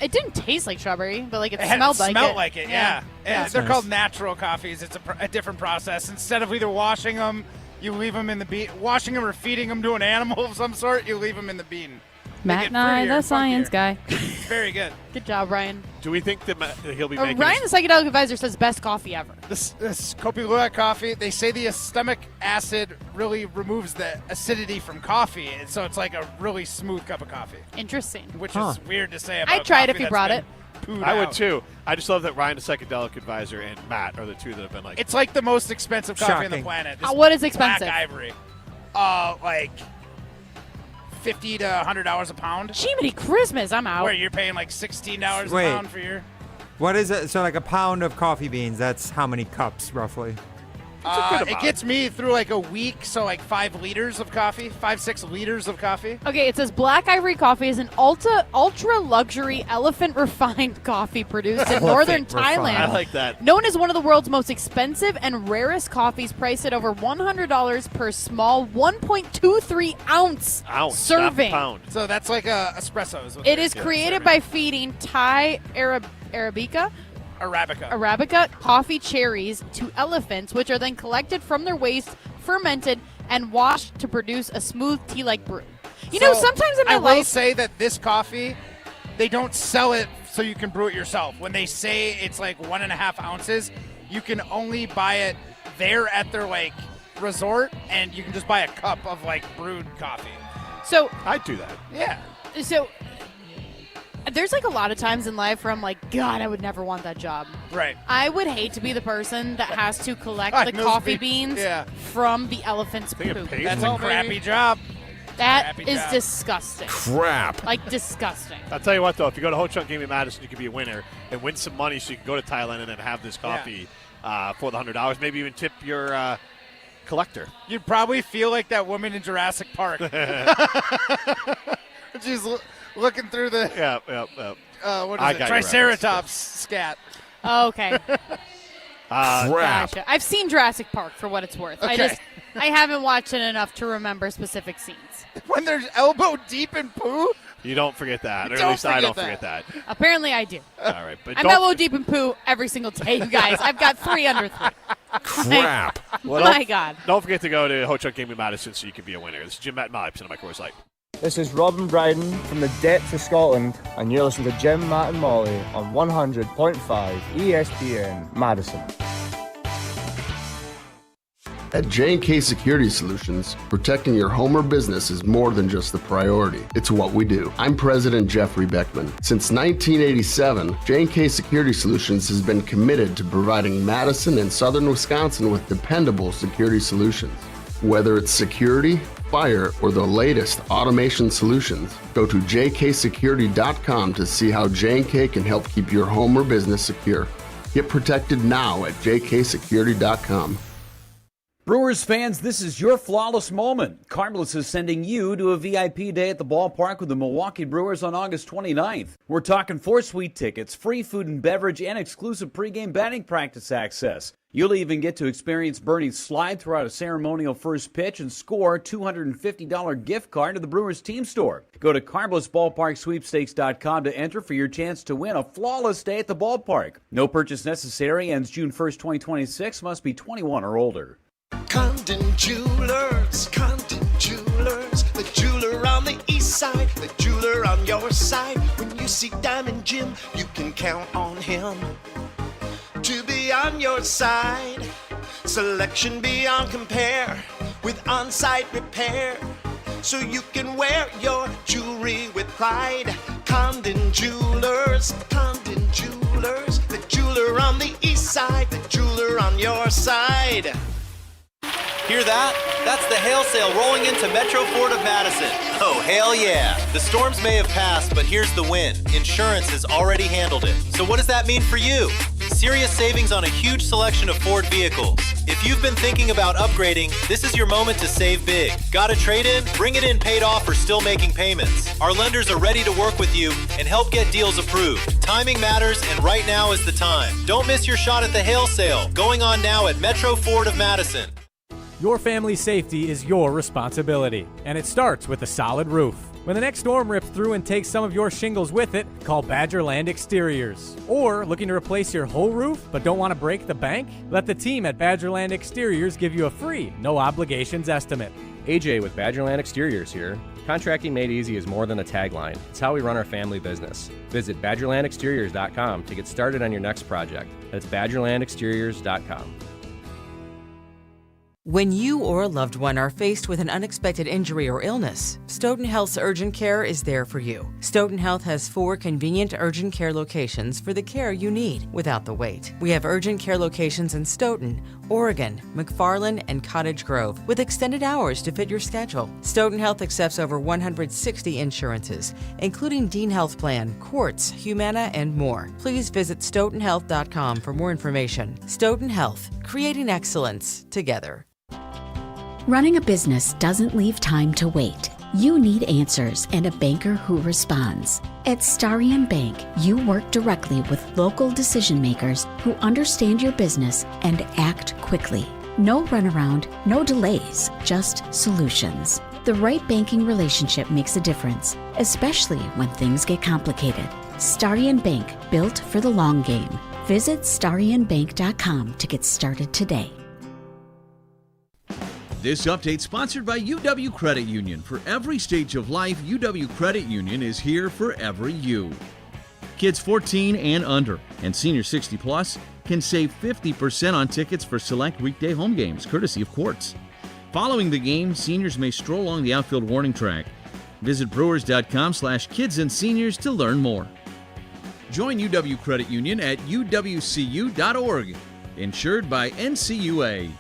It didn't taste like strawberry, but like it It smelled like smelled it. like it, yeah. That's They're nice. called natural coffees. It's a different process. Instead of either washing them, you leave them in the bean. Washing them or feeding them to an animal of some sort, you leave them in the bean. Matt and I, the science guy. It's very good. Good job, Ryan. Do we think that he'll be making? Ryan, the psychedelic advisor, says best coffee ever. This Kopi Luwak coffee, they say the stomach acid really removes the acidity from coffee, and so it's like a really smooth cup of coffee, Interesting. which is weird to say about I'd try it if coffee you that's brought been it. pooed I would out. too. I just love that Ryan, the psychedelic advisor, and Matt are the two that have been like. It's like the most expensive coffee on the Shocking. planet. What is Black expensive? Ivory. Like $50 to $100 a pound. Jiminy Christmas, I'm out. Where you're paying like $16 Wait. a pound for your. What is it? So like a pound of coffee beans, that's how many cups roughly? It gets me through like a week, so like 5 liters of coffee, 5-6 liters of coffee. Okay, it says Black Ivory Coffee is an ultra luxury elephant refined coffee produced in northern Thailand. I like that. Known as one of the world's most expensive and rarest coffees, priced at over $100 per small 1.23 ounce serving. not pound. So that's like a espresso. Is what It it is created by feeding Thai Arabica coffee cherries to elephants, which are then collected from their waste, fermented, and washed to produce a smooth tea-like brew. You know, sometimes in my I will life, say that this coffee, they don't sell it so you can brew it yourself. When they say it's like 1.5 ounces, you can only buy it there at their like resort, and you can just buy a cup of like brewed coffee. so I'd do that. Yeah. so there's like a lot of times in life where I'm like, God, I would never want that job. Right. I would hate to be the person that has to collect Ah, the those coffee beans, beans yeah. from the elephant's Think poop. it pays That's a well, crappy maybe? job. That Crappy is job. disgusting. Crap. Like disgusting. I'll tell you what, though, if you go to Ho Chunk Gaming Madison, you could be a winner and win some money so you can go to Thailand and then have this coffee for the $100. Maybe even tip your collector. You'd probably feel like that woman in Jurassic Park. She's looking through the Yeah. what I is it? got your Triceratops scat. Oh, okay. Crap. Gotcha. I've seen Jurassic Park for what it's worth. Okay. I haven't watched it enough to remember specific scenes. When there's elbow deep in poo. You don't forget that. Or Don't at least I don't forget forget that. Apparently I do. All right. But I'm don't, elbow deep in poo every single day, you guys. I've got 3 under 3. Crap. well, My God. Don't forget to go to Ho Chunk Gaming Madison so you can be a winner. This is Jim, Matt, and Molly, on my Coors Light. This is Robin Bryden from the depths of Scotland, and you're listening to Jim, Matt, and Molly on 100.5 ESPN Madison. At J&K Security Solutions, protecting your home or business is more than just the priority. It's what we do. I'm President Jeffrey Beckman. Since 1987, J&K Security Solutions has been committed to providing Madison and southern Wisconsin with dependable security solutions. Whether it's security, fire, or the latest automation solutions, go to jksecurity.com to see how J&K can help keep your home or business secure. Get protected now at jksecurity.com. Brewers fans, this is your flawless moment. Carmeless is sending you to a VIP day at the ballpark with the Milwaukee Brewers on August 29th. We're talking 4 sweet tickets, free food and beverage, and exclusive pregame batting practice access. You'll even get to experience Bernie slide throughout a ceremonial first pitch and score a $250 gift card to the Brewers team store. Go to CarmelessBallparkSweepstakes.com to enter for your chance to win a flawless day at the ballpark. No purchase necessary, ends June 1st, 2026, must be 21 or older. Condon Jewelers, the jeweler on the east side, the jeweler on your side. When you see Diamond Jim, you can count on him to be on your side. Selection beyond compare with on-site repair, so you can wear your jewelry with pride. Condon Jewelers, the jeweler on the east side, the jeweler on your side. Hear that? That's the hail sale rolling into Metro Ford of Madison. Oh, hell yeah. The storms may have passed, but here's the win. Insurance has already handled it. So what does that mean for you? Serious savings on a huge selection of Ford vehicles. If you've been thinking about upgrading, this is your moment to save big. Got a trade-in? Bring it in paid off or still making payments. Our lenders are ready to work with you and help get deals approved. Timing matters, and right now is the time. Don't miss your shot at the hail sale, going on now at Metro Ford of Madison. Your family's safety is your responsibility, and it starts with a solid roof. When the next storm rips through and takes some of your shingles with it, call Badgerland Exteriors. Or looking to replace your whole roof but don't want to break the bank? Let the team at Badgerland Exteriors give you a free, no obligations estimate. AJ with Badgerland Exteriors here. Contracting made easy is more than a tagline. It's how we run our family business. Visit BadgerlandExteriors.com to get started on your next project. That's BadgerlandExteriors.com. When you or a loved one are faced with an unexpected injury or illness, Stoughton Health's Urgent Care is there for you. Stoughton Health has 4 convenient urgent care locations for the care you need without the wait. We have urgent care locations in Stoughton, Oregon, McFarland, and Cottage Grove with extended hours to fit your schedule. Stoughton Health accepts over 160 insurances, including Dean Health Plan, Quartz, Humana, and more. Please visit stoughtonhealth.com for more information. Stoughton Health, creating excellence together. Running a business doesn't leave time to wait. You need answers and a banker who responds. At Starion Bank, you work directly with local decision makers who understand your business and act quickly. No runaround, no delays, just solutions. The right banking relationship makes a difference, especially when things get complicated. Starion Bank, built for the long game. Visit starionbank.com to get started today. This update sponsored by UW Credit Union. For every stage of life, UW Credit Union is here for every you. Kids 14 and under and senior 60 plus can save 50% on tickets for select weekday home games, courtesy of Quartz. Following the game, seniors may stroll along the outfield warning track. Visit brewers.com/kids and seniors to learn more. Join UW Credit Union at uwcu.org. Insured by NCUA.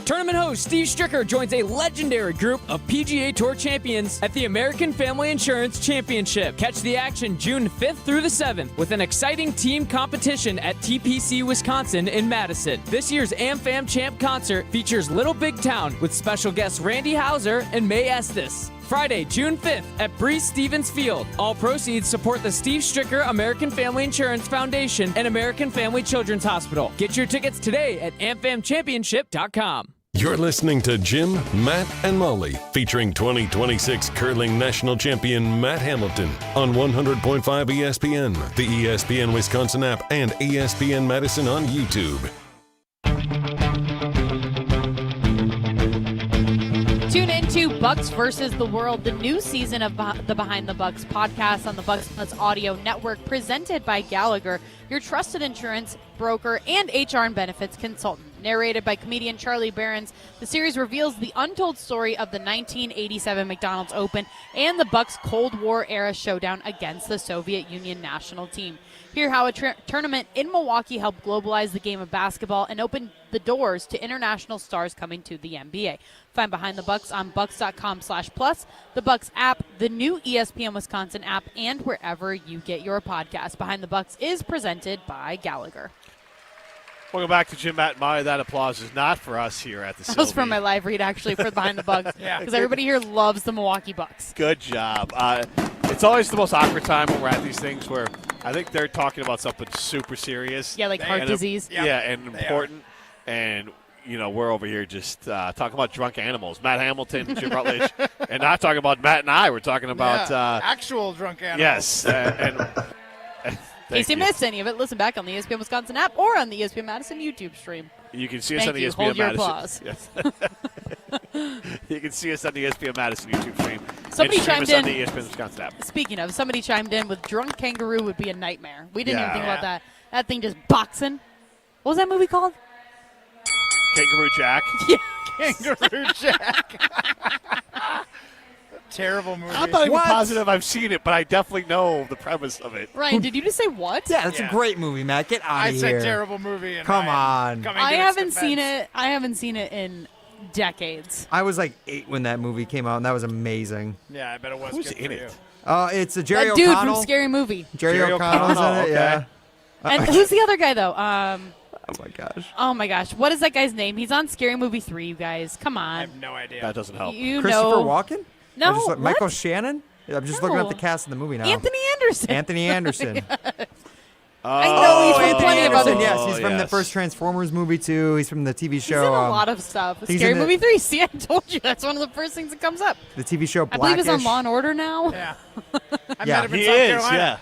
Tournament host Steve Stricker joins a legendary group of PGA Tour champions at the American Family Insurance Championship. Catch the action June 5th through the 7th with an exciting team competition at TPC Wisconsin in Madison. This year's AmFam Champ concert features Little Big Town with special guests Randy Houser and May Estes. Friday, June 5th at Breeze Stevens Field. All proceeds support the Steve Stricker American Family Insurance Foundation and American Family Children's Hospital. Get your tickets today at amfamchampionship.com. You're listening to Jim, Matt, and Molly, featuring 2026 curling national champion Matt Hamilton on 100.5 ESPN, the ESPN Wisconsin app, and ESPN Madison on YouTube. Tune into Bucks versus the World, the new season of the Behind the Bucks podcast on the Bucks Plus Audio Network, presented by Gallagher, your trusted insurance broker and HR and benefits consultant. Narrated by comedian Charlie Berens, the series reveals the untold story of the 1987 McDonald's Open and the Bucks' Cold War-era showdown against the Soviet Union national team. Hear how a tournament in Milwaukee helped globalize the game of basketball and opened the doors to international stars coming to the NBA. Find Behind the Bucks on bucks.com/plus, the Bucks app, the new ESPN Wisconsin app, and wherever you get your podcast. Behind the Bucks is presented by Gallagher. Welcome back to Jim, Matt, and Molly. That applause is not for us here at the That was Sylvie. from my live read, actually, for Behind the Bucks. Yeah. Because everybody here loves the Milwaukee Bucks. Good job. It's always the most awkward time when we're at these things where I think they're talking about something super serious. Yeah, like heart disease. Yeah, and important. And, we're over here just talking about drunk animals. Matt Hamilton, Jim Rutledge, and not talking about Matt and I. We're talking about actual drunk animals. Yes, and In case you missed any of it, listen back on the ESPN Wisconsin app or on the ESPN Madison YouTube stream. You can see us Thank on the you. ESPN Hold your Madison. applause. Yes. You can see us on the ESPN Madison YouTube stream. Somebody and stream chimed us on in. the ESPN Wisconsin app. Speaking of, somebody chimed in with drunk kangaroo would be a nightmare. We didn't even Yeah. think about that. That thing just boxing. What was that movie called? Kangaroo Jack. Yeah. Kangaroo Jack. Terrible movie. I'm not even positive I've seen it, but I definitely know the premise of it. Ryan, did you just say what? Yeah, that's a great movie, Matt. Get out I of here. said terrible movie. And Come Ryan on. coming I to its haven't defense. seen it. I haven't seen it in decades. I was like 8 when that movie came out, and that was amazing. Yeah, I bet it was. Who's good in for it? you. It's a Jerry That dude O'Connell. from Scary Movie. Jerry O'Connell's in it, okay. yeah. And who's the other guy, though? Oh my gosh. What is that guy's name? He's on Scary Movie 3, you guys. Come on. I have no idea. That doesn't help. You Christopher know. Walken? No, Or just like Michael what? Shannon? I'm just looking No. up the cast of the movie now. Anthony Anderson. Anthony Anderson. I know he's from Anthony plenty of Anderson, other. yes. He's from the first Transformers movie, too. He's from the TV show. He's in a lot of stuff. he's Scary in the- Movie 3. See, I told you. That's one of the first things that comes up. The TV show I Blackish. believe it's on Law and Order now. Yeah. I Yeah. met him in He South is, Carolina. yeah.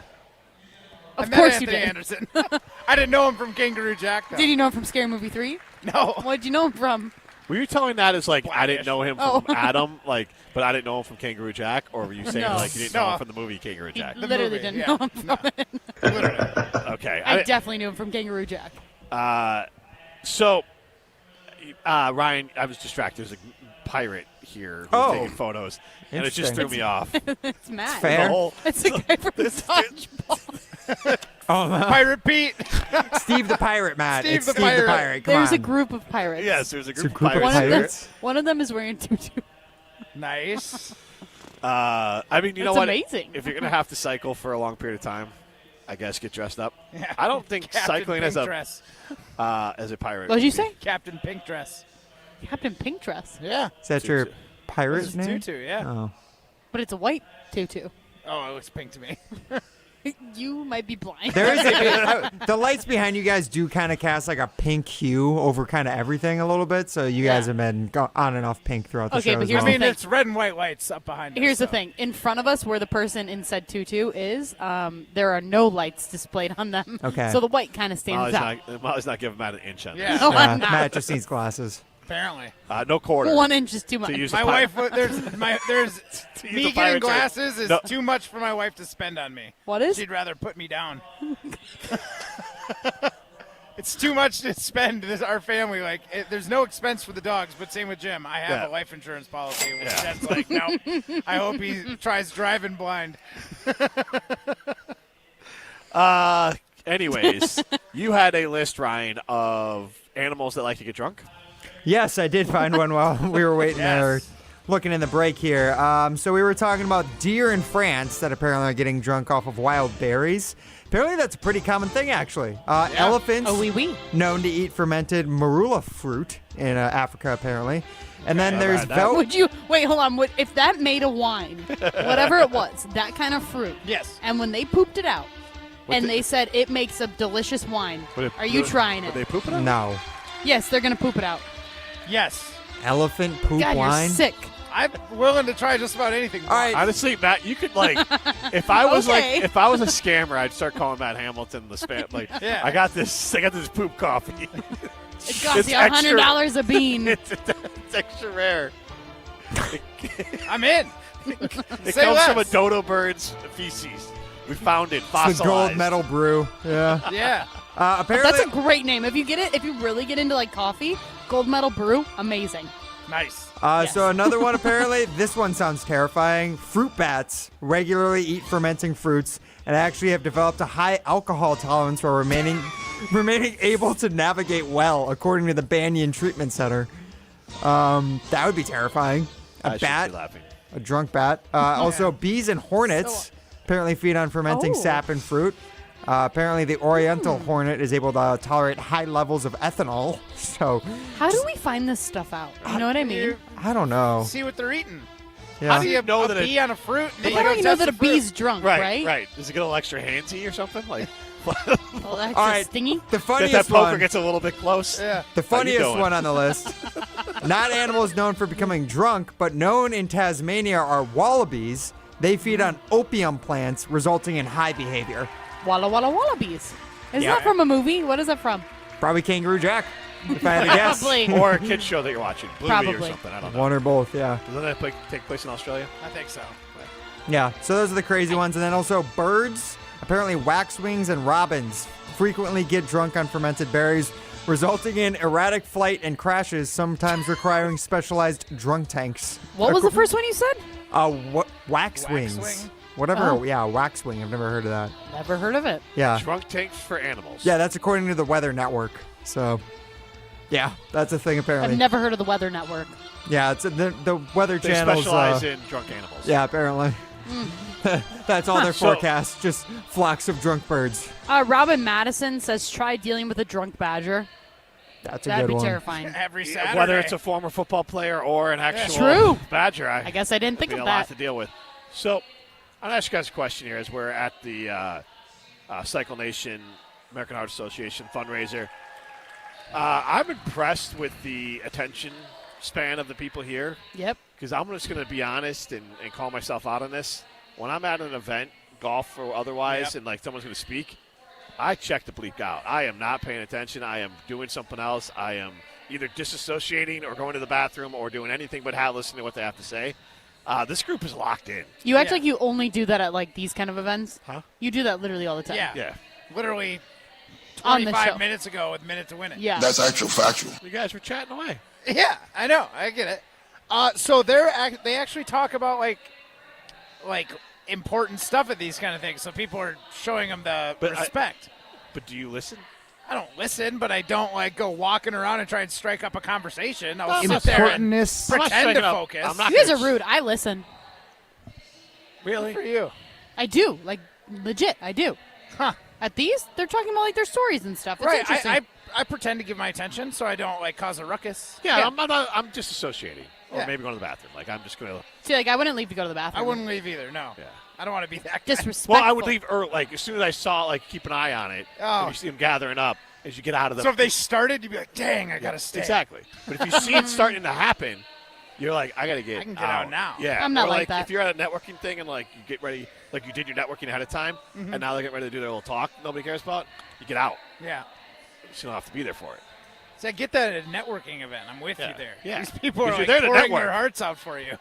I Of met course Anthony you did. Anderson. I didn't know him from Kangaroo Jack, though. Did you know him from Scary Movie 3? No. What did you know him from? Were you telling that as like I didn't know him from Oh. Adam, but I didn't know him from Kangaroo Jack, or were you saying No. like you didn't know him from the movie Kangaroo Jack? He literally movie, didn't yeah. know him from it. Okay. I definitely knew him from Kangaroo Jack. So, Ryan, I was distracted. There's a pirate here who's Oh. taking photos, and it just Interesting. threw me off. It's Matt. fair. The whole- It's the guy from Dodgeball. Oh, no. Pirate Pete. Steve the Pirate, Matt. Steve It's the Steve the Pirate. Pirate. Come There's on. a group of pirates. Yes, there's a It's group, of of pirates here. pirates. One of them is wearing tutu. Nice. I mean, you know That's what? amazing. If you're gonna have to cycle for a long period of time, I guess get dressed up. Yeah. I don't think Captain cycling Pink as dress. a pirate. What did you would be- say? Captain Pink dress. Captain Pink Dress. Yeah. Is that your Tutu. pirate This is name? Tutu, yeah. Oh. But it's a white tutu. Oh, it looks pink to me. You might be blind. There is the lights behind you guys do kind of cast like a pink hue over kind of everything a little bit. So you guys have been on and off pink throughout the Okay, show. but as here's well. I mean, it's red and white lights up behind us. Here's the so. thing. In front of us, where the person in said tutu is, there are no lights displayed on them. Okay. So the white kind of stands out. Molly's not giving Matt an inch on Yeah. this. No, I'm not. Matt just needs glasses. Apparently. No quarter. 1 inch is too much. To use My a wife, pirate. there's To use me a getting pirate term. glasses is No. too much for my wife to spend on me. What is? She'd rather put me down. It's too much to spend. Our family, there's no expense for the dogs, but same with Jim. I have Yeah. a life insurance policy. Which Jen's like, no. I hope he tries driving blind. Anyways, you had a list, Ryan, of animals that like to get drunk. Yes, I did find one while we were waiting there, looking in the break here. So we were talking about deer in France that apparently are getting drunk off of wild berries. Apparently that's a pretty common thing, actually. Elephants known to eat fermented marula fruit in Africa, apparently. And then there's Would you wait? Hold on. If that made a wine, whatever it was, that kind of fruit. Yes. And when they pooped it out, What they said it makes a delicious wine. Would Are you trying Would it? they poop it out? No. Yes, they're gonna poop it out. Yes. Elephant poop God, wine? you're sick. I'm willing to try just about anything. All right. Honestly, Matt, you could if I was Okay. if I was a scammer, I'd start calling Matt Hamilton the spam. Yeah. I got this poop coffee. It costs you $100 a bean. It's extra rare. I'm in. It Say comes less. from a dodo bird's feces. We found it It's fossilized. the gold medal brew. Yeah. Yeah. Apparently, That's a great name. If you really get into like coffee, Gold Medal Brew, amazing. Nice. So another one, apparently, this one sounds terrifying. Fruit bats regularly eat fermenting fruits and actually have developed a high alcohol tolerance while remaining able to navigate well, according to the Banyan Treatment Center. That would be terrifying. A bat, a drunk bat. Also, bees and hornets apparently feed on fermenting sap and fruit. Apparently, the Oriental hornet is able to tolerate high levels of ethanol. So, how do we find this stuff out? You know what I mean? I don't know. See what they're eating. Yeah. How do you know that a bee on a fruit? But how do you know that a bee's drunk, right? Right. Does it get a little extra handsy or something? Like, All right, stingy. The funniest that poker one gets a little bit close. Yeah. The funniest one on the list. Not animals known for becoming drunk, but known in Tasmania are wallabies. They feed on opium plants, resulting in high behavior. Walla Walla Wallabies. Isn't Yeah. that from a movie? What is that from? Probably Kangaroo Jack, if I had to guess. Probably. Or a kid's show that you're watching. Bluey or Probably. something. I don't know. One or both, yeah. Doesn't that take place in Australia? I think so. Yeah, so those are the crazy ones. And then also birds. Apparently waxwings and robins frequently get drunk on fermented berries, resulting in erratic flight and crashes, sometimes requiring specialized drunk tanks. What was the first one you said? Waxwings. Waxwing? Whatever, Oh. yeah, waxwing. I've never heard of that. Never heard of it. Yeah. Drunk tanks for animals. Yeah, that's according to the Weather Network. So, yeah, that's a thing apparently. I've never heard of the Weather Network. Yeah, it's the Weather They Channel's. specialize in drunk animals. Yeah, apparently. That's all their forecasts, just flocks of drunk birds. Robin Madison says try dealing with a drunk badger. That's a That'd good be one. terrifying. Every Saturday. Whether it's a former football player or an actual True. badger, I guess I didn't think be of a lot that. to deal with. So, I'm going to ask you guys a question here as we're at the Cycle Nation American Heart Association fundraiser. I'm impressed with the attention span of the people here. Yep. Because I'm just going to be honest and call myself out on this. When I'm at an event, golf or otherwise, and like someone's going to speak, I check the bleep out. I am not paying attention. I am doing something else. I am either disassociating or going to the bathroom or doing anything but listening to what they have to say. This group is locked in. You act like you only do that at like these kind of events. Huh? You do that literally all the time. Yeah. Literally On the 25 show. minutes ago with Minute to Win It. Yeah. That's actual factual. You guys were chatting away. Yeah, I know. I get it. So they actually talk about like important stuff at these kind of things. So people are showing them the respect. But do you listen? I don't listen, but I don't like go walking around and try and strike up a conversation. I'll Well, sit there and importantness. pretend to focus. You guys are rude. I listen. Really? For you. I do. Like, legit, I do. Huh. At these, they're talking about, like, their stories and stuff. It's Right. interesting. I pretend to give my attention so I don't, like, cause a ruckus. Yeah, I'm disassociating. Or Yeah. maybe going to the bathroom. Like, I'm just going to. See, like, I wouldn't leave to go to the bathroom. I wouldn't leave either, no. Yeah. I don't want to be that guy. Disrespectful. Well, I would leave early. Like, as soon as I saw, like, keep an eye on it. Oh. When you see them gathering up, as you get out of the. So if they started, you'd be like, dang, I got to stay. Exactly. But if you see it starting to happen, you're like, I got to get I can get out now. Yeah. I'm not or like that. If you're at a networking thing and, like, you get ready, like you did your networking ahead of time, Mhm. and now they're getting ready to do their little talk nobody cares about, you get out. Yeah. You don't have to be there for it. So I get that at a networking event. I'm with you there. Yeah. These people are Because like you're there to pouring network. their hearts out for you.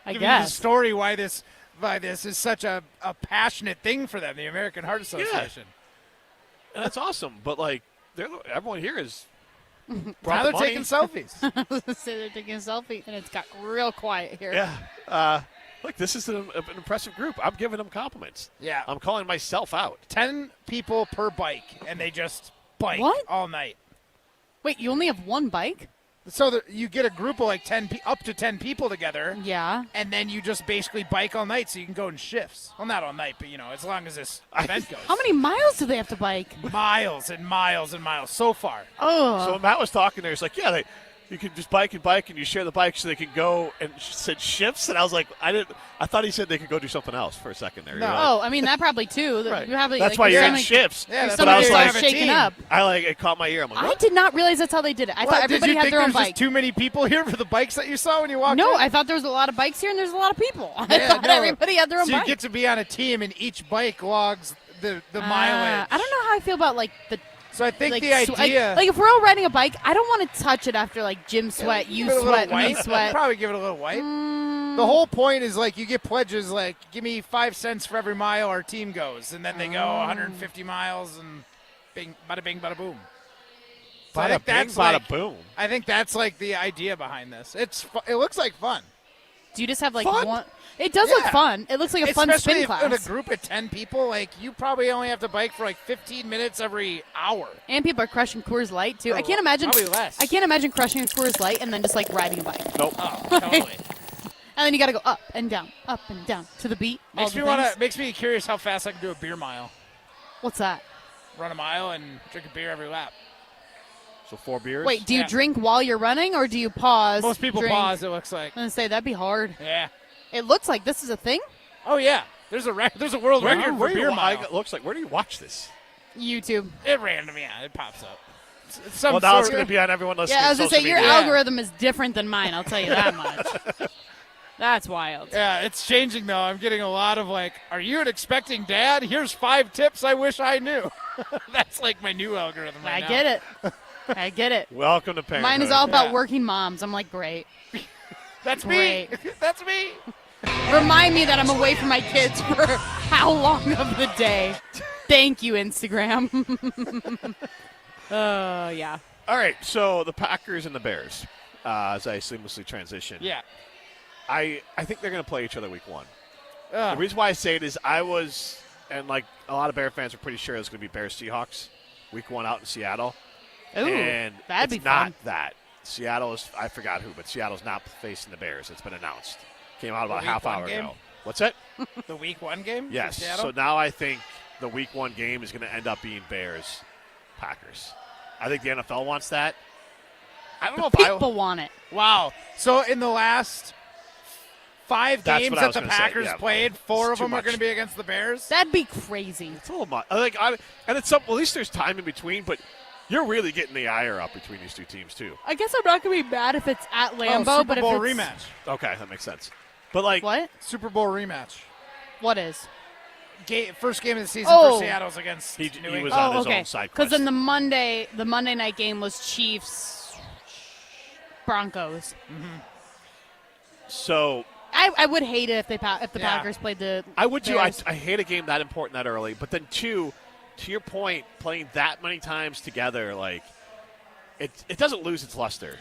I Giving you the guess. story why this is such a passionate thing for them, the American Heart Association. And that's awesome. But, like, everyone here is. Now brought they're the money. taking selfies. Say they're taking a selfie, and it's got real quiet here. Yeah. Look, this is an impressive group. I'm giving them compliments. Yeah. I'm calling myself out. 10 people per bike, and they just bike What? all night. Wait, you only have one bike? So that you get a group of like up to 10 people together. Yeah. And then you just basically bike all night, so you can go in shifts. Well, not all night, but as long as this event goes. How many miles do they have to bike? Miles and miles and miles so far. Oh. So when Matt was talking there, he's like, yeah, you can just bike, and you share the bike so they can go, and said shifts. And I was like, I thought he said they could go do something else for a second there. No. You're like- Oh, I mean, that probably too. Right. You have, That's like, why you're in something- shifts. Yeah, that's But why I was you like, have a shaking team. up. It caught my ear. I'm like, I oh. did not realize that's how they did it. I thought everybody did you had think their there own was bike. just too many people here for the bikes that you saw when you walked No, in? I thought there was a lot of bikes here, and there's a lot of people. I Yeah, thought no. everybody had their own so bike. you get to be on a team, and each bike logs the mileage. I don't know how I feel about like the So I think like, the idea, like if we're all riding a bike, I don't want to touch it after like Jim sweat, you sweat, me sweat. Probably give it a little wipe. The whole point is like you get pledges like give me 5 cents for every mile our team goes, and then they go 150 miles and bing, bada bing, bada boom. So Bada bing, bada boom. I think that's like the idea behind this. It looks like fun. Do you just have like Fun? one? It does look fun. It looks like a fun Especially spin class. in a group of 10 people, like you probably only have to bike for like 15 minutes every hour. And people are crushing Coors Light too. I can't imagine. Probably less. I can't imagine crushing a Coors Light and then just like riding a bike. Nope. Oh, totally. And then you got to go up and down to the beat. Makes me curious how fast I can do a beer mile. What's that? Run a mile and drink a beer every lap. So 4 beers? Wait, do you drink while you're running or do you pause? Most people drink? pause, it looks like. I'm going to say that'd be hard. Yeah. It looks like this is a thing. Oh, yeah. There's a world record for beer mile. It looks like. Where do you watch this? YouTube. It it pops up. Well, now it's going to be on everyone listening. Yeah, I was going to say, your media. algorithm is different than mine, I'll tell you that much. That's wild. Yeah, it's changing, though. I'm getting a lot of, like, are you an expecting dad? Here's 5 tips I wish I knew. That's, like, my new algorithm right now. I get it. Welcome to parenthood. Mine is all about working moms. I'm like, great. That's great. me. That's me. Remind me that I'm away from my kids for how long of the day. Thank you, Instagram. Yeah. All right, so the Packers and the Bears, as I seamlessly transition. Yeah. I think they're going to play each other week 1. The reason why I say it is and like a lot of Bear fans are pretty sure it's going to be Bears-Seahawks week 1 out in Seattle. Ooh, and that'd be it's not fun. that. Seattle is, I forgot who, but Seattle's not facing the Bears. It's been announced. Came out about a The half week 1 hour game? ago. What's that? The week 1 game? for Yes. Seattle? So now I think the week 1 game is going to end up being Bears-Packers. I think the NFL wants that. I don't know if People want it. Wow. So in the last 5 That's games what I that was the gonna say, Packers yeah. played, 4 of Too them are much. going to be against the Bears? That'd be crazy. It's a little much. And it's at least there's time in between, but you're really getting the ire up between these two teams too. I guess I'm not going to be mad if it's at Lambeau, Super but if Bowl it's rematch. Okay, that makes sense. But like what? Super Bowl rematch. What is? First game of the season Oh. for Seattle's against New England. was on his okay. own side Because quest. then the Monday night game was Chiefs Broncos. So I would hate it if the Yeah. Packers played the I would too. Bears. I hate a game that important that early. But then two, to your point, playing that many times together, like it doesn't lose its luster.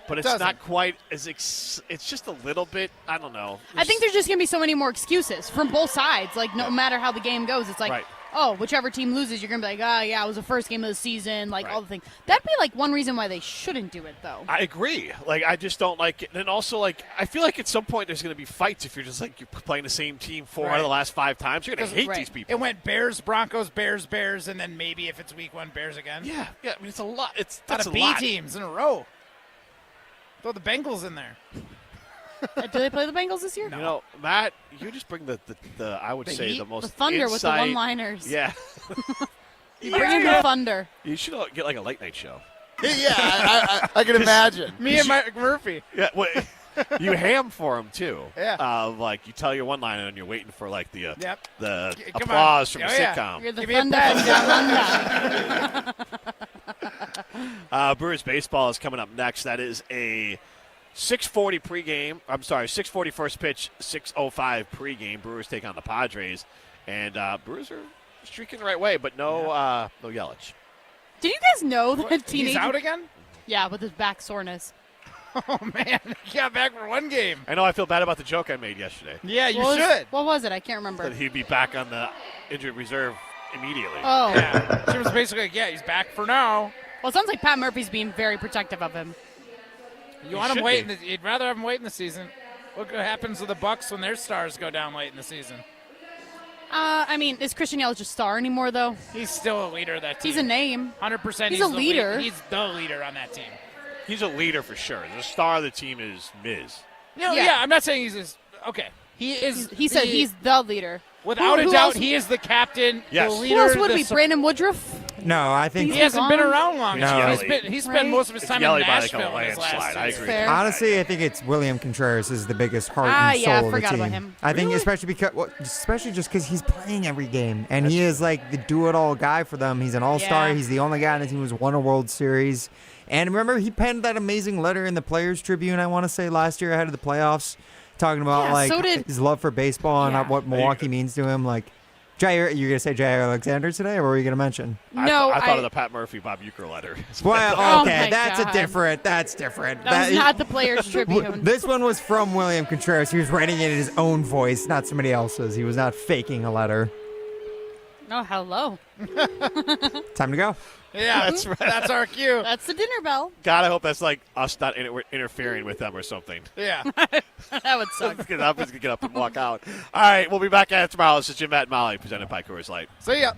But it's not quite as it's just a little bit. I don't know. I think there's just going to be so many more excuses from both sides. Like, no matter how the game goes, it's like, Right. oh, whichever team loses, you're going to be like, oh, yeah, it was the first game of the season, like all the things. That'd be, like, one reason why they shouldn't do it, though. I agree. Like, I just don't like it. And also, like, I feel like at some point there's going to be fights if you're just, like, you're playing the same team 4 out of the last 5 times. You're going to hate these people. It went Bears, Broncos, Bears, Bears, and then maybe if it's week 1, Bears again. Yeah. I mean, it's a lot. That's a B lot. teams in a row. Throw the Bengals in there. Do they play the Bengals this year? You know, Matt, you just bring the I would The say heat? the most The thunder with the insight- one-liners. Yeah. You bring in the thunder. You should get like a late night show. Yeah, I can imagine. Me and Mike Murphy. Yeah, you ham for him too. Yeah. Like you tell your one liner and you're waiting for like the the Come applause on. from a Oh, yeah. sitcom. You're the Give me a thunder pass. from down under. Brewers baseball is coming up next. That is a 6:40 pregame. I'm sorry, 6:40 first pitch, 6:05 pregame. Brewers take on the Padres, and Brewers are streaking the right way, but no Yelich. Did you guys know that teenage? He's out again? Yeah, with his back soreness. Oh, man. He got back for 1 game. I know I feel bad about the joke I made yesterday. Yeah, you What was- should. What was it? I can't remember. That he'd be back on the injured reserve immediately. Oh. Yeah. She was basically like, yeah, he's back for now. Well, it sounds like Pat Murphy's being very protective of him. You want him waiting. You'd rather have him wait in the season. Look what happens to the Bucks when their stars go down late in the season. I mean, is Christian Yelich a star anymore, though? He's still a leader of that team. He's a name. 100%. He's a leader. He's the leader on that team. He's a leader for sure. The star of the team is Miz. Yeah, I'm not saying he's okay. He is. He said he's the leader. Without Who a doubt, else? he is the captain. Yes. The leader. Who else would it the be? Brandon Woodruff? No, I think he hasn't been around long. No, He's spent most of his time in Nashville. I agree. Honestly, I think it's William Contreras is the biggest heart and soul yeah, of the forgot team. about him. I think especially just because he's playing every game and he is like the do-it-all guy for them. He's an all-star. Yeah. He's the only guy on the team who's won a World Series. And remember, he penned that amazing letter in the Players Tribune, I want to say, last year ahead of the playoffs, talking about his love for baseball and what Milwaukee means to him. Like, Jair, you're going to say Jair Alexander today, or what were you going to mention? No, I thought of the Pat Murphy, Bob Uecker letter. Well, okay, my that's God. different. That was not the Players Tribune. This one was from William Contreras. He was writing it in his own voice, not somebody else's. He was not faking a letter. Oh, hello. Time to go. Yeah, that's right. That's our cue. That's the dinner bell. God, I hope that's like us not interfering with them or something. Yeah. That would suck. I'm just going to get up and walk out. All right, we'll be back at it tomorrow. This is Jim, Matt, and Molly, presented by Coors Light. See ya.